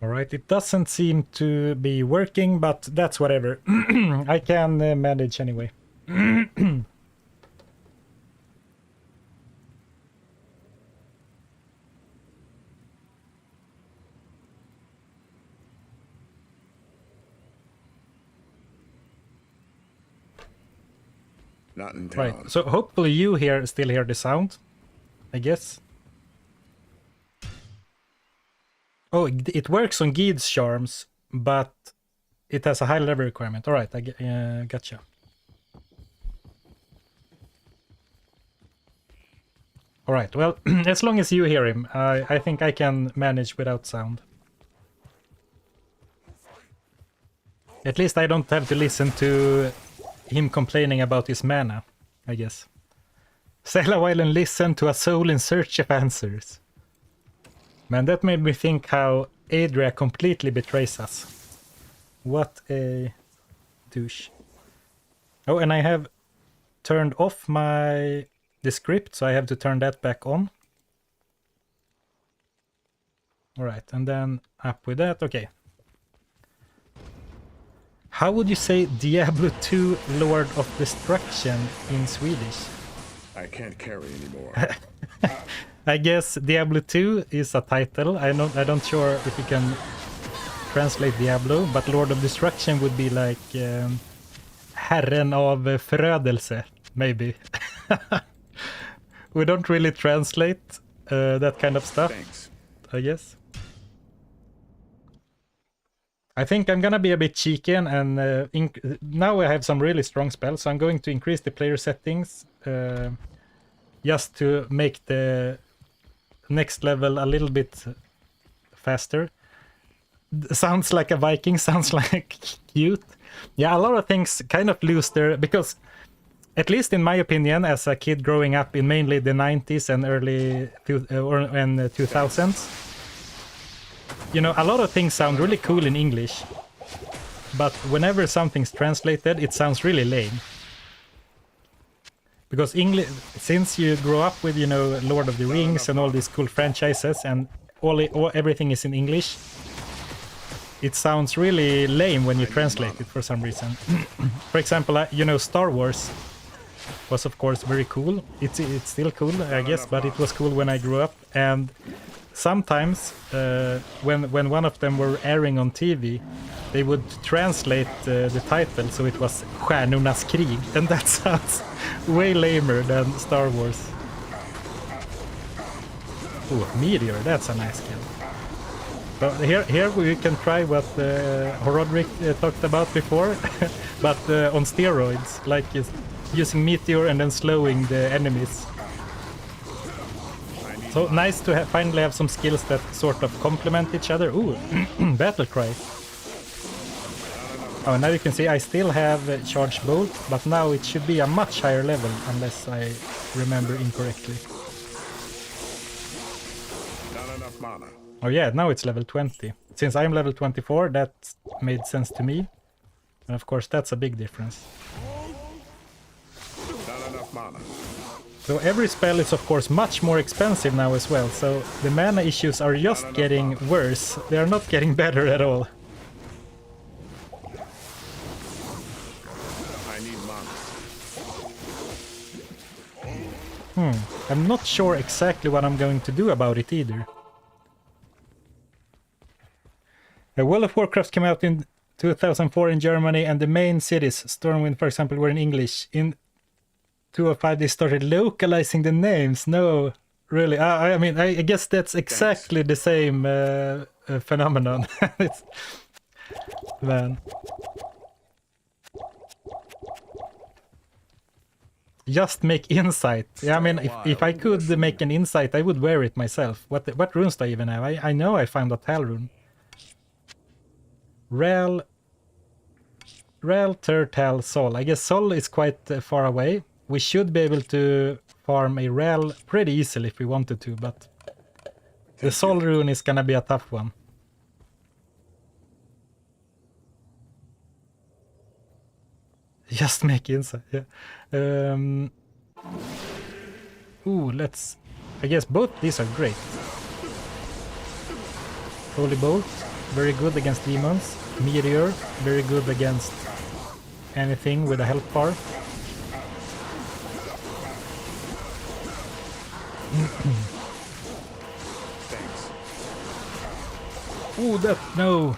All right, it doesn't seem to be working, but that's whatever. I can manage anyway. Not in town. Right, so hopefully you still hear the sound, I guess. Oh, it works on Geed's charms, but it has a high level requirement. All right, I gotcha. All right, well, as long as you hear him, I think I can manage without sound. At least I don't have to listen to him complaining about his mana, I guess. Sail a while and listen to a soul in search of answers. Man, that made me think how Adria completely betrays us. What a douche. Oh, and I have turned off the script, so I have to turn that back on. Alright, and then up with that, okay. How would you say Diablo 2 Lord of Destruction in Swedish? I can't carry anymore. I guess Diablo 2 is a title. I'm not sure if you can translate Diablo, but Lord of Destruction would be like Herren av förödelse, maybe. We don't really translate that kind of stuff. Thanks. I guess. I think I'm gonna be a bit cheeky and now I have some really strong spells, so I'm going to increase the player settings just to make the next level a little bit faster. Sounds like a Viking, sounds like cute. Yeah, a lot of things kind of lose their, because at least in my opinion, as a kid growing up in mainly the 90s and early 2000s, you know, a lot of things sound really cool in English, but whenever something's translated, it sounds really lame. Because English, since you grow up with, you know, Lord of the Rings and all these cool franchises, and everything is in English, it sounds really lame when you translate it for some reason. For example, you know, Star Wars was of course very cool. It's still cool, I guess, but it was cool when I grew up. And sometimes when one of them were airing on TV, they would translate the title so it was Stjärnornas krig, and that sounds way lamer than Star Wars. Oh, Meteor, that's a nice kill. So here we can try what Horodric talked about before, but on steroids, like using Meteor and then slowing the enemies. So nice to finally have some skills that sort of complement each other. Ooh, Battle Cry. Oh, now you can see I still have Charge Bolt, but now it should be a much higher level, unless I remember incorrectly. Not enough mana. Oh yeah, now it's level 20. Since I'm level 24, that made sense to me. And of course, that's a big difference. Not enough mana. So every spell is of course much more expensive now as well, so the mana issues are just getting worse. They are not getting better at all. I need mana. I'm not sure exactly what I'm going to do about it either. World of Warcraft came out in 2004 in Germany, and the main cities, Stormwind for example, were in English. In 205 they started localizing the names. No, really, I mean, I guess that's exactly the same phenomenon. Man. Just make insight. Yeah, I mean, if I could make an insight, I would wear it myself. What runes do I even have? I know I found a Tal rune. Rel, Tal, Sol. I guess Sol is quite far away. We should be able to farm a Rel pretty easily if we wanted to, but the Sol rune is gonna be a tough one. Just make insight, yeah. Ooh, let's... I guess both these are great. Holy Bolt, very good against demons. Meteor, very good against anything with a health bar. Thanks. Ooh, that... no!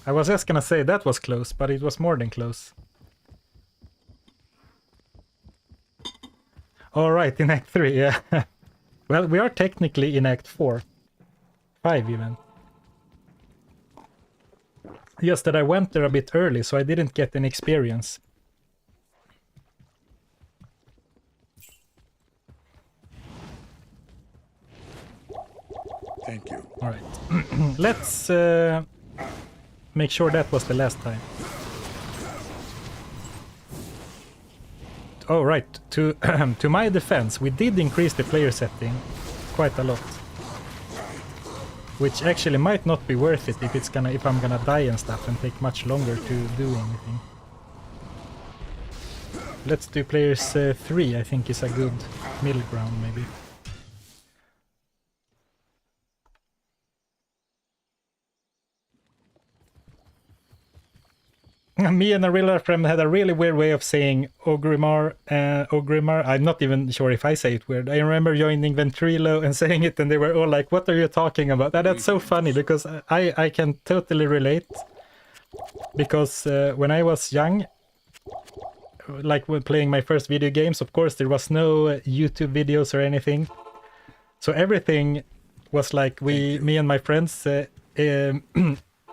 I was just gonna say that was close, but it was more than close. Alright, in Act 3, yeah. Well, we are technically in Act 4. 5 even. Just that I went there a bit early, so I didn't get any experience. Thank you. Alright. Let's make sure that was the last time. Oh, right. To to my defense, we did increase the player setting quite a lot. Which actually might not be worth it if I'm gonna die and stuff and take much longer to do anything. Let's do players 3, I think is a good middle ground maybe. Me and a real friend had a really weird way of saying Ogrimmar. I'm not even sure if I say it weird. I remember joining Ventrilo and saying it, and they were all like, "What are you talking about?" And that's so funny because I can totally relate. Because when I was young, like when playing my first video games, of course there was no YouTube videos or anything, so everything was like me and my friends.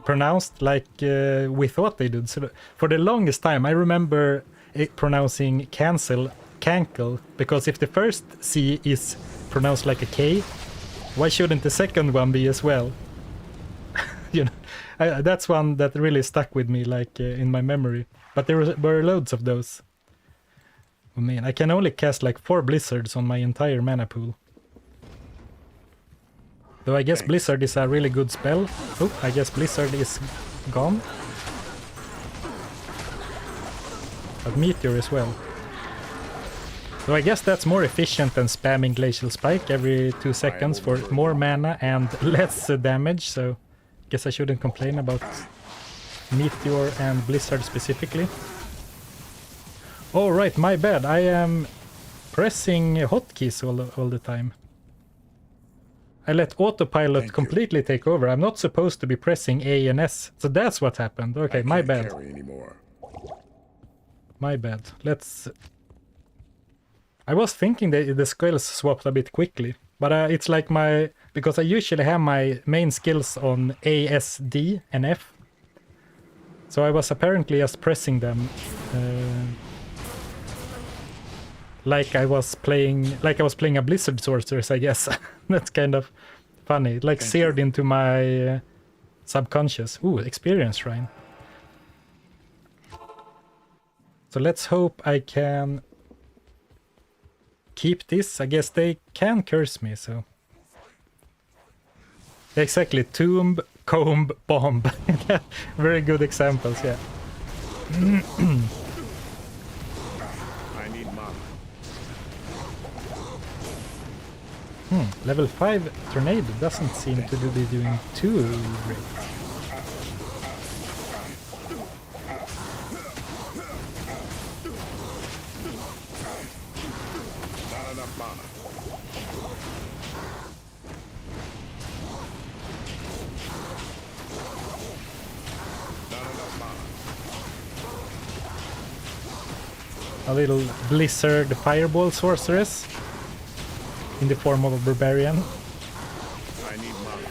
Pronounced like we thought they did. So for the longest time, I remember it pronouncing cancel, cankle, because if the first C is pronounced like a K, why shouldn't the second one be as well? You know, that's one that really stuck with me, like in my memory. But there were loads of those. Oh man, I can only cast like 4 blizzards on my entire mana pool. Though I guess Blizzard is a really good spell. Oh, I guess Blizzard is gone. but Meteor as well. So I guess that's more efficient than spamming Glacial Spike every 2 seconds for more mana and less damage, so I guess I shouldn't complain about Meteor and Blizzard specifically. Oh right, my bad, I am pressing hotkeys all the time. I let autopilot completely take over. I'm not supposed to be pressing A and S, so that's what happened. Okay, my bad. My bad. Let's... I was thinking that the skills swapped a bit quickly, but it's like my... Because I usually have my main skills on A, S, D, and F. So I was apparently just pressing them like I was playing a Blizzard Sorceress, I guess. That's kind of funny. It like seared into my subconscious. Ooh, experience shrine. So let's hope I can keep this. I guess they can curse me, so... Exactly, tomb, comb, bomb. Very good examples, yeah. I need mana. Level 5 Tornado doesn't seem to be doing too great. Not enough mana. Not enough mana. A little Blizzard Fireball Sorceress in the form of a Barbarian. I need mana.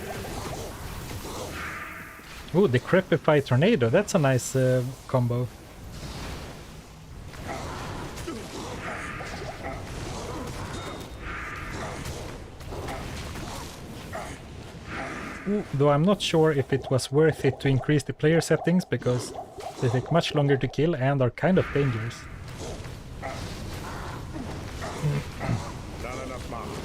Ooh, Decrepify Tornado, that's a nice combo. Ooh, though I'm not sure if it was worth it to increase the player settings because they take much longer to kill and are kind of dangerous. Not enough mana.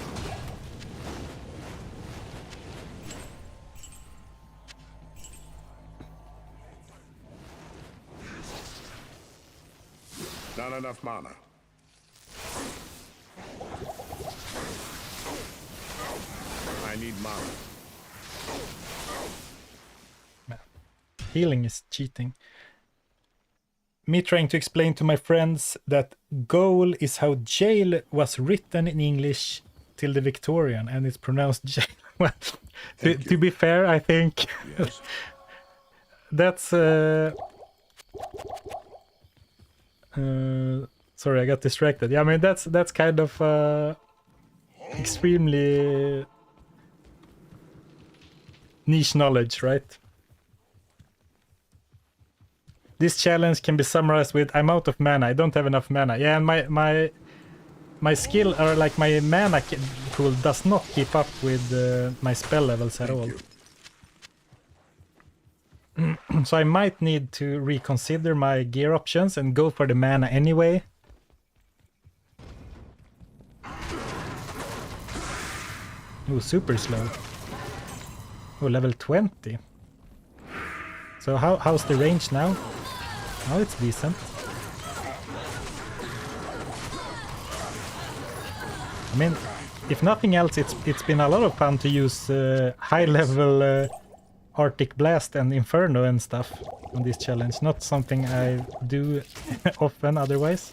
Not enough mana. I need mana. Healing is cheating. Me trying to explain to my friends that goal is how jail was written in English till the Victorian and it's pronounced jail. Well, to be fair, I think Yes. that's sorry, I got distracted. Yeah, I mean that's kind of extremely niche knowledge, right? This challenge can be summarized with I'm out of mana, I don't have enough mana. Yeah, and my skill, or like my mana pool does not keep up with my spell levels at all. So I might need to reconsider my gear options and go for the mana anyway. Ooh, super slow. Oh, level 20. So how's the range now? Oh, it's decent. I mean, if nothing else, it's been a lot of fun to use high-level Arctic Blast and Inferno and stuff on this challenge. Not something I do often otherwise.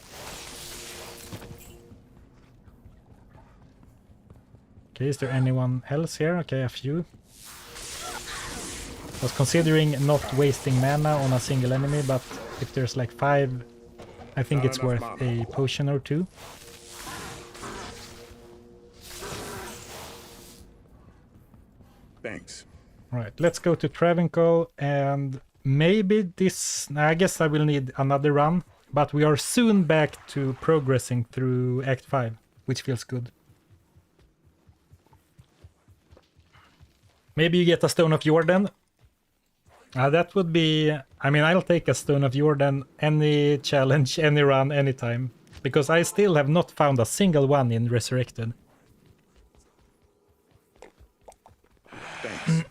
Okay, is there anyone else here? Okay, a few. I was considering not wasting mana on a single enemy, but if there's like 5, I think it's worth a potion or 2. Thanks. Right, let's go to Travancore and maybe this... I guess I will need another run, but we are soon back to progressing through Act 5, which feels good. Maybe you get a Stone of Jordan. That would be... I mean, I'll take a Stone of Jordan any challenge, any run, anytime. Because I still have not found a single one in Resurrected. Thanks.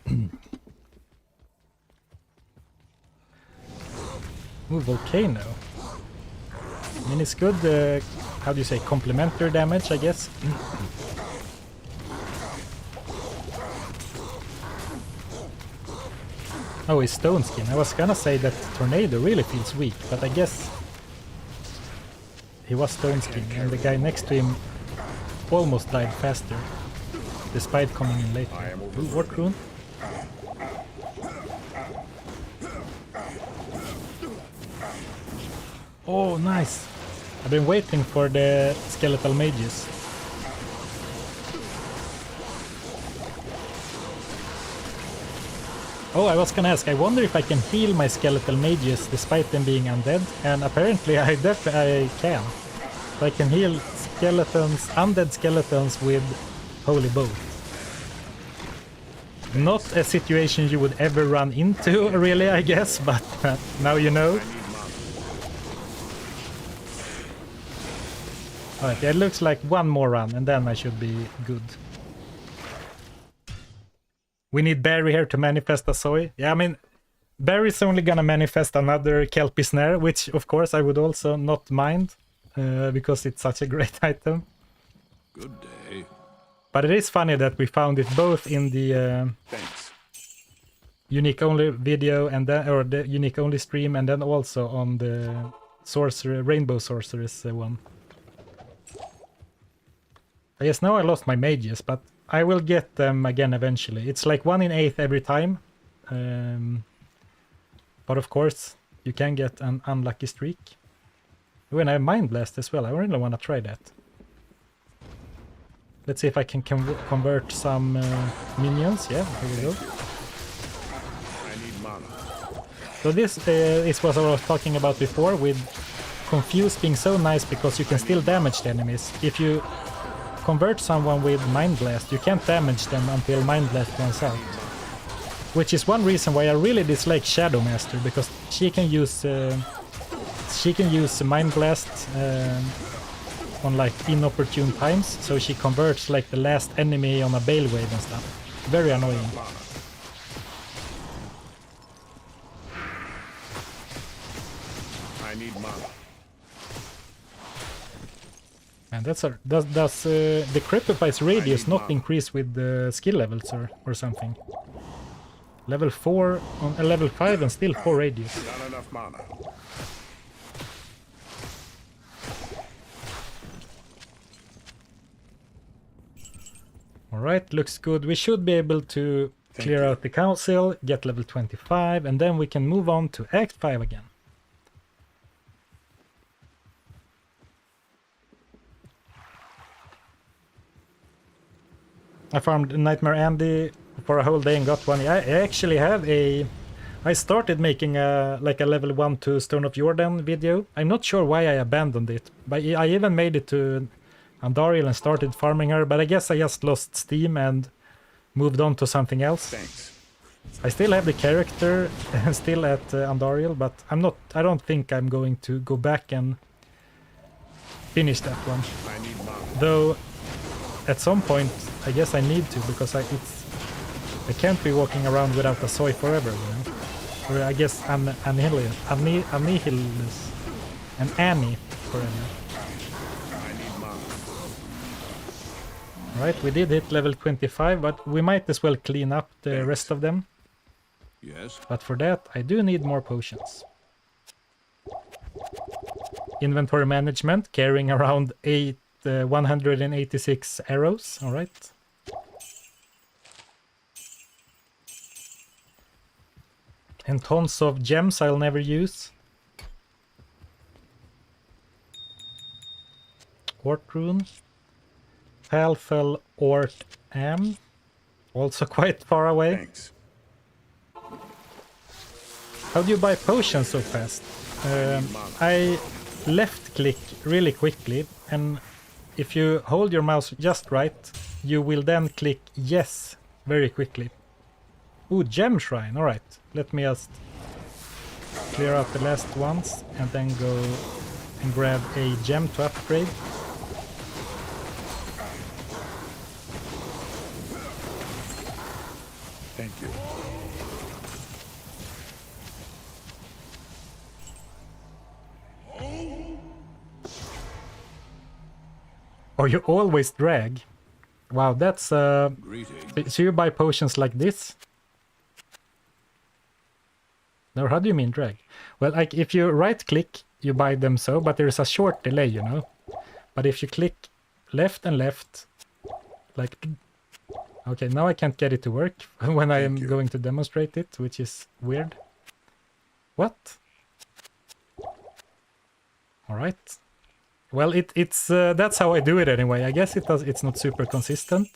Ooh, Volcano. I mean, it's good, how do you say, complementary damage, I guess. Oh, he's Stone Skin. I was gonna say that Tornado really feels weak, but I guess he was Stone Skin, and the guy next to him almost died faster, despite coming in later. Ooh, Ward Rune. Oh, nice! I've been waiting for the skeletal mages. Oh, I was gonna ask, I wonder if I can heal my skeletal mages despite them being undead, and apparently I can. So I can heal skeletons, undead skeletons with Holy Bow. Not a situation you would ever run into, really, I guess, but now you know. Alright, it looks like one more run, and then I should be good. We need Barry here to manifest a soy. Yeah, I mean, Barry's only gonna manifest another Kelpie Snare, which of course I would also not mind, because it's such a great item. Good day. But it is funny that we found it both in the Thanks. unique only video and then, or the unique only stream, and then also on the sorcerer, Rainbow Sorceress one. I guess now I lost my mages, but I will get them again eventually. It's like 1 in 8 every time. But of course, you can get an unlucky streak. When I have Mind Blast as well, I really want to try that. Let's see if I can convert some minions. Yeah, here we go. I need mana. So this is what I was talking about before, with Confuse being so nice because you can still damage the enemies. If you convert someone with Mind Blast, you can't damage them until Mind Blast runs out. Which is one reason why I really dislike Shadow Master, because she can use Mind Blast on like inopportune times, so she converts like the last enemy on a Bale Wave and stuff. Very annoying. I need mana. And that's a, does the Creepify's radius not increase with the skill levels or something? Level 4 on level 5 and still 4 radius. Not enough mana. Alright, looks good. We should be able to clear out the council, get level 25, and then we can move on to Act 5 again. I farmed Nightmare Andy for a whole day and got one. I actually have a... I started making a level 1 to Stone of Jordan video. I'm not sure why I abandoned it, but I even made it to Andariel and started farming her, but I guess I just lost steam and moved on to something else. Thanks. I still have the character still at Andariel, but I don't think I'm going to go back and finish that one. I need mana. Though at some point I guess I need to, because I can't be walking around without a soy forever, you know? Or I guess Annihilus and Annie forever. I need mana. Alright, we did hit level 25, but we might as well clean up the rest of them. Yes. But for that, I do need more potions. Inventory management, carrying around 186 arrows, alright. And tons of gems I'll never use. Ort Rune. Palfel Ort Am. Also quite far away. Thanks. How do you buy potions so fast? I left click really quickly, and if you hold your mouse just right, you will then click yes very quickly. Ooh, Gem Shrine, alright. Let me just clear out the last ones and then go and grab a gem to upgrade. Thank you. Oh, you always drag. Wow, that's so you buy potions like this? No, how do you mean drag? Well, like if you right click, you buy them so, but there's a short delay, you know. But if you click left and left, like, okay, now I can't get it to work when I am going to demonstrate it, which is weird. What? All right. Well, it's that's how I do it anyway. I guess it's not super consistent.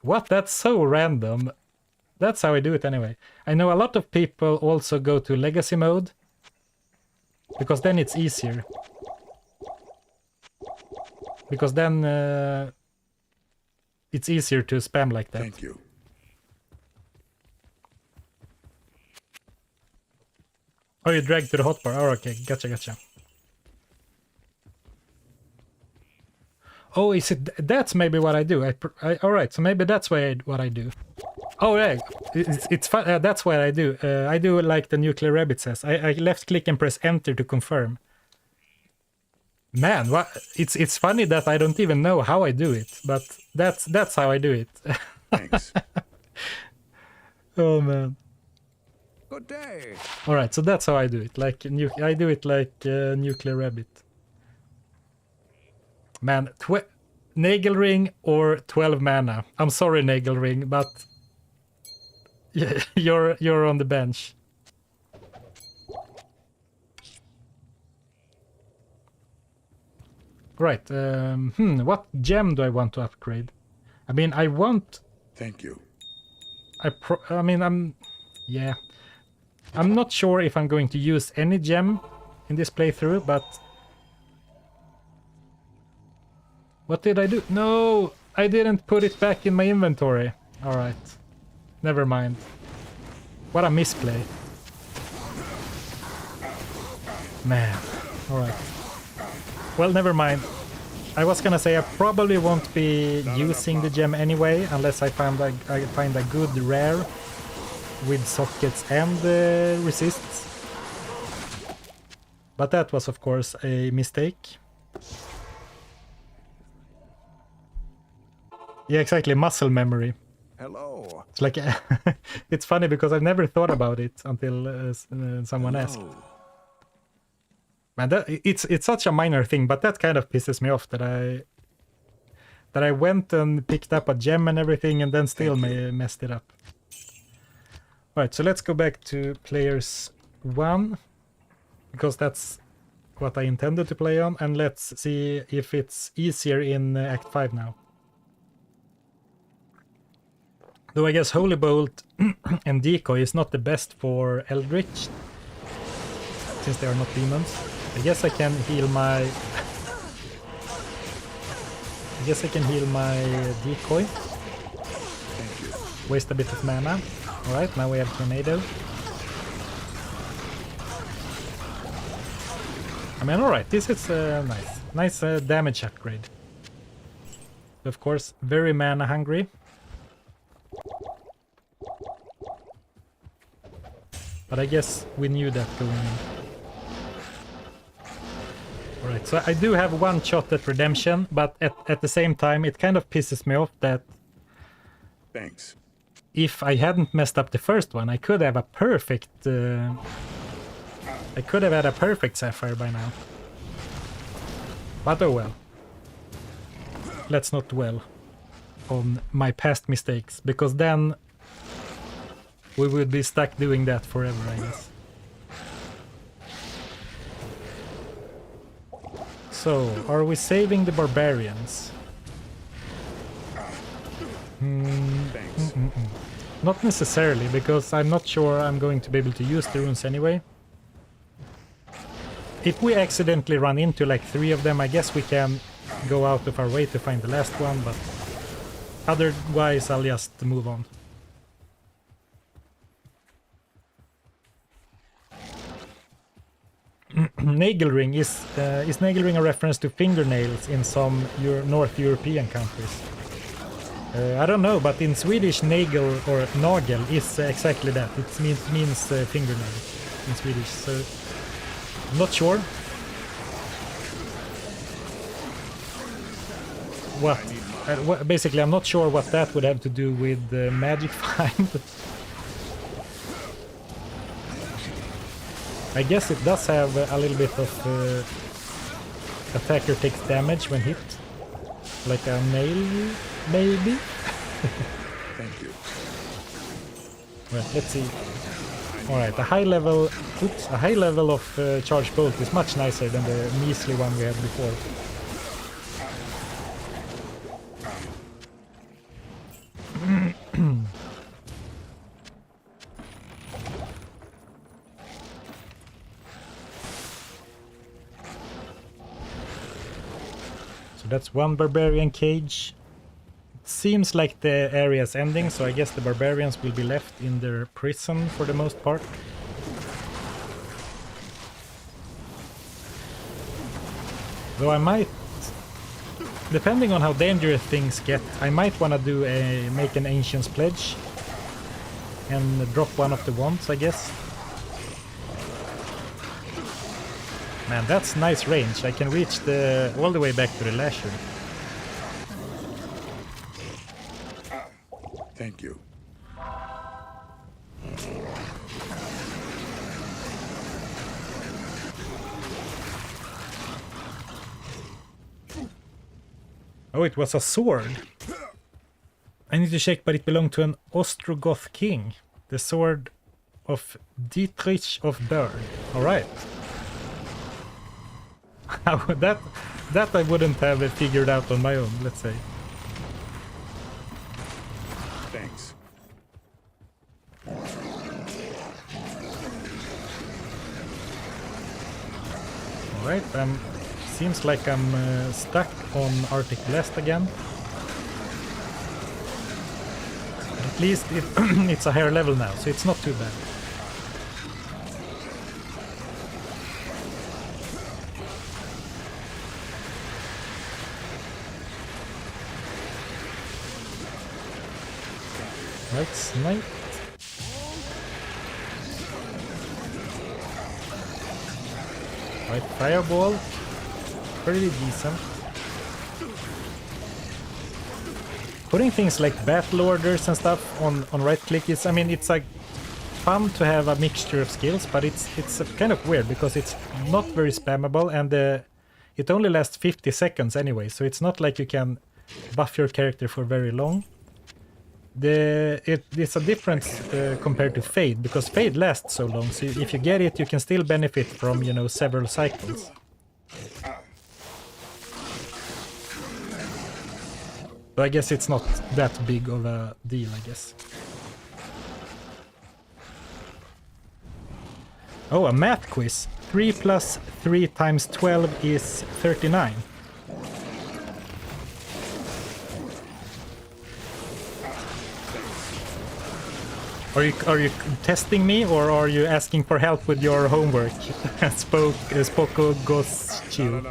What? That's so random. That's how I do it anyway. I know a lot of people also go to legacy mode because then it's easier. Because then it's easier to spam like that. Thank you. Oh, you drag to the hotbar. Oh, okay. Gotcha. Oh, is it? That's maybe what I do. All right, so maybe that's what I do. Oh, yeah, it's fun. That's what I do. I do like the Nuclear Rabbit says. I left click and press enter to confirm. Man, what? It's funny that I don't even know how I do it, but that's how I do it. Thanks. Oh man. Good day. All right, so that's how I do it. Like I do it like Nuclear Rabbit. Man, Nagelring or 12 mana. I'm sorry, Nagelring, but you're on the bench. Right. What gem do I want to upgrade? I mean, I want. Thank you. Yeah. I'm not sure if I'm going to use any gem in this playthrough, but. What did I do? No, I didn't put it back in my inventory. All right. Never mind. What a misplay. Man. All right. Well, never mind. I was gonna say I probably won't be using the gem anyway, unless I find a good rare with sockets and resists. But that was, of course, a mistake. Yeah, exactly. Muscle memory. Hello. It's like it's funny because I've never thought about it until someone asked. Man, it's such a minor thing, but that kind of pisses me off that I went and picked up a gem and everything, and then still messed it up. All right, so let's go back to players 1 because that's what I intended to play on, and let's see if it's easier in Act 5 now. Though I guess Holy Bolt and Decoy is not the best for Eldritch, since they are not demons. I guess I can heal my... Decoy. Waste a bit of mana. Alright, now we have Tornado. I mean, alright, this is nice. Nice damage upgrade. Of course, very mana hungry. But I guess we knew that going in. Alright, so I do have one shot at redemption, but at the same time it kind of pisses me off that... Thanks. If I hadn't messed up the first one, I could have a perfect... I could have had a perfect Sapphire by now. But oh well. Let's not dwell on my past mistakes, because then we would be stuck doing that forever, I guess. So, are we saving the barbarians? Not necessarily, because I'm not sure I'm going to be able to use the runes anyway. If we accidentally run into like 3 of them, I guess we can go out of our way to find the last one, but otherwise I'll just move on. Nagelring is Nagelring a reference to fingernails in some North European countries? I don't know, but in Swedish, nagel or nagel is exactly that. It means fingernail in Swedish, so I'm not sure. basically, I'm not sure what that would have to do with magic find. I guess it does have a little bit of attacker takes damage when hit, like a nail, maybe. Thank you. Well, let's see. All right, a high level of charge bolt is much nicer than the measly one we had before. So that's one barbarian cage. Seems like the area is ending, so I guess the barbarians will be left in their prison for the most part. Though I might, depending on how dangerous things get, I might want to make an Ancient's Pledge and drop one of the wands, I guess. Man, that's nice range. I can reach all the way back to the Lasher. Thank you. Oh, it was a sword. I need to check, but it belonged to an Ostrogoth king. The sword of Dietrich of Bern. Alright. that I wouldn't have figured out on my own, let's say. Thanks. Alright, seems like I'm stuck on Arctic Blast again. At least it's a higher level now, so it's not too bad. Right, snipe. Right, fireball. Pretty decent. Putting things like battle orders and stuff on right click is, I mean, it's like fun to have a mixture of skills, but it's kind of weird because it's not very spammable and it only lasts 50 seconds anyway, so it's not like you can buff your character for very long. It's a difference compared to Fade, because Fade lasts so long, so if you get it, you can still benefit from, you know, several cycles. So I guess it's not that big of a deal, I guess. Oh, a math quiz. 3 plus 3 times 12 is 39. Are you testing me, or are you asking for help with your homework? Spoko goes chill.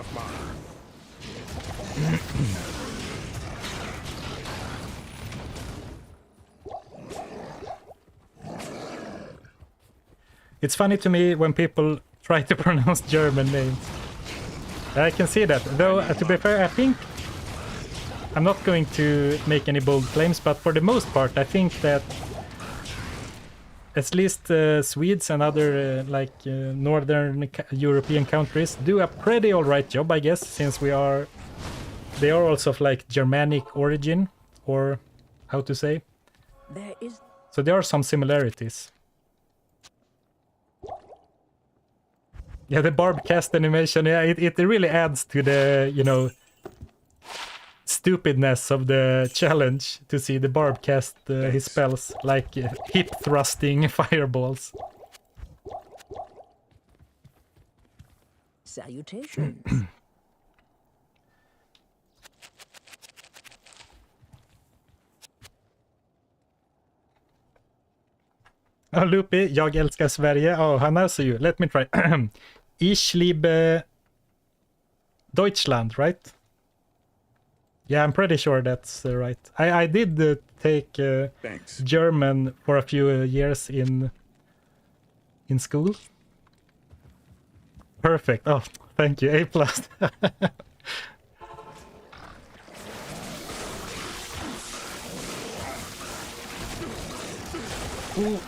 It's funny to me when people try to pronounce German names. I can see that, though. To be fair, I think I'm not going to make any bold claims, but for the most part, I think that at least Swedes and other northern European countries do a pretty alright job, I guess, since they are also of like Germanic origin, or how to say. So there are some similarities. Yeah, the barb cast animation, yeah, it really adds to the, you know, stupidness of the challenge to see the barb cast his spells, like hip thrusting fireballs. Salutations. Oh, Lupi, jag älskar Sverige. Oh, how nice of you. Let me try. Ich liebe Deutschland, right? Yeah, I'm pretty sure that's right. I did take German for a few years in school. Perfect. Oh, thank you. A+. Ooh.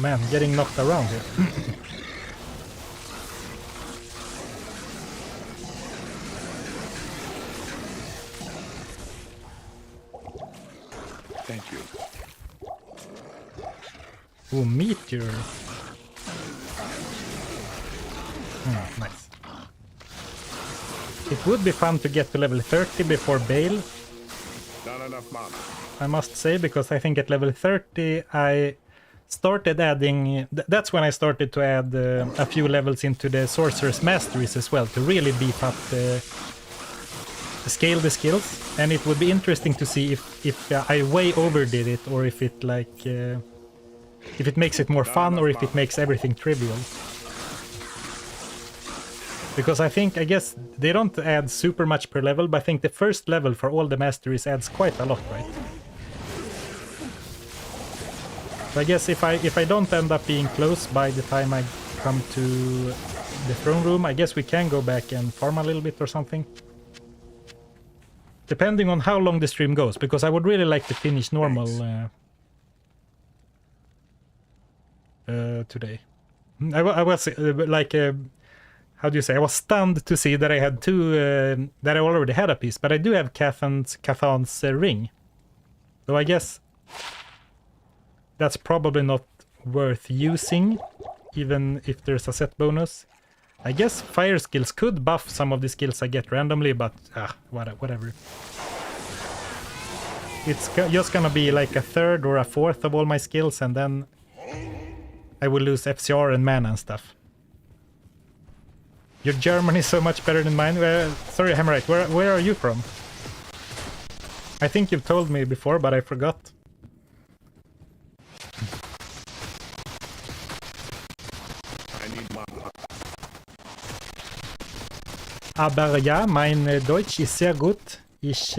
Man, getting knocked around here. Thank you. Ooh, meteor. Nice. It would be fun to get to level 30 before Bale, Not enough mana. I must say, because I think at level 30 I started adding... That's when I started to add a few levels into the Sorcerer's Masteries as well, to really beef up scale the skills. And it would be interesting to see if I way overdid it, or if it like... if it makes it more fun, or if it makes everything trivial. Because I guess they don't add super much per level, but I think the first level for all the masteries adds quite a lot, right? So I guess if I don't end up being close by the time I come to the throne room, I guess we can go back and farm a little bit or something. Depending on how long the stream goes, because I would really like to finish normal today. I was like... how do you say? I was stunned to see that I had two, that I already had a piece, but I do have Cathan's ring. So I guess that's probably not worth using, even if there's a set bonus. I guess fire skills could buff some of the skills I get randomly, but whatever. It's just gonna be like a third or a fourth of all my skills, and then I will lose FCR and mana and stuff. Your German is so much better than mine. Sorry, Hammerite, where are you from? I think you've told me before, but I forgot. I need mana. Aber ja, mein Deutsch ist sehr gut. Ich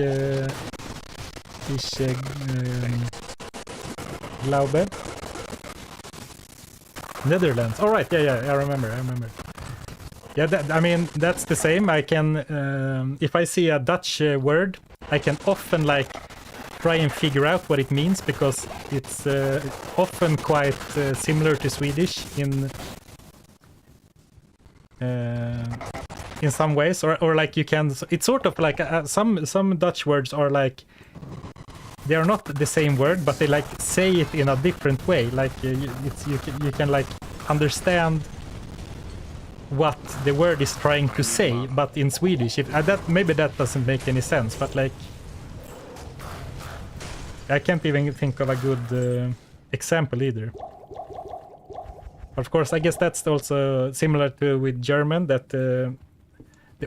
glaube. Netherlands. All right, yeah, I remember. Yeah, I mean, that's the same. I can, if I see a Dutch word, I can often like try and figure out what it means, because it's often quite similar to Swedish in some ways, or like you can. It's sort of like some Dutch words are like, they are not the same word, but they like say it in a different way. Like you can like understand what the word is trying to say, but in Swedish. Maybe that doesn't make any sense, but like I can't even think of a good example either. Of course, I guess that's also similar to with German, that the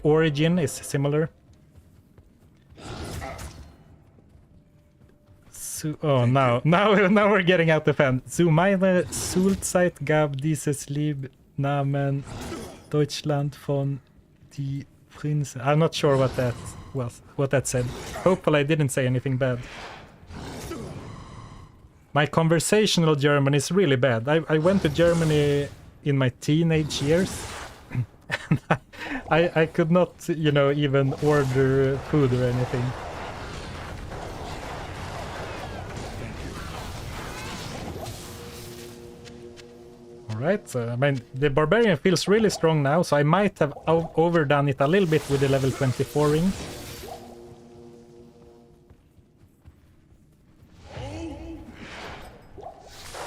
origin is similar. So, oh, now we're getting out the fan. Zu meiner Schulzeit gab dieses Lied Namen Deutschland von die Prinzen. I'm not sure what that was, what that said. Hopefully I didn't say anything bad. My conversational German is really bad. I went to Germany in my teenage years. And I could not, you know, even order food or anything. Alright, so I mean, the Barbarian feels really strong now, so I might have overdone it a little bit with the level 24 ring.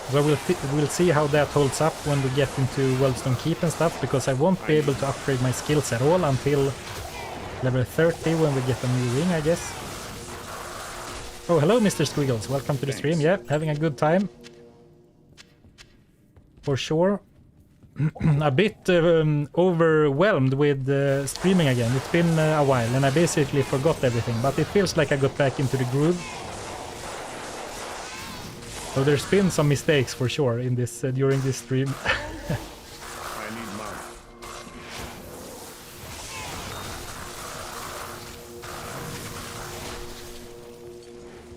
So we'll see how that holds up when we get into Worldstone Keep and stuff, because I won't be able to upgrade my skills at all until level 30 when we get a new ring, I guess. Oh, hello Mr. Squiggles, welcome to the stream. Yeah, having a good time. For sure. A bit overwhelmed with streaming again. It's been a while and I basically forgot everything, but it feels like I got back into the groove. So there's been some mistakes for sure in this during this stream. I need mana.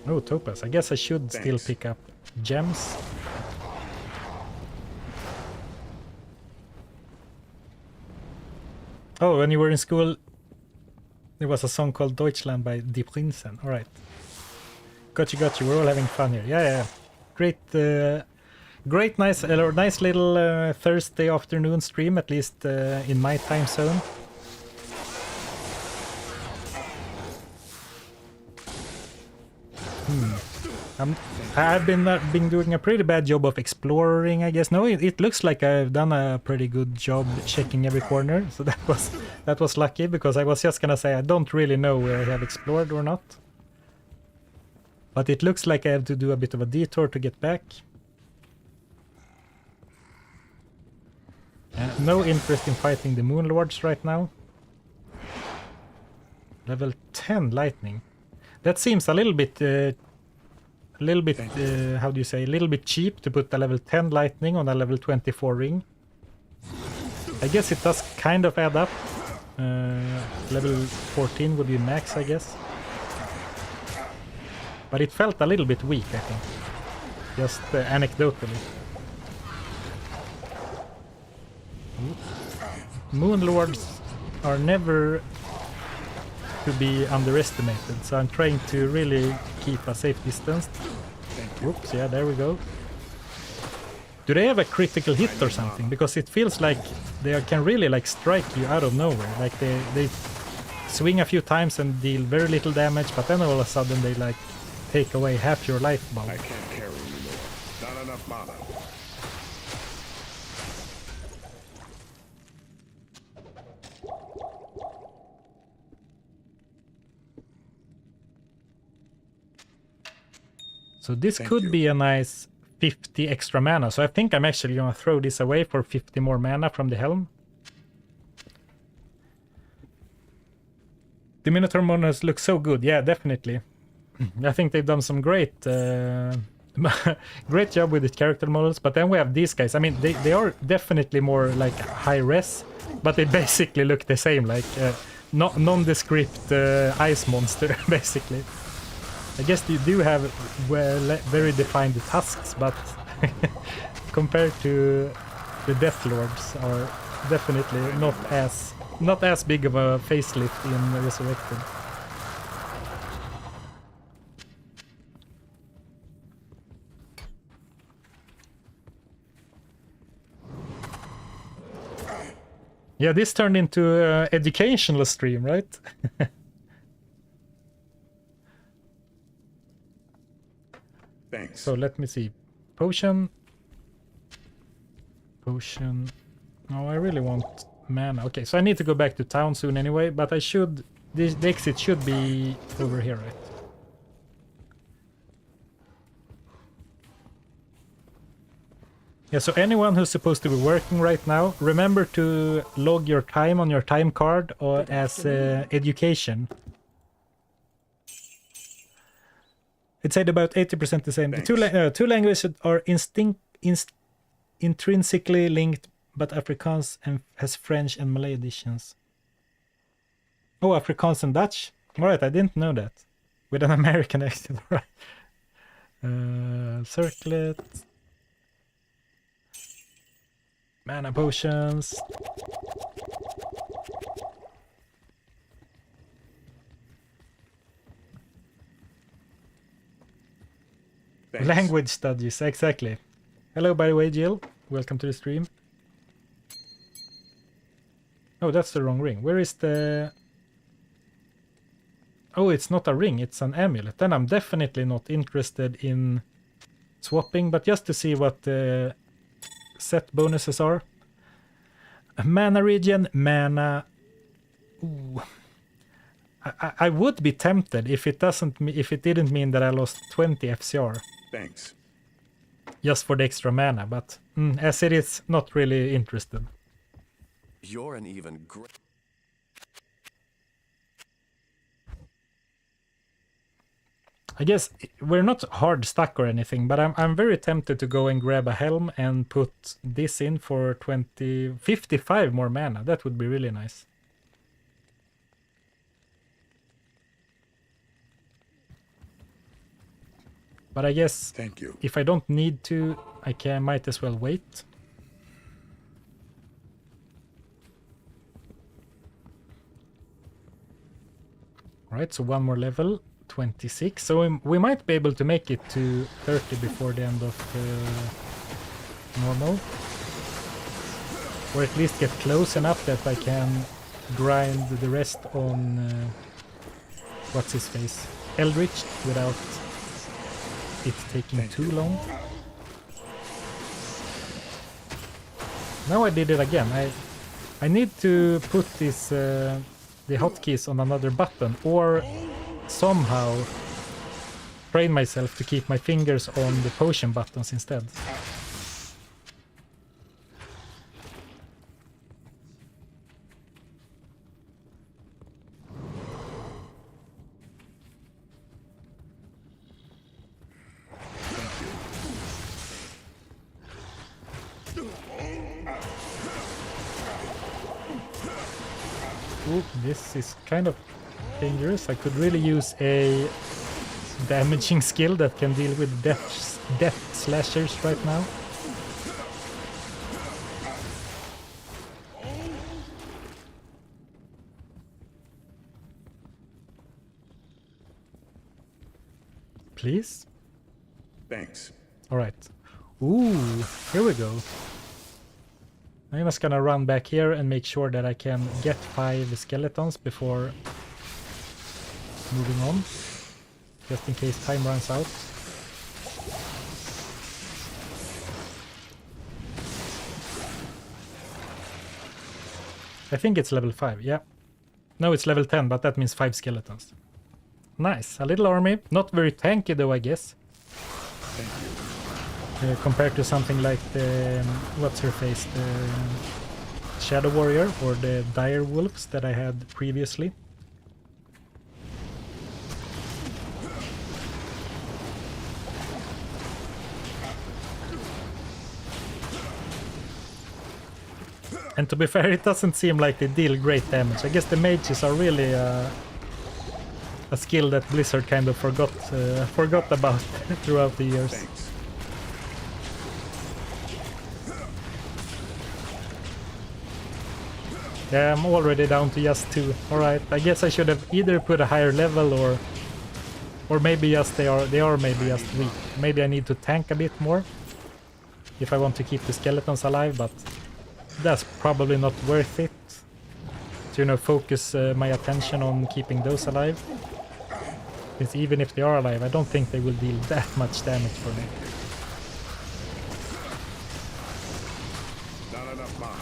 Oh, Topaz. I guess I should still pick up gems. Oh, when you were in school, there was a song called Deutschland by Die Prinzen. Alright. Got you. We're all having fun here. Yeah. great, nice little Thursday afternoon stream, at least in my time zone. I've been doing a pretty bad job of exploring, I guess. No, it looks like I've done a pretty good job checking every corner, so that was lucky, because I was just gonna say I don't really know where I have explored or not. But it looks like I have to do a bit of a detour to get back. No interest in fighting the Moon Lords right now. Level 10 lightning. That seems a little bit how do you say, a little bit cheap to put a level 10 lightning on a level 24 ring. I guess it does kind of add up. Level 14 would be max, I guess. But it felt a little bit weak, I think. Just anecdotally. Moon Lords are never to be underestimated, so I'm trying to really keep a safe distance. Oops, yeah, there we go. Do they have a critical hit or something? Because it feels like they can really like strike you out of nowhere. Like they swing a few times and deal very little damage, but then all of a sudden they like take away half your life bar. I can't carry anymore. Not enough mana. So this could be a nice 50 extra mana. So I think I'm actually gonna throw this away for 50 more mana from the helm. The Minotaur models look so good. Yeah, definitely. I think they've done some great great job with the character models. But then we have these guys. I mean, they are definitely more like high res, but they basically look the same, like nondescript ice monster, basically. I guess you do have very defined tusks, but compared to the Death Lords, are definitely not as big of a facelift in Resurrected. Yeah, this turned into an educational stream, right? Thanks. So let me see. Potion. No, I really want mana. Okay, so I need to go back to town soon anyway, but I should... The exit should be over here, right? Yeah, so anyone who's supposed to be working right now, remember to log your time on your time card or as education. It said about 80% the same. The two languages are intrinsically linked, but Afrikaans has French and Malay additions. Oh, Afrikaans and Dutch? Alright, I didn't know that. With an American accent, right? Circlet. Mana potions. Thanks. Language studies, exactly. Hello, by the way, Jill. Welcome to the stream. Oh, that's the wrong ring. Where is the... Oh, it's not a ring, it's an amulet. Then I'm definitely not interested in swapping, but just to see what the set bonuses are. Mana regen, mana... Ooh. I would be tempted if it didn't mean that I lost 20 FCR. Thanks. Just for the extra mana, but as it is, not really interested. You're an even great... I guess we're not hard stuck or anything, but I'm very tempted to go and grab a helm and put this in for 55 more mana. That would be really nice. But I guess Thank you. if I don't need to, might as well wait. Alright, so one more level. 26, so we might be able to make it to 30 before the end of normal. Or at least get close enough that I can grind the rest on what's his face, Eldritch, without it taking too long. Now I did it again. I need to put this the hotkeys on another button, or somehow train myself to keep my fingers on the potion buttons instead. Ooh, this is kind of dangerous. I could really use a damaging skill that can deal with death slashers right now. Please? Thanks. Alright. Ooh, here we go. I'm just gonna run back here and make sure that I can get 5 skeletons before moving on, just in case time runs out. I think it's level 5, yeah. No, it's level 10, but that means 5 skeletons. Nice, a little army. Not very tanky though, I guess. Thank you. Compared to something like the, what's her face, the Shadow Warrior or the Dire Wolves that I had previously. And to be fair, it doesn't seem like they deal great damage. I guess the mages are really a skill that Blizzard kind of forgot about throughout the years. Thanks. Yeah, I'm already down to just 2. Alright, I guess I should have either put a higher level or maybe just they are maybe just weak. Maybe I need to tank a bit more if I want to keep the skeletons alive, but that's probably not worth it to, you know, focus my attention on keeping those alive. Because even if they are alive, I don't think they will deal that much damage for me. Not enough mana.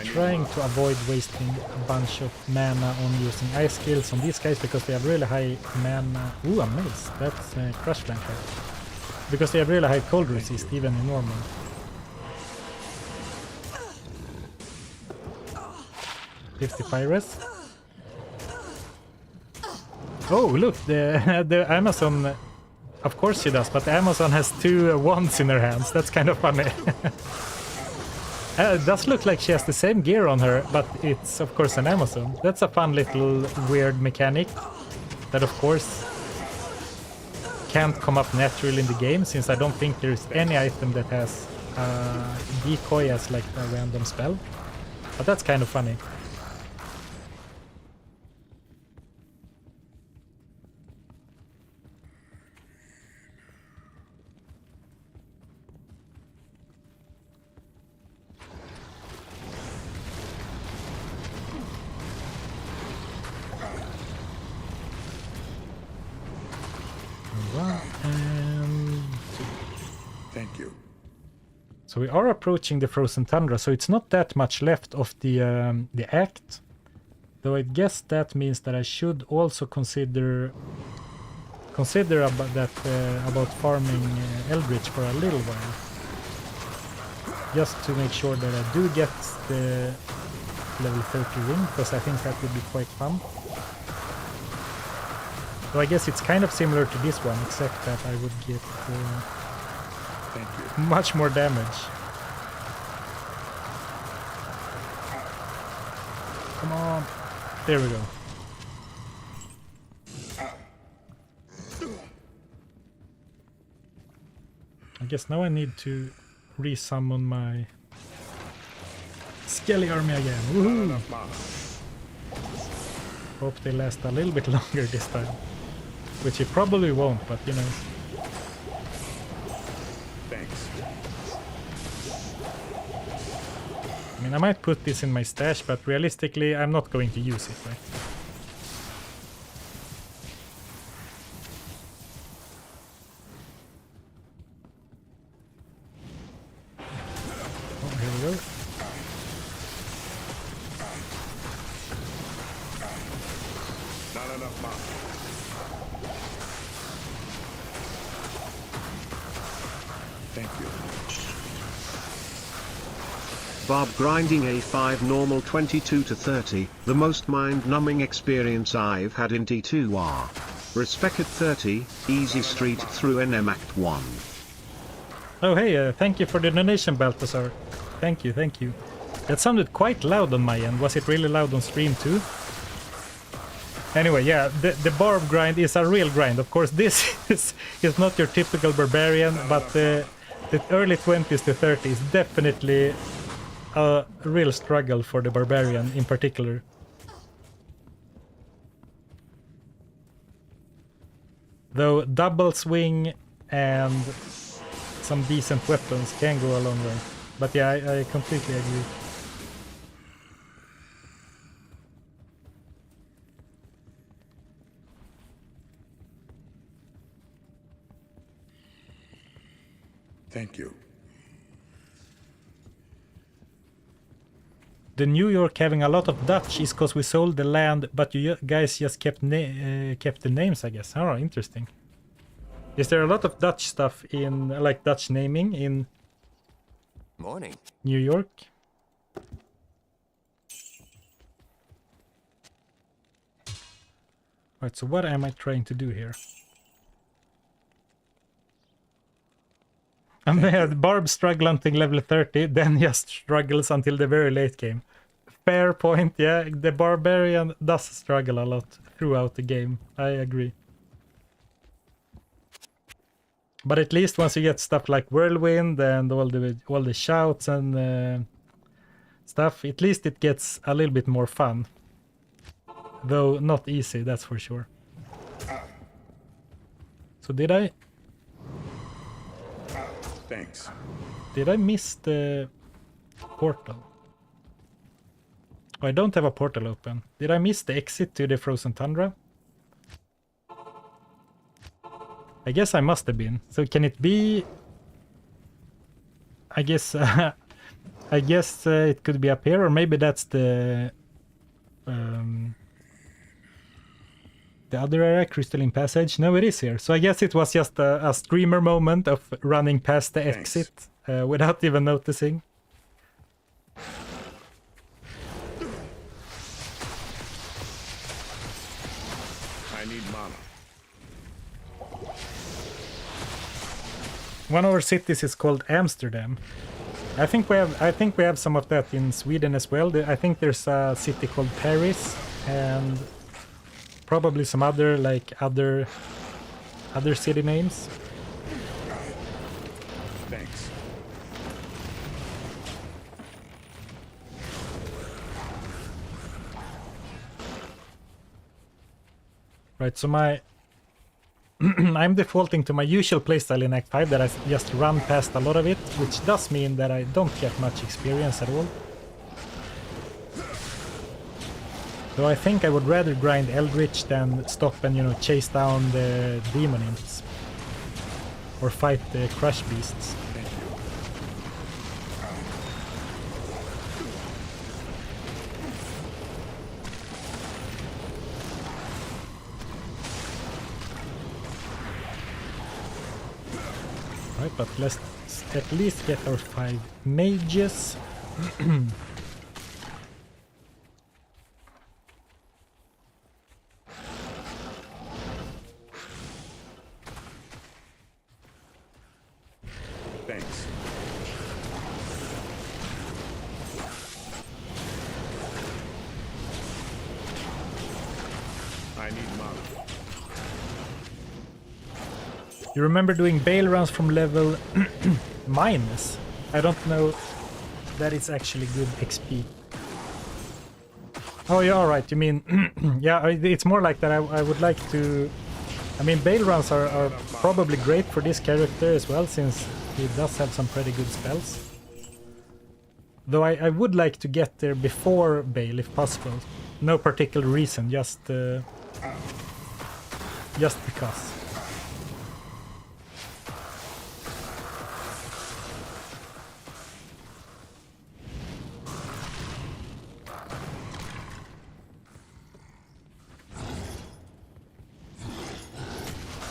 Trying to avoid wasting a bunch of mana on using ice skills on these guys because they have really high mana. Ooh, a mace. That's crush flanker. Because they have really high cold resist even in normal. $50 Oh, look, the Amazon. Of course she does, but the Amazon has 2 wands in her hands. That's kind of funny. It does look like she has the same gear on her, but it's of course an Amazon. That's a fun little weird mechanic that of course can't come up naturally in the game, since I don't think there's any item that has decoy as like a random spell. But that's kind of funny. Thank you. So we are approaching the frozen tundra, so it's not that much left of the act. Though I guess that means that I should also consider about farming Eldritch for a little while, just to make sure that I do get the level 30 ring, because I think that would be quite fun. So I guess it's kind of similar to this one, except that I would get Thank you. much more damage. Come on. There we go. I guess now I need to resummon my Skelly army again. Woohoo! Hope they last a little bit longer this time. Which it probably won't, but you know. Thanks. I mean, I might put this in my stash, but realistically, I'm not going to use it, right? Oh, here we go. Not enough mana. Thank you. Barb grinding A5 normal 22 to 30, the most mind-numbing experience I've had in D2R. Resurrected 30, easy street through NM Act 1. Oh hey, thank you for the donation, Balthazar. Thank you, thank you. That sounded quite loud on my end. Was it really loud on stream too? Anyway, yeah, the barb grind is a real grind. Of course, this is not your typical barbarian, but the early 20s to 30s is definitely a real struggle for the barbarian in particular. Though double swing and some decent weapons can go a long way. But yeah, I completely agree. Thank you. The New York having a lot of Dutch is because we sold the land, but you guys just kept the names, I guess. Oh, interesting. Is there a lot of Dutch stuff in, like Dutch naming in Morning. New York? Right, so what am I trying to do here? And then Barb struggle until level 30, then just struggles until the very late game. Fair point, yeah. The barbarian does struggle a lot throughout the game. I agree. But at least once you get stuff like Whirlwind and all the shouts and stuff, at least it gets a little bit more fun. Though not easy, that's for sure. So did I Thanks. miss the portal? Oh, I don't have a portal open. Did I miss the exit to the frozen tundra? I guess I must have been. So can it be? I guess I guess it could be up here, or maybe that's the other area, Crystalline Passage. No, it is here. So I guess it was just a streamer moment of running past the exit without even noticing. I need mana. One of our cities is called Amsterdam. I think we have some of that in Sweden as well. I think there's a city called Paris and probably some other other city names. Thanks. Right, so I'm defaulting to my usual playstyle in Act 5 that I just run past a lot of it, which does mean that I don't get much experience at all. So I think I would rather grind Eldritch than stop and, you know, chase down the demon imps. Or fight the crush beasts. Thank you. Right, but let's at least get our 5 mages. Thanks. I need mana. You remember doing bail runs from level minus? I don't know that it's actually good XP. Oh, yeah, alright, you mean... yeah, it's more like that. I would like to... I mean, bail runs are probably great for this character as well, since he does have some pretty good spells. Though I would like to get there before bail, if possible. No particular reason, just because.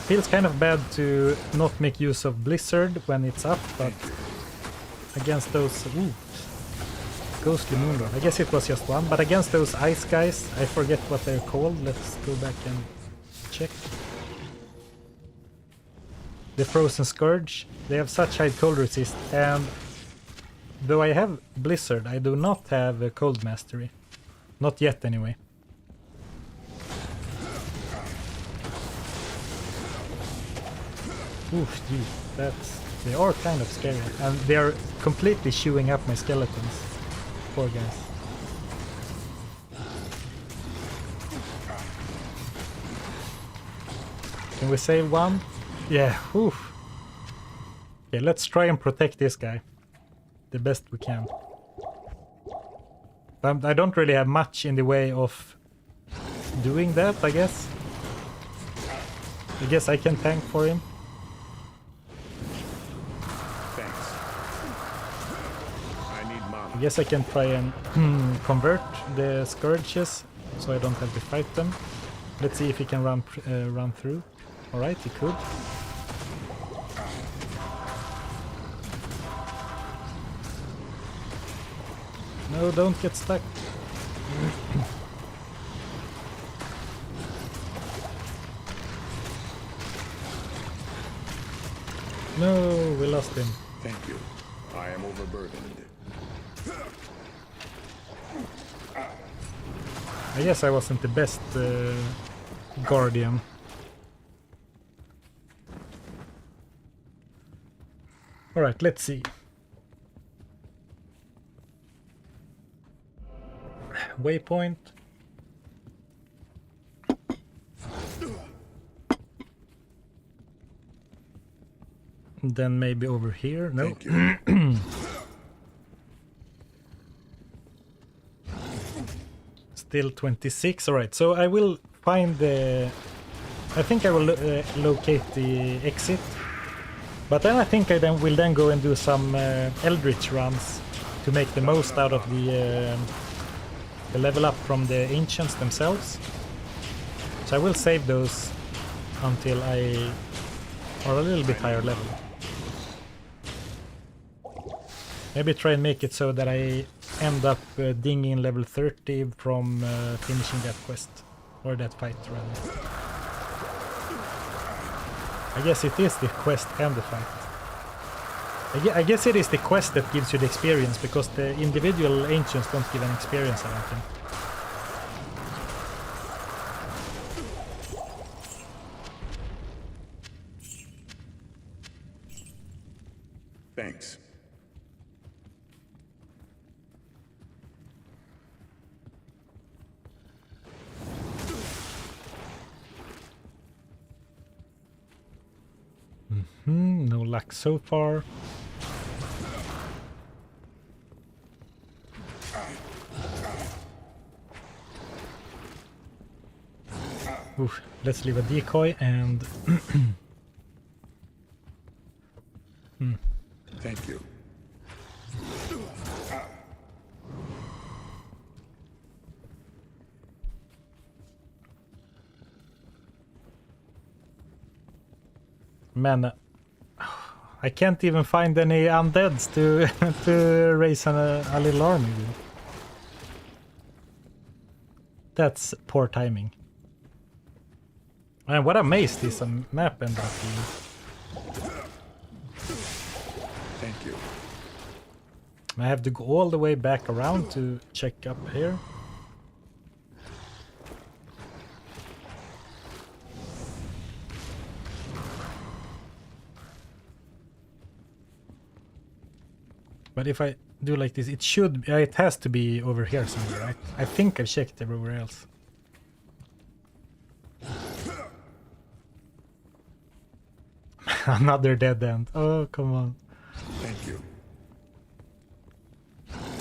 Feels kind of bad to not make use of Blizzard when it's up, but against those... Ooh, Ghostly Moonlord. I guess it was just one, but against those ice guys, I forget what they're called. Let's go back and check. The Frozen Scourge. They have such high cold resist, and though I have Blizzard, I do not have a Cold Mastery. Not yet, anyway. Oof, gee, they are kind of scary, and they are completely chewing up my skeletons. Poor guys. Can we save one? Yeah, oof. Okay, let's try and protect this guy the best we can. But I don't really have much in the way of doing that, I guess. I guess I can tank for him. I guess I can try and convert the Scourges so I don't have to fight them. Let's see if he can run through. Alright, he could. No, don't get stuck. No, we lost him. Thank you. I am overburdened. I guess I wasn't the best guardian. Alright, let's see. Waypoint. Then maybe over here. No. Thank you. Still 26. Alright, so I will find the... I think I will locate the exit. But then I think I will then go and do some Eldritch runs to make the most out of the level up from the Ancients themselves. So I will save those until I are a little bit higher level. Maybe try and make it so that I end up dinging level 30 from finishing that quest. Or that fight, rather. I guess it is the quest and the fight. I guess it is the quest that gives you the experience, because the individual Ancients don't give an experience, I don't think. Thanks. No luck so far. Oof, let's leave a decoy and... Thank you. Man, I can't even find any undeads to to raise a little army with. That's poor timing. And what a maze this map ended up being. Thank you. I have to go all the way back around to check up here. But if I do like this, it should... it has to be over here somewhere, right? I think I've checked everywhere else. Another dead end. Oh, come on. Thank you.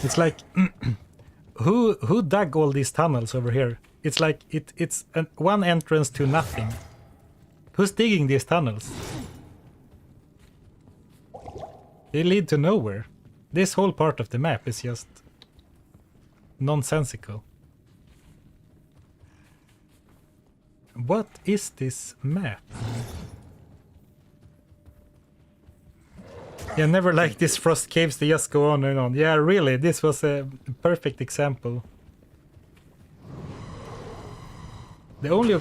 It's like... who dug all these tunnels over here? It's like it's one entrance to nothing. Who's digging these tunnels? They lead to nowhere. This whole part of the map is just nonsensical. What is this map? Yeah, never like this frost caves, they just go on and on. Yeah, really, this was a perfect example. The only...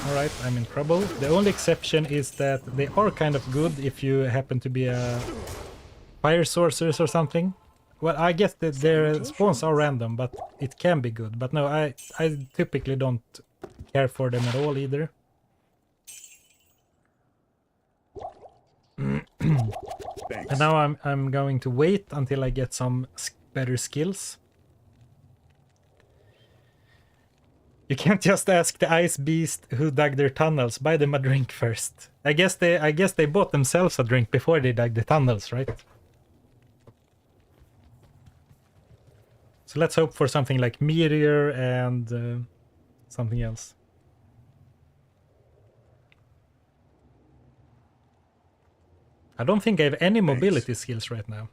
Alright, I'm in trouble. The only exception is that they are kind of good if you happen to be a fire sorcerers or something. Well, I guess that their spawns are random, but it can be good. But no, I typically don't care for them at all either. And now I'm going to wait until I get some better skills. You can't just ask the ice beast who dug their tunnels. Buy them a drink first. I guess they bought themselves a drink before they dug the tunnels, right? So let's hope for something like meteor and something else. I don't think I have any mobility skills right now.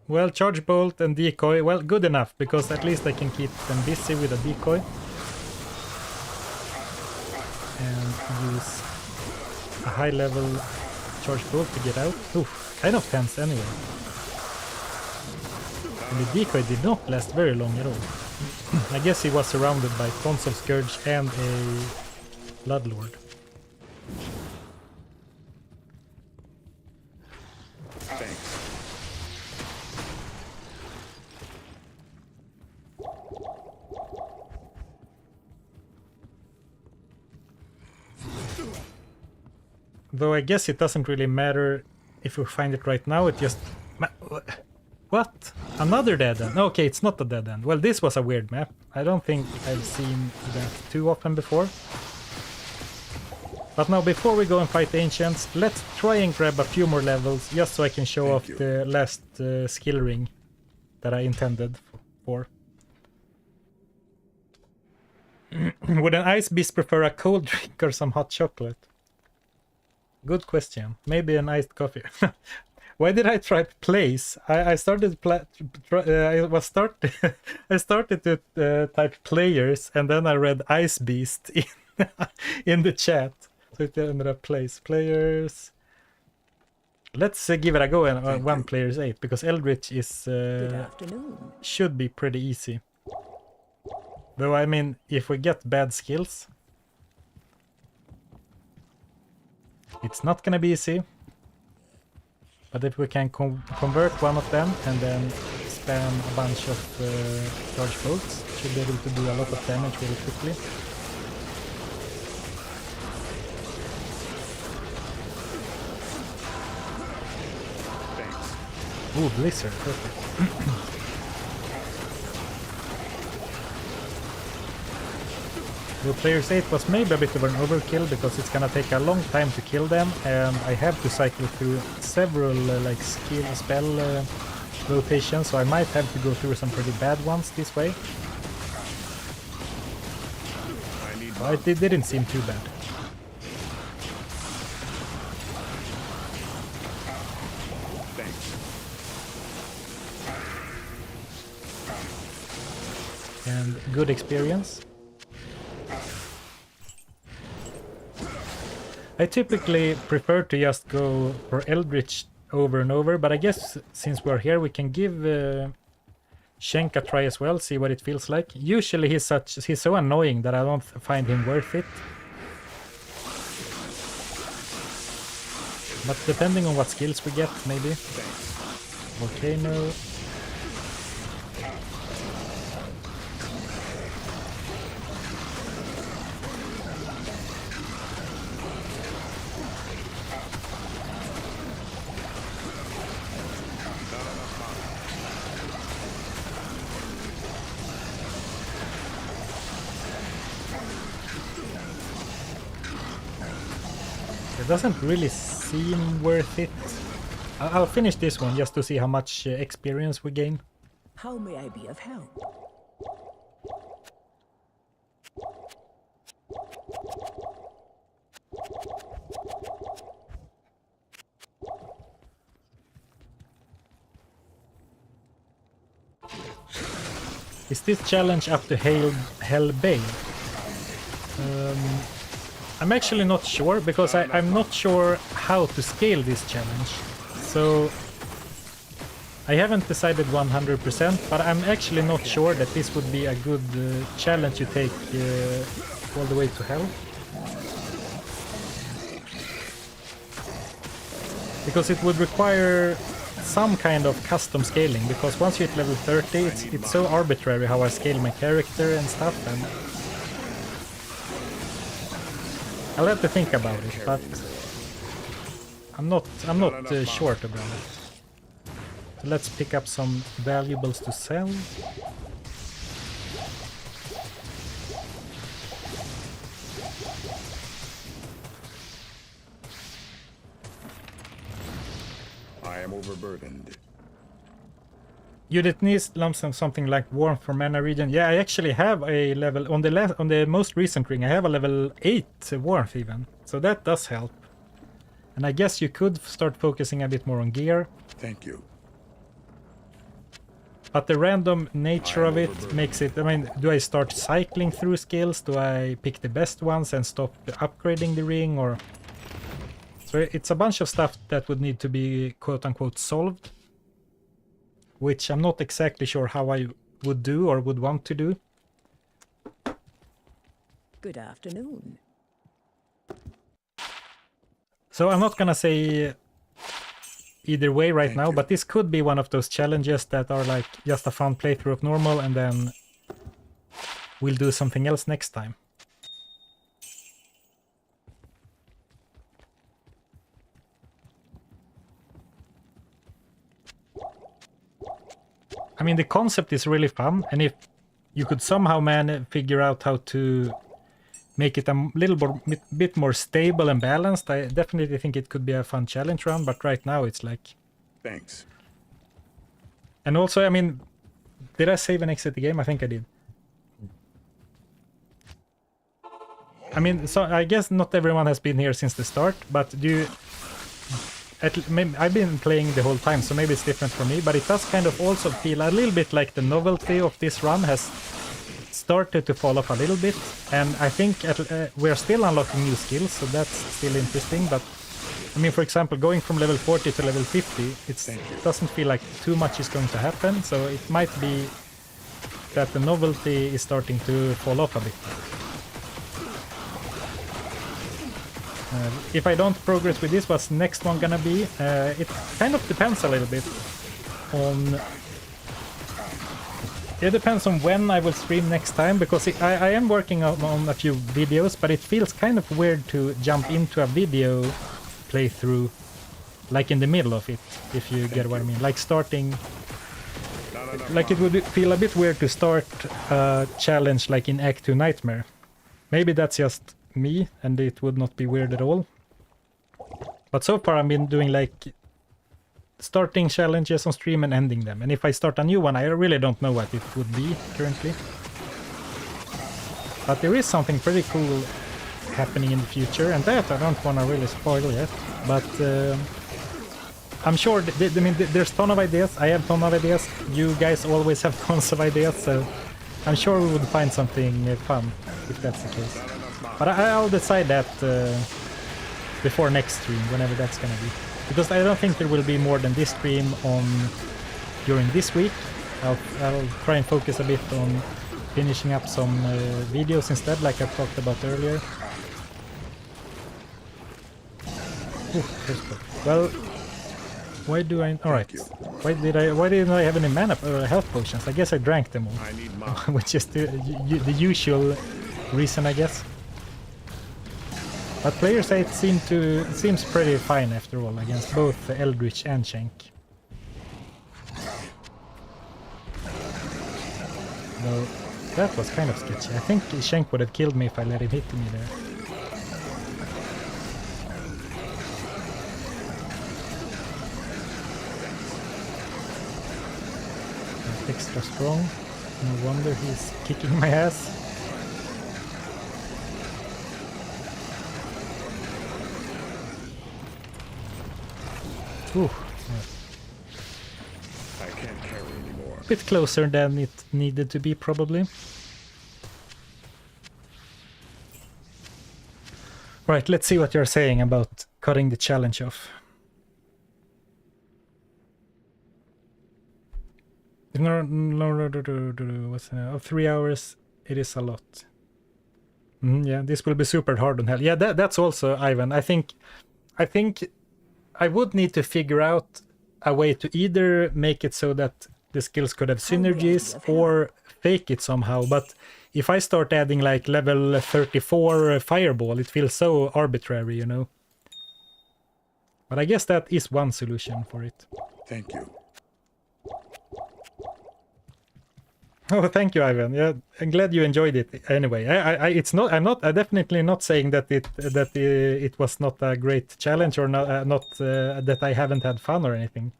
Well, charge bolt and decoy. Well, good enough, because at least I can keep them busy with a decoy. And use a high level charge bolt to get out. Oof, kind of tense anyway. And the decoy did not last very long at all. I guess he was surrounded by tons of Scourge and a Bloodlord. Though I guess it doesn't really matter if we find it right now, it just... What? Another dead end? Okay, it's not a dead end. Well, this was a weird map. I don't think I've seen that too often before. But now, before we go and fight the Ancients, let's try and grab a few more levels, just so I can show off the last skill ring that I intended for. Would an ice beast prefer a cold drink or some hot chocolate? Good question. Maybe an iced coffee. Why did I try place? I started I started to type players, and then I read Ice Beast in the chat. So it ended up place players. Let's give it a go and one player's 8, because Eldritch is should be pretty easy. Though I mean, if we get bad skills, it's not gonna be easy. But if we can convert one of them and then spam a bunch of charge bolts, should be able to do a lot of damage really quickly. Ooh, Blizzard, perfect. The player's 8 was maybe a bit of an overkill, because it's gonna take a long time to kill them, and I have to cycle through several like spell rotations, so I might have to go through some pretty bad ones this way. But it didn't seem too bad. And good experience. I typically prefer to just go for Eldritch over and over, but I guess since we're here we can give Shenk a try as well, see what it feels like. Usually he's so annoying that I don't find him worth it. But depending on what skills we get, maybe. Volcano. doesn't really seem worth it. I'll finish this one just to see how much experience we gain. How may I be of help? Is this challenge up to Hell Bay? I'm actually not sure, because I'm not sure how to scale this challenge. So I haven't decided 100%, but I'm actually not sure that this would be a good challenge to take all the way to hell. Because it would require some kind of custom scaling, because once you hit level 30, it's so arbitrary how I scale my character and stuff, and I'll have to think about it, but I'm not sure to be honest. So let's pick up some valuables to sell. I am overburdened. Unit needs lump sum something like warmth for mana region. Yeah, I actually have a level on the most recent ring. I have a level 8 warmth even, so that does help. And I guess you could start focusing a bit more on gear. Thank you. But the random nature of it makes it. I mean, do I start cycling through skills? Do I pick the best ones and stop upgrading the ring, or? So it's a bunch of stuff that would need to be quote-unquote solved, which I'm not exactly sure how I would do or would want to do. Good afternoon. So I'm not gonna say either way right now, but this could be one of those challenges that are like just a fun playthrough of normal, and then we'll do something else next time. I mean, the concept is really fun, and if you could somehow figure out how to make it a bit more stable and balanced, I definitely think it could be a fun challenge round, but right now it's like... Thanks. And also, I mean, did I save and exit the game? I think I did. I mean, so I guess not everyone has been here since the start, but do you... I've been playing the whole time, so maybe it's different for me, but it does kind of also feel a little bit like the novelty of this run has started to fall off a little bit, and I think we're still unlocking new skills, so that's still interesting. But I mean, for example, going from level 40 to level 50, it doesn't feel like too much is going to happen, so it might be that the novelty is starting to fall off a bit. If I don't progress with this, what's the next one gonna be? It kind of depends a little bit on... It depends on when I will stream next time, because I am working on a few videos, but it feels kind of weird to jump into a video playthrough like in the middle of it, if you get what I mean. Like starting... Like it would feel a bit weird to start a challenge like in Act 2 Nightmare. Maybe that's just me, and it would not be weird at all. But so far I've been doing like starting challenges on stream and ending them, and if I start a new one I really don't know what it would be currently. But there is something pretty cool happening in the future, and that I don't want to really spoil yet, but I'm sure I mean, there's a ton of ideas. I have a ton of ideas. You guys always have tons of ideas, so I'm sure we would find something fun if that's the case. But I'll decide that before next stream, whenever that's gonna be. Because I don't think there will be more than this stream during this week. I'll try and focus a bit on finishing up some videos instead, like I talked about earlier. Well, why do I... Alright. Why didn't I have any mana health potions? I guess I drank them all. I need Which is the usual reason, I guess. But player side seems pretty fine after all against both Eldritch and Shank. Though that was kind of sketchy. I think Shank would have killed me if I let him hit me there. extra strong. No wonder he's kicking my ass. Ooh, I can't carry anymore. a bit closer than it needed to be, probably. Right, let's see what you're saying about cutting the challenge off. What's 3 hours? It is a lot. Yeah, this will be super hard on hell. Yeah, that's also Ivan. I think I would need to figure out a way to either make it so that the skills could have synergies or fake it somehow. But if I start adding like level 34 fireball, it feels so arbitrary, you know. But I guess that is one solution for it. Thank you. Oh, thank you, Ivan. Yeah, I'm glad you enjoyed it. Anyway, I'm definitely not saying that it was not a great challenge or not that I haven't had fun or anything.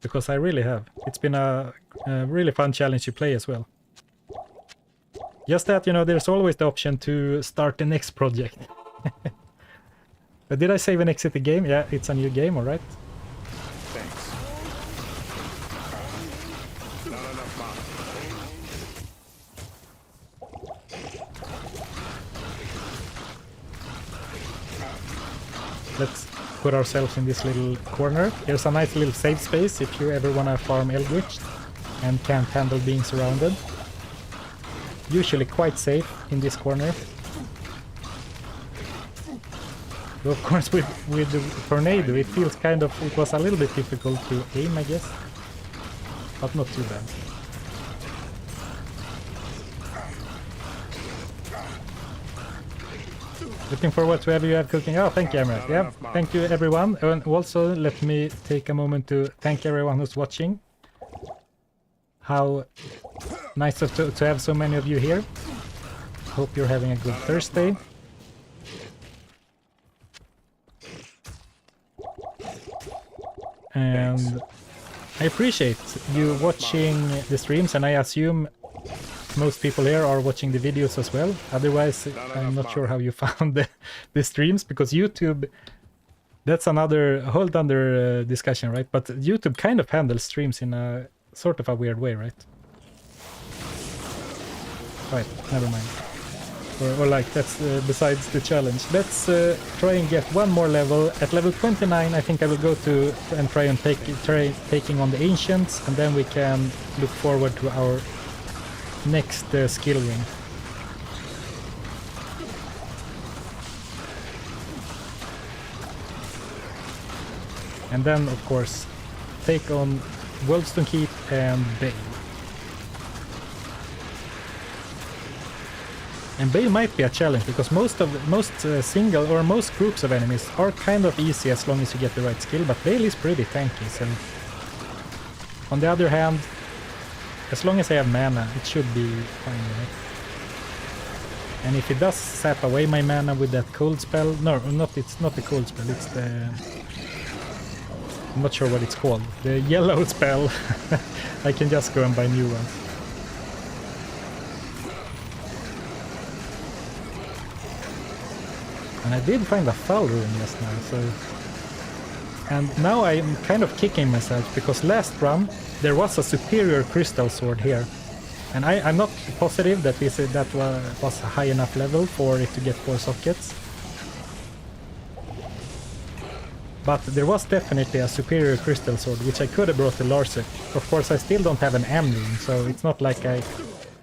Because I really have. It's been a really fun challenge to play as well. Just that, you know, there's always the option to start the next project. But did I save and exit the game? Yeah, it's a new game, all right. Thanks. Not enough mana. Let's put ourselves in this little corner. Here's a nice little safe space if you ever want to farm Eldritch and can't handle being surrounded. Usually quite safe in this corner. Though of course with the tornado it feels it was a little bit difficult to aim, I guess. But not too bad. Looking forward to whatever you have cooking. Oh, thank you, Emmerich. Yeah, thank you, everyone. And also, let me take a moment to thank everyone who's watching. How nice to have so many of you here. Hope you're having a good Thursday. And I appreciate you watching the streams, and I assume most people here are watching the videos as well. Otherwise, I'm not sure how you found the streams, because YouTube, that's another whole other discussion, right? But YouTube kind of handles streams in a sort of a weird way, right? Right, never mind. Or like, that's besides the challenge. Let's try and get one more level. At level 29, I think I will go to and try and taking on the Ancients, and then we can look forward to our next skill ring. And then, of course, take on Wolfstone Keep and Bale. And Bale might be a challenge, because most single or most groups of enemies are kind of easy as long as you get the right skill, but Bale is pretty tanky, so... On the other hand, as long as I have mana, it should be fine, right? And if it does sap away my mana with that cold spell... No, it's not the cold spell, it's the... I'm not sure what it's called. The yellow spell. I can just go and buy new ones. And I did find a foul rune just now, so... And now I'm kind of kicking myself, because last run there was a superior crystal sword here. And I'm not positive that that was a high enough level for it to get 4 sockets. But there was definitely a superior crystal sword, which I could have brought to Larsec. Of course, I still don't have an am rune, so it's not like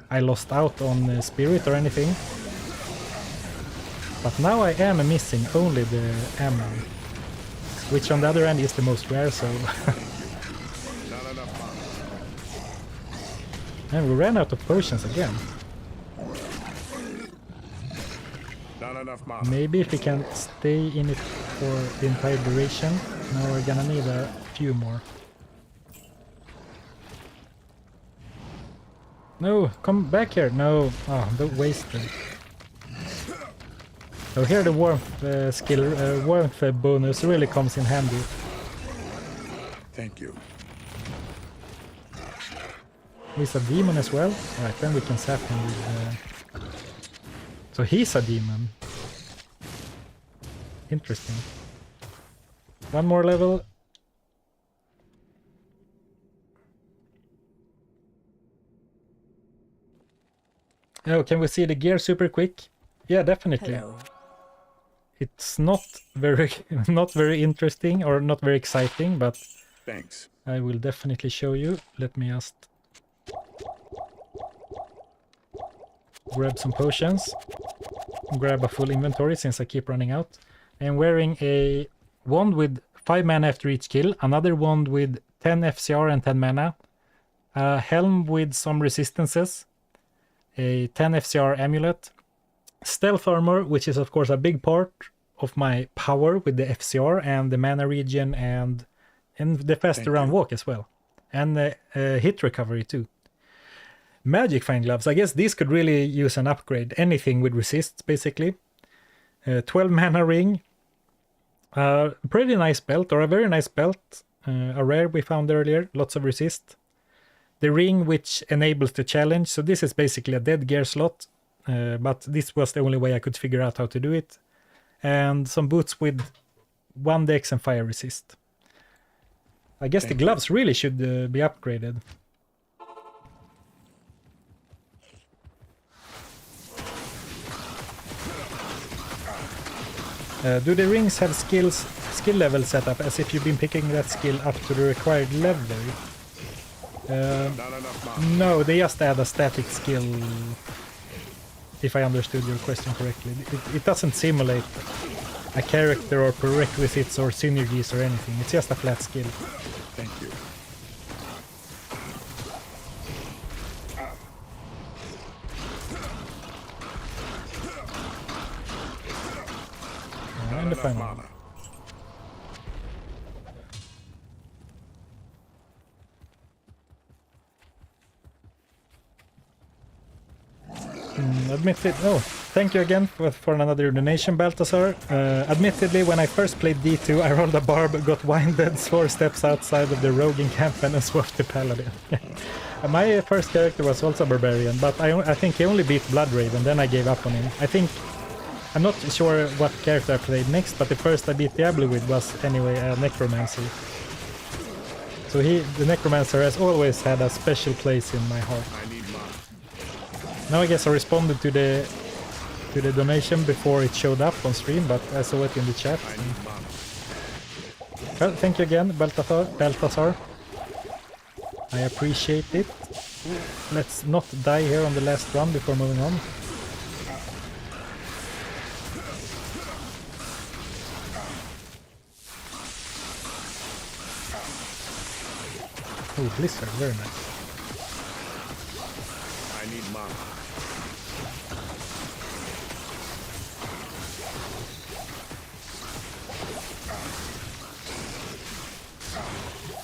I lost out on spirit or anything. But now I am missing only the am rune, which on the other end is the most rare, so... And we ran out of potions again. Maybe if we can stay in it for the entire duration. Now we're gonna need a few more. No, come back here. No, oh, don't waste it. So here the warmth skill, warmth bonus really comes in handy. Thank you. He's a demon as well. Right, then we can zap him with... So he's a demon. Interesting. One more level. Oh, can we see the gear super quick? Yeah, definitely. Hello. It's not very not very interesting or not very exciting, but Thanks. I will definitely show you. Let me just grab some potions. Grab a full inventory since I keep running out. I'm wearing a wand with 5 mana after each kill, another wand with 10 FCR and 10 mana, a helm with some resistances, a 10 FCR amulet, stealth armor, which is of course a big part of my power with the FCR and the mana regen and the faster round walk as well, and hit recovery too. Magic fine gloves, I guess these could really use an upgrade. Anything with resists basically. 12 mana ring, pretty nice belt, or a very nice belt, a rare we found earlier, lots of resist. The ring which enables the challenge, so this is basically a dead gear slot, but this was the only way I could figure out how to do it. And some boots with 1 dex and fire resist. I guess the gloves really should be upgraded. Do the rings have skill level set up as if you've been picking that skill up to the required level? No, they just add a static skill, if I understood your question correctly. It doesn't simulate a character or prerequisites or synergies or anything. It's just a flat skill. Thank you. And the final one. Admitted. Oh, thank you again for another donation, Balthazar. Admittedly, when I first played D2, I rolled a barb, got winded 4 steps outside of the rogue encampment and swapped the paladin. My first character was also barbarian, but I think he only beat Bloodraven, then I gave up on him. I'm not sure what character I played next, but the first I beat Diablo with was anyway a necromancer. So the necromancer has always had a special place in my heart. Now I guess I responded to the donation before it showed up on stream, but I saw it in the chat. Well, thank you again, Balthazar. I appreciate it. Let's not die here on the last one before moving on. Oh, Blizzard, very nice. I need mana.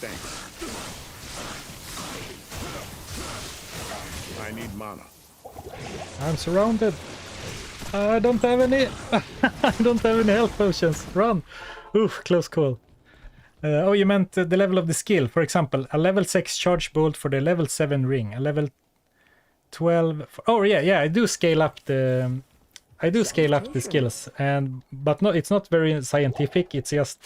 Thanks. I need mana. I'm surrounded. I don't have any. I don't have any health potions. Run! Oof, close call. Oh, you meant the level of the skill. For example, a level 6 charge bolt for the level 7 ring. A level 12. Oh yeah, I do scale up the. I do scale up the skills, but no, it's not very scientific. It's just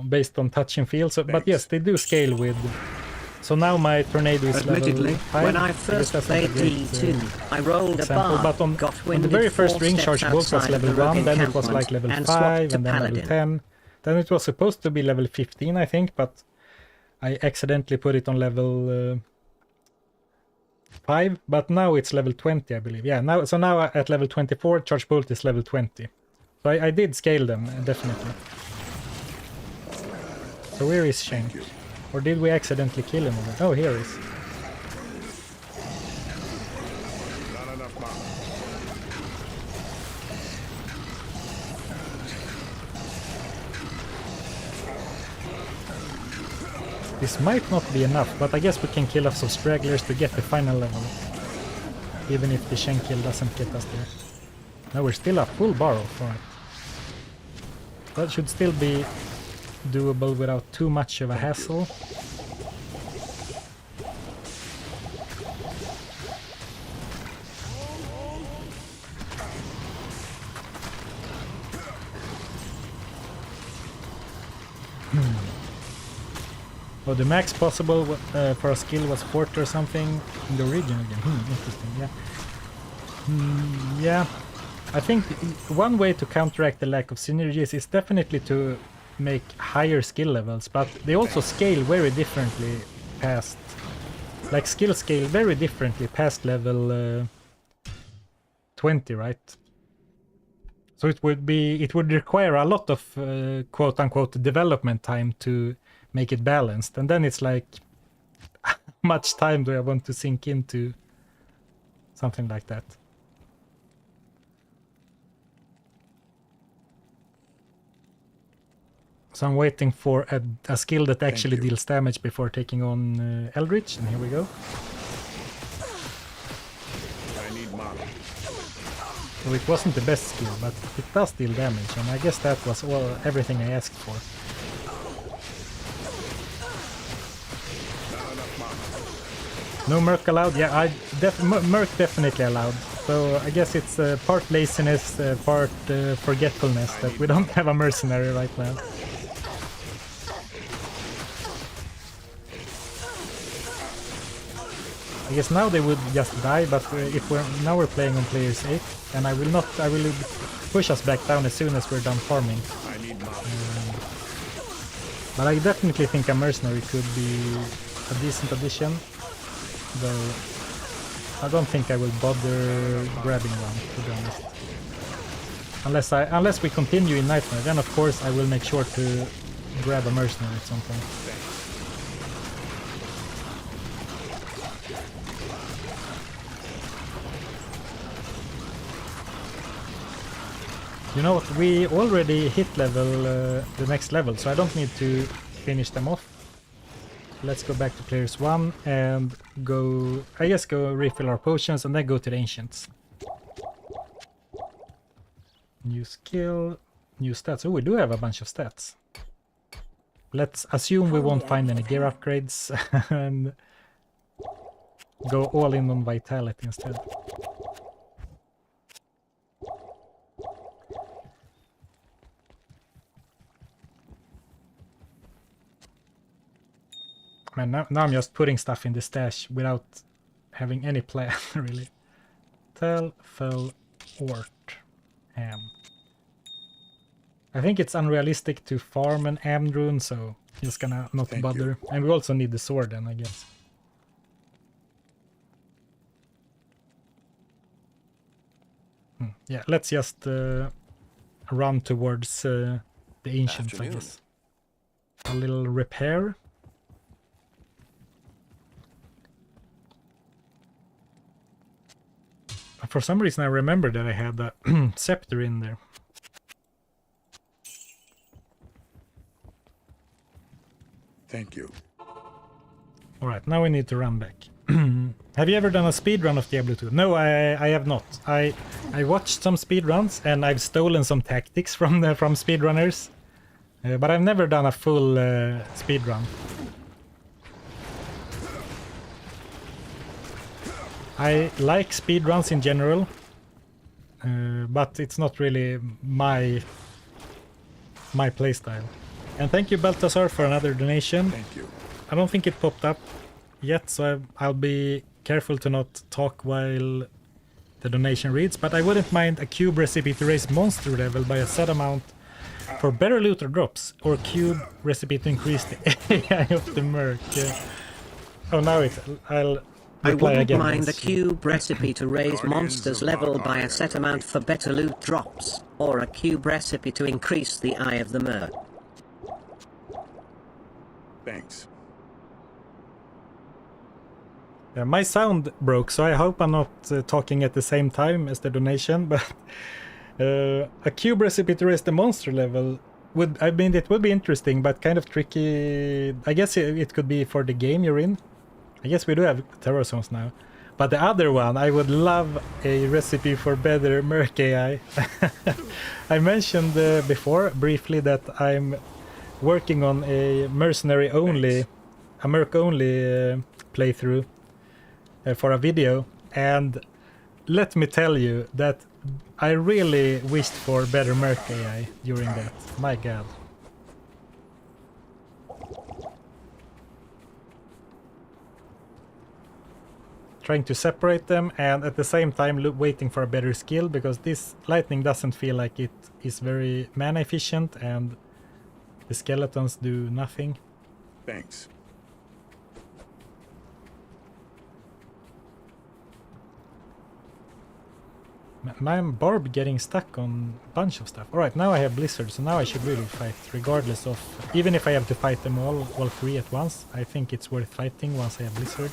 based on touch and feel. So, but yes, they do scale with. So now my tornado is Admittedly, level 5. when I first played D2, I rolled a bar, but on the very first ring charge bolt was level 1, then it was like level 5, and then level 10. Then it was supposed to be level 15, I think, but I accidentally put it on level 5. But now it's level 20, I believe. Yeah, now at level 24, charge bolt is level 20. So I did scale them, definitely. So where is Shank? Or did we accidentally kill him already? Oh, here he is. Not enough mana. This might not be enough, but I guess we can kill off some stragglers to get the final level. Even if the Shen kill doesn't get us there. No, we're still a full barrel for it. That should still be doable without too much of a hassle. Oh, the max possible for a skill was 40 or something in the original game. Interesting, yeah. Yeah, I think one way to counteract the lack of synergies is definitely to make higher skill levels, but they also scale very differently past... Like, skill scale very differently past level 20, right? So it would require a lot of quote-unquote development time to make it balanced, and then it's like, how much time do I want to sink into something like that? So I'm waiting for a skill that actually deals damage before taking on Eldritch, and here we go. I need mana. So it wasn't the best skill, but it does deal damage, and I guess that was everything I asked for. No Merc allowed? Yeah, Merc definitely allowed. So I guess it's part laziness, part forgetfulness that we don't have a mercenary right now. I guess now they would just die, but if we're playing on players 8, and I will push us back down as soon as we're done farming. But I definitely think a mercenary could be a decent addition, though I don't think I will bother grabbing one, to be honest. Unless we continue in Nightmare, then of course I will make sure to grab a mercenary at some point. You know what, we already hit the next level, so I don't need to finish them off. Let's go back to players 1 and go refill our potions and then go to the Ancients. New skill, new stats. Oh, we do have a bunch of stats. Let's assume we won't find any gear upgrades and go all in on vitality instead. Man, now I'm just putting stuff in the stash without having any plan, really. Tel, Fel, Ort, Am. I think it's unrealistic to farm an Am rune, so just gonna not bother. And we also need the sword then, I guess. Yeah, let's just run towards the Ancients, I guess. A little repair. For some reason I remember that I had a scepter in there. Thank you. Alright, now we need to run back. Have you ever done a speedrun of Diablo 2? No, I have not. I watched some speedruns and I've stolen some tactics from speedrunners. But I've never done a full speedrun. I like speedruns in general, but it's not really my playstyle. And thank you, Balthazar, for another donation. Thank you. I don't think it popped up yet, so I'll be careful to not talk while the donation reads, but I wouldn't mind a cube recipe to raise monster level by a set amount for better loot or drops, or cube recipe to increase the AI of the merc. Oh, now I'll I wouldn't again. mind the cube recipe to raise monsters level by a set amount for better loot drops, or a cube recipe to increase the eye of the merc. Thanks. Yeah, my sound broke, so I hope I'm not talking at the same time as the donation, but a cube recipe to raise the monster level it would be interesting, but kind of tricky. I guess it could be for the game you're in. I guess we do have terror zones now. But the other one, I would love a recipe for better merc AI. I mentioned before, briefly, that I'm working on a mercenary-only, a merc-only playthrough for a video. And let me tell you that I really wished for better merc AI during that. My god. trying to separate them, and at the same time waiting for a better skill, because this lightning doesn't feel like it is very mana efficient, and the skeletons do nothing. Thanks. My barb getting stuck on a bunch of stuff. Alright, now I have blizzard, so now I should really fight, regardless of... Even if I have to fight them all three at once, I think it's worth fighting once I have blizzard.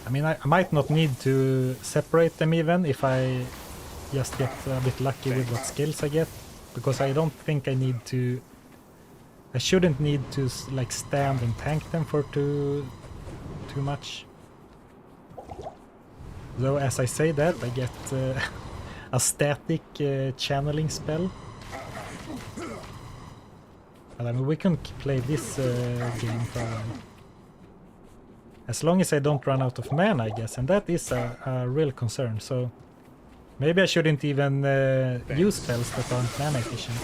I mean, I might not need to separate them even if I just get a bit lucky with what skills I get, because I don't think I need to... I shouldn't need to like stand and tank them for too much. Though as I say that, I get a static channeling spell. But I mean, we can play this game for a while. As long as I don't run out of mana, I guess, and that is a real concern. So maybe I shouldn't even use spells that aren't mana efficient.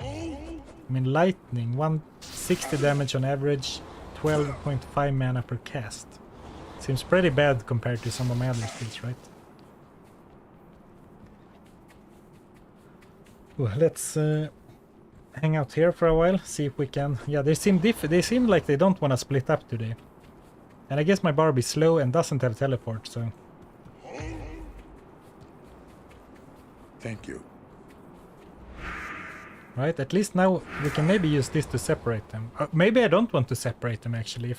I mean, lightning, 160 damage on average, 12.5 mana per cast. Seems pretty bad compared to some of my other skills, right? Well, let's hang out here for a while, see if we can... Yeah, they seem like they don't want to split up today. And I guess my barb is slow and doesn't have teleport, so... Thank you. Right, at least now we can maybe use this to separate them. Maybe I don't want to separate them actually.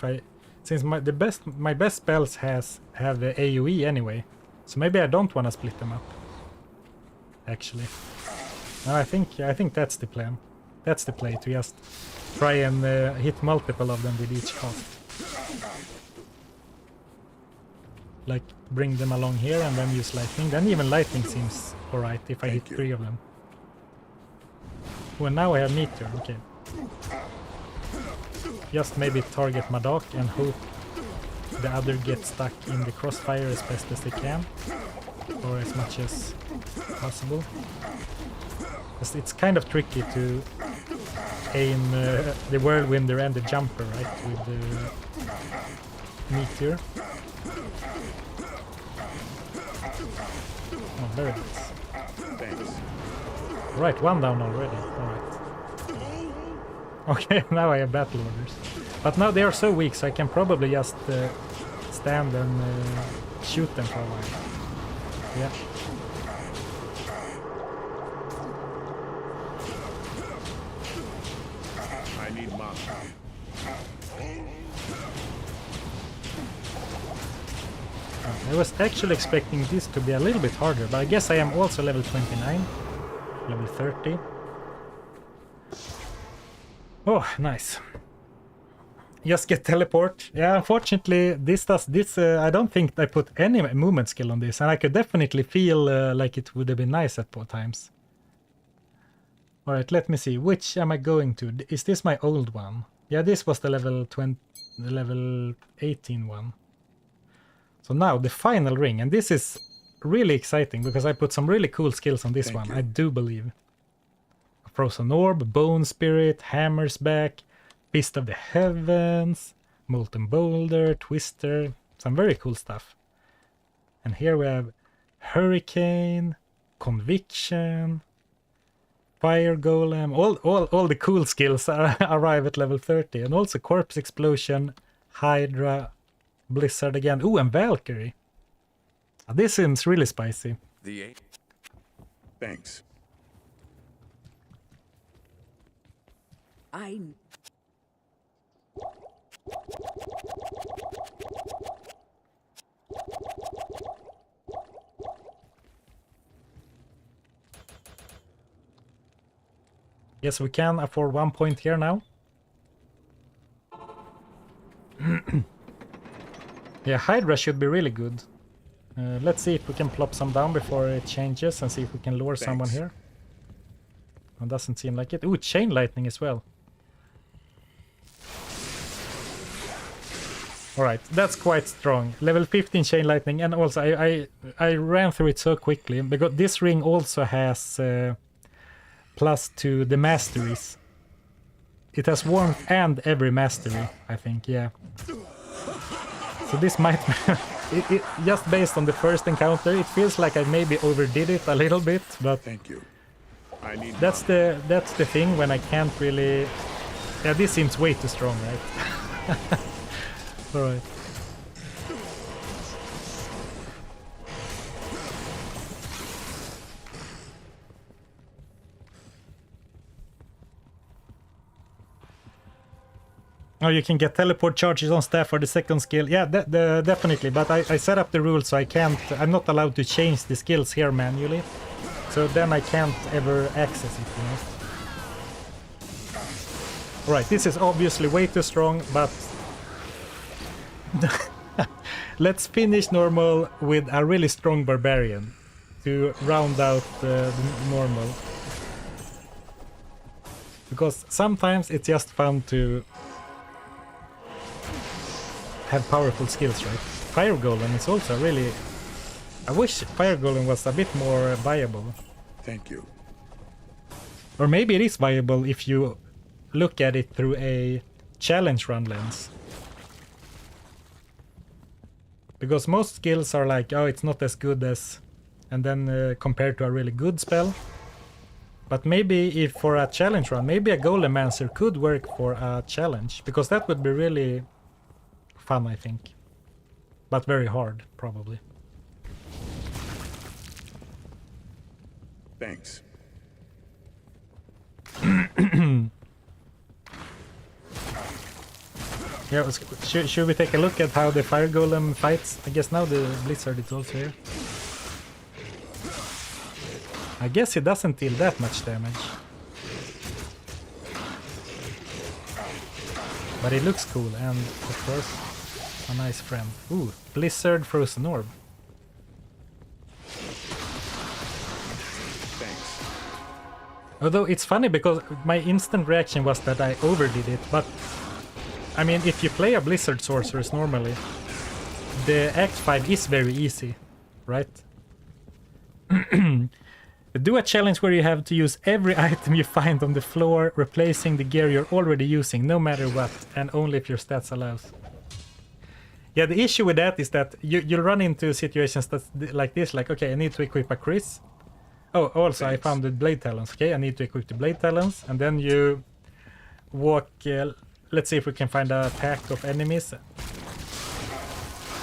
Since my best spells have the AoE anyway, so maybe I don't want to split them up. Actually, no, I think that's the plan. That's the play, to just try and hit multiple of them with each cast. Like bring them along here and then use lightning. Then even lightning seems alright if I hit 3 of them. Well, now I have meteor, okay. Just maybe target Madak and hope the other gets stuck in the crossfire as best as they can. Or as much as possible. It's kind of tricky to aim the Whirlwinder and the Jumper, right, with the meteor. Oh, very nice. Thanks. Right, one down already. Alright. Okay, now I have battle orders. But now they are so weak, so I can probably just stand and shoot them for a while. Yeah. I need mana. I was actually expecting this to be a little bit harder, but I guess I am also level 29. Level 30. Oh, nice. Just get teleport. Yeah, unfortunately, I don't think I put any movement skill on this, and I could definitely feel like it would have been nice at times. Alright, let me see. Which am I going to? Is this my old one? Yeah, this was the level 18 one. So now the final ring, and this is really exciting because I put some really cool skills on this one, I do believe. Frozen Orb, Bone Spirit, Hammer's Back, Fist of the Heavens, Molten Boulder, Twister, some very cool stuff. And here we have Hurricane, Conviction, Fire Golem, all the cool skills arrive at level 30. And also Corpse Explosion, Hydra, Blizzard again. Ooh, and Valkyrie. This seems really spicy. Thanks. Yes, we can afford 1 point here now. Yeah, Hydra should be really good. Let's see if we can plop some down before it changes and see if we can lure someone here. It doesn't seem like it. Ooh, Chain Lightning as well. Alright, that's quite strong. Level 15 Chain Lightning, and also I ran through it so quickly because this ring also has plus to the masteries. It has warmth and every mastery, I think, yeah. So this might... just based on the first encounter, it feels like I maybe overdid it a little bit, but... Thank you. I need That's the thing when I can't really... Yeah, this seems way too strong, right? Alright. Oh, you can get teleport charges on staff for the second skill. Yeah, definitely. But I set up the rule so I can't... I'm not allowed to change the skills here manually. So then I can't ever access it, you know. Alright, this is obviously way too strong, but... Let's finish normal with a really strong barbarian to round out the normal. Because sometimes it's just fun to have powerful skills, right? Fire Golem is also really... I wish Fire Golem was a bit more viable. Thank you. Or maybe it is viable if you look at it through a challenge run lens. Because most skills are like, oh, it's not as good as... And then compared to a really good spell. But maybe if for a challenge run, maybe a Golemancer could work for a challenge. Because that would be really fun, I think. But very hard, probably. Thanks. Yeah, should we take a look at how the Fire Golem fights? I guess now the Blizzard is also here. I guess it doesn't deal that much damage. But it looks cool and, of course, a nice friend. Ooh, Blizzard Frozen Orb. Thanks. Although it's funny because my instant reaction was that I overdid it, but I mean, if you play a Blizzard Sorceress normally, the Act 5 is very easy, right? Do a challenge where you have to use every item you find on the floor, replacing the gear you're already using, no matter what, and only if your stats allows. Yeah, the issue with that is that you'll run into situations that's like this, like, okay, I need to equip a Chris. Oh, also, I found the Blade Talons. Okay, I need to equip the Blade Talons, and then you walk... let's see if we can find a pack of enemies.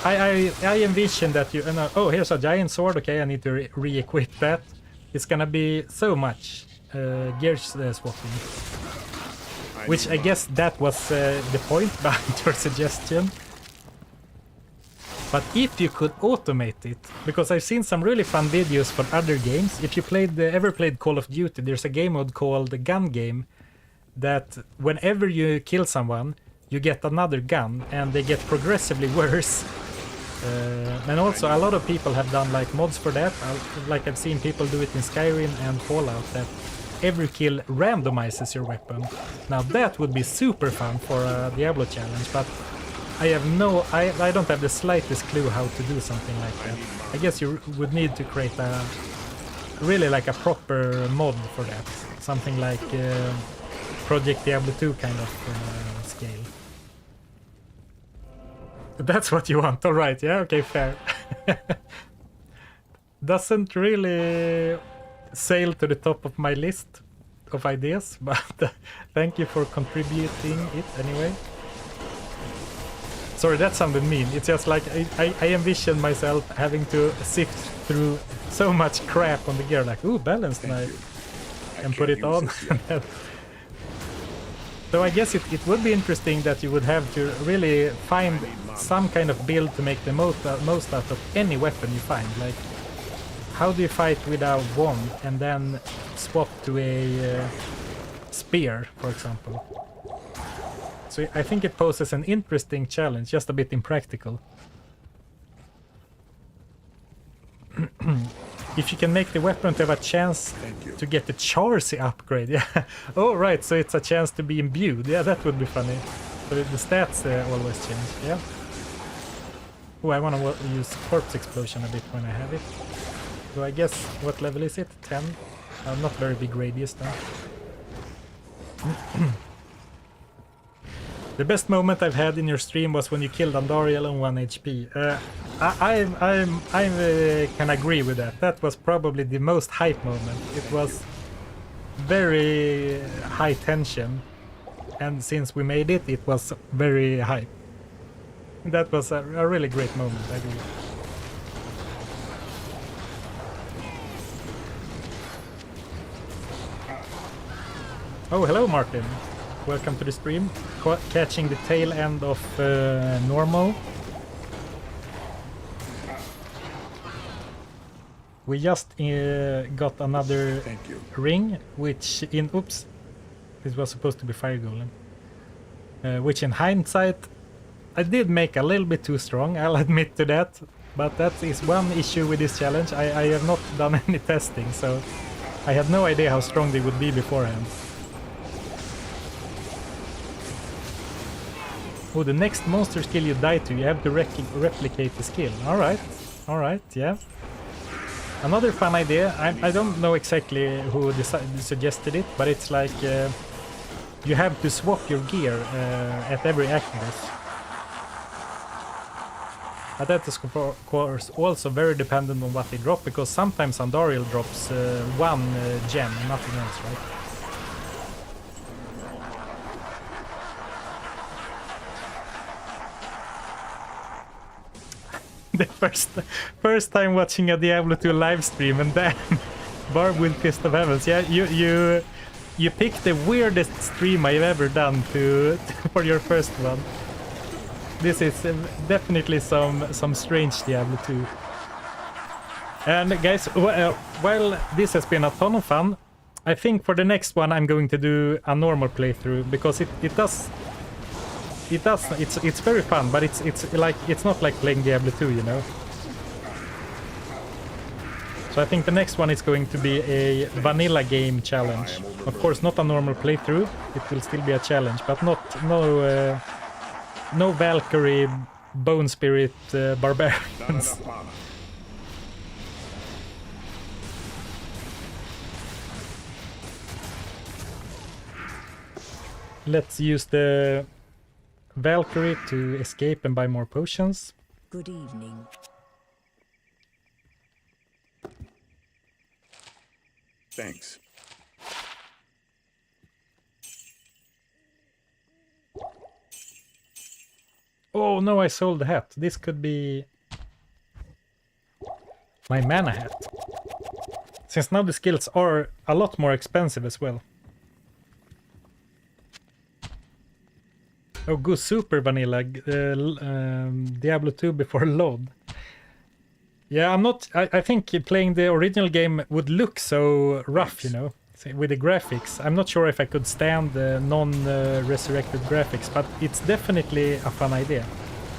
I envision that you... oh, here's a giant sword. Okay, I need to re-equip that. It's gonna be so much gear swapping. Which I guess that was the point behind your suggestion. But if you could automate it, because I've seen some really fun videos for other games. If you ever played Call of Duty, there's a game mode called the Gun Game, that whenever you kill someone, you get another gun, and they get progressively worse. And also a lot of people have done like mods for that, like I've seen people do it in Skyrim and Fallout, that every kill randomizes your weapon. Now that would be super fun for a Diablo challenge, but I don't have the slightest clue how to do something like that. I guess you would need to create a really like a proper mod for that, something like Project Diablo 2 kind of scale. That's what you want, alright, yeah, okay, fair. Doesn't really sail to the top of my list of ideas, but thank you for contributing it anyway. Sorry, that sounded mean. It's just like I envision myself having to sift through so much crap on the gear, like, ooh, balanced knife, and put it on. So I guess it would be interesting that you would have to really find some kind of build to make the most out of any weapon you find. Like, how do you fight with a wand and then swap to a spear, for example? So I think it poses an interesting challenge, just a bit impractical. If you can make the weapon to have a chance to get the Charcy upgrade, yeah. Oh, right, so it's a chance to be imbued. Yeah, that would be funny. But the stats always change, yeah. Oh, I want to use Corpse Explosion a bit when I have it. So I guess, what level is it? 10? Not very big radius then. The best moment I've had in your stream was when you killed Andariel on 1 HP. I can agree with that. That was probably the most hype moment. It was very high tension, and since we made it, it was very hype. That was a really great moment, I agree. Oh, hello Martin. Welcome to the stream. Catching the tail end of normal. We just got another ring, which in... Oops. This was supposed to be Fire Golem. Which in hindsight, I did make a little bit too strong, I'll admit to that. But that is one issue with this challenge. I have not done any testing, so I had no idea how strong they would be beforehand. Oh, the next monster skill you die to, you have to replicate the skill. Alright, yeah. Another fun idea, I don't know exactly who suggested it, but it's like you have to swap your gear at every Actors. But that is of course also very dependent on what they drop, because sometimes Andariel drops one gem and nothing else, right? The first time watching a Diablo 2 live stream, and then Barb with Fist of Heavens. Yeah, you picked the weirdest stream I've ever done for your first one. This is definitely some strange Diablo 2. And guys, while this has been a ton of fun, I think for the next one I'm going to do a normal playthrough, because it's very fun, but it's not like playing Diablo 2, you know. So I think the next one is going to be a vanilla game challenge. Of course, not a normal playthrough. It will still be a challenge, but no Valkyrie, Bone Spirit, barbarians. Let's use the Valkyrie to escape and buy more potions. Good evening. Thanks. Oh no, I sold the hat. This could be my mana hat. Since now the skills are a lot more expensive as well. Oh, go super vanilla. Diablo 2 before load. Yeah, I think playing the original game would look so rough, you know, with the graphics. I'm not sure if I could stand the non-resurrected graphics, but it's definitely a fun idea.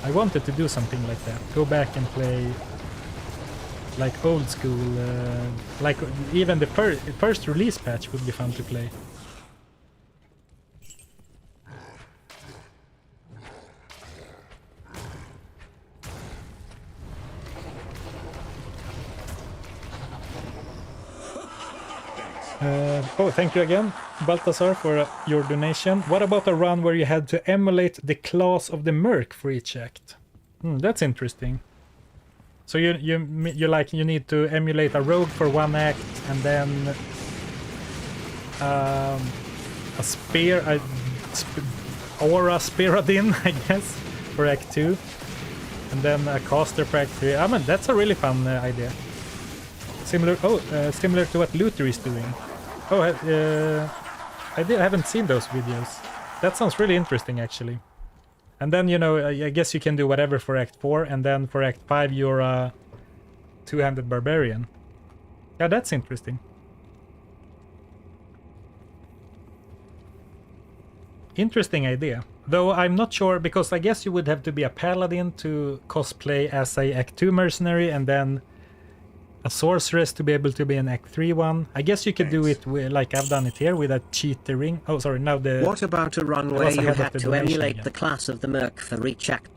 I wanted to do something like that. Go back and play like old school, like even the first release patch would be fun to play. Oh, thank you again, Balthazar, for your donation. What about a run where you had to emulate the class of the Merc for each act? That's interesting. So you need to emulate a rogue for one act, and then a spear, aura Spiradin, I guess, for act 2, and then a caster for act 3. I mean, that's a really fun idea. Similar to what Luther is doing. Oh, I haven't seen those videos. That sounds really interesting, actually. And then, you know, I guess you can do whatever for Act 4, and then for Act 5 you're a two-handed barbarian. Yeah, that's interesting. Interesting idea. Though I'm not sure, because I guess you would have to be a paladin to cosplay as a Act 2 mercenary, and then a sorceress to be able to be an Act 3 one. I guess you could do it like I've done it here with a cheat the ring. Oh, sorry, now the... What about a run where you had to emulate the class of the Merc for each act?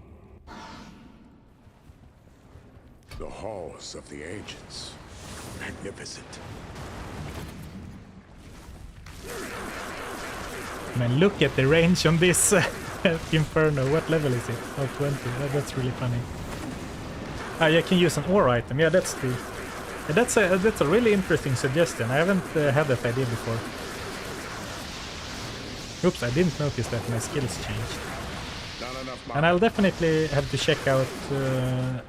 The halls of the ancients. Magnificent. Man, look at the range on this Inferno. What level is it? Oh, 20. That's really funny. Ah, you can use an ore item. Yeah, that's the... That's a really interesting suggestion. I haven't had that idea before. Oops, I didn't notice that my skills changed. And I'll definitely have to check out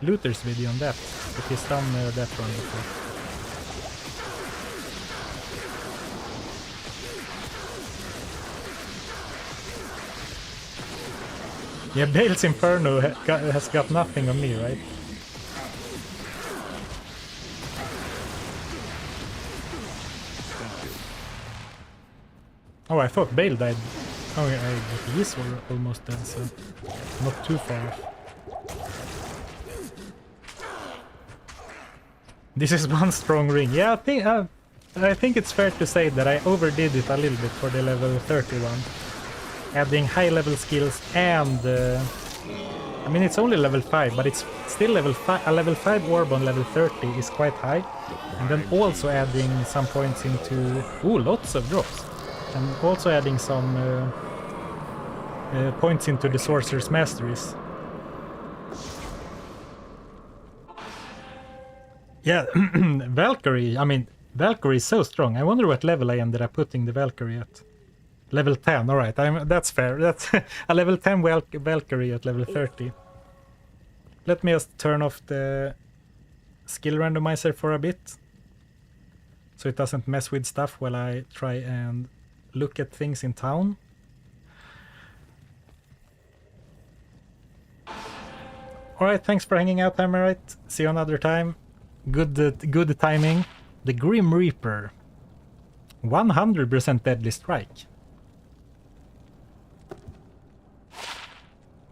Luther's video on that, if he's done that one before. Yeah, Bale's Inferno has got nothing on me, right? Oh, I thought Bale died. Oh, yeah, he is almost dead, so not too far off. This is one strong ring. Yeah, I think it's fair to say that I overdid it a little bit for the level 31. Adding high level skills and... I mean, it's only level 5, but it's still level 5. A level 5 orb on level 30 is quite high. And then also adding some points into... Ooh, lots of drops. And also adding some points into the Sorcerer's Masteries. Yeah, Valkyrie, I mean, Valkyrie is so strong. I wonder what level I ended up putting the Valkyrie at. Level 10, alright, that's fair. That's a level 10 Valkyrie at level 30. Let me just turn off the skill randomizer for a bit. So it doesn't mess with stuff while I try and look at things in town. Alright, thanks for hanging out, Hammerite. See you another time. Good timing. The Grim Reaper. 100% deadly strike.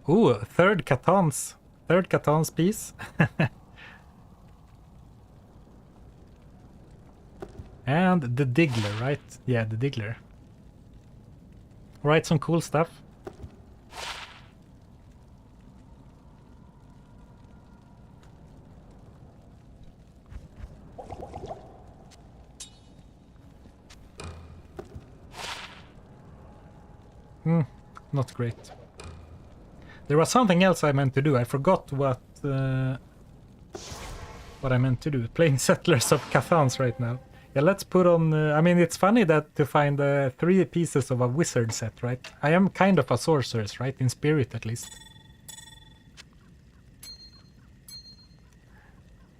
Ooh, third Catan's piece. And the Diggler, right? Yeah, the Diggler. Alright, some cool stuff. Not great. There was something else I meant to do. I forgot what I meant to do. Playing Settlers of Cthulhu right now. Yeah, let's put on... I mean, it's funny that to find 3 pieces of a wizard set, right? I am kind of a sorceress, right? In spirit, at least.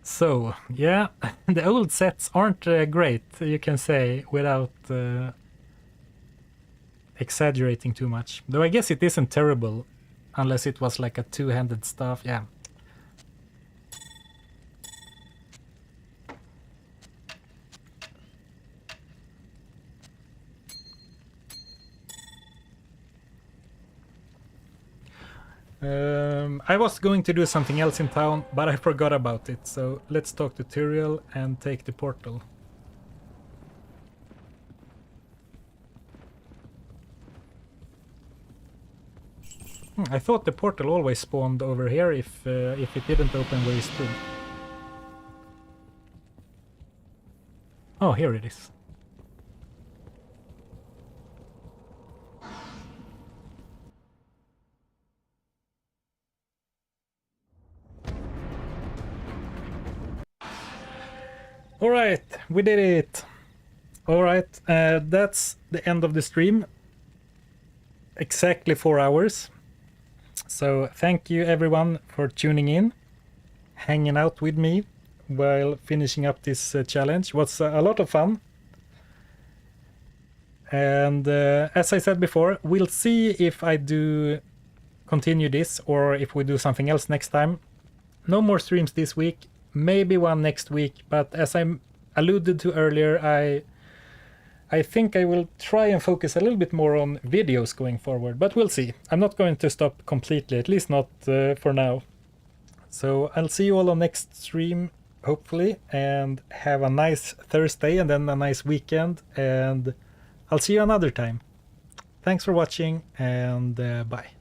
So, yeah, the old sets aren't great, you can say, without exaggerating too much. Though I guess it isn't terrible, unless it was like a two-handed staff, yeah. I was going to do something else in town, but I forgot about it, so let's talk to Tyrael and take the portal. I thought the portal always spawned over here if it didn't open where you stood. Oh, here it is. Alright, we did it! Alright, that's the end of the stream. Exactly 4 hours. So thank you everyone for tuning in, hanging out with me while finishing up this challenge. It was a lot of fun. And as I said before, we'll see if I do continue this or if we do something else next time. No more streams this week. Maybe one next week, but as I alluded to earlier, I think I will try and focus a little bit more on videos going forward, but we'll see. I'm not going to stop completely, at least not for now. So I'll see you all on next stream, hopefully, and have a nice Thursday and then a nice weekend, and I'll see you another time. Thanks for watching, and bye.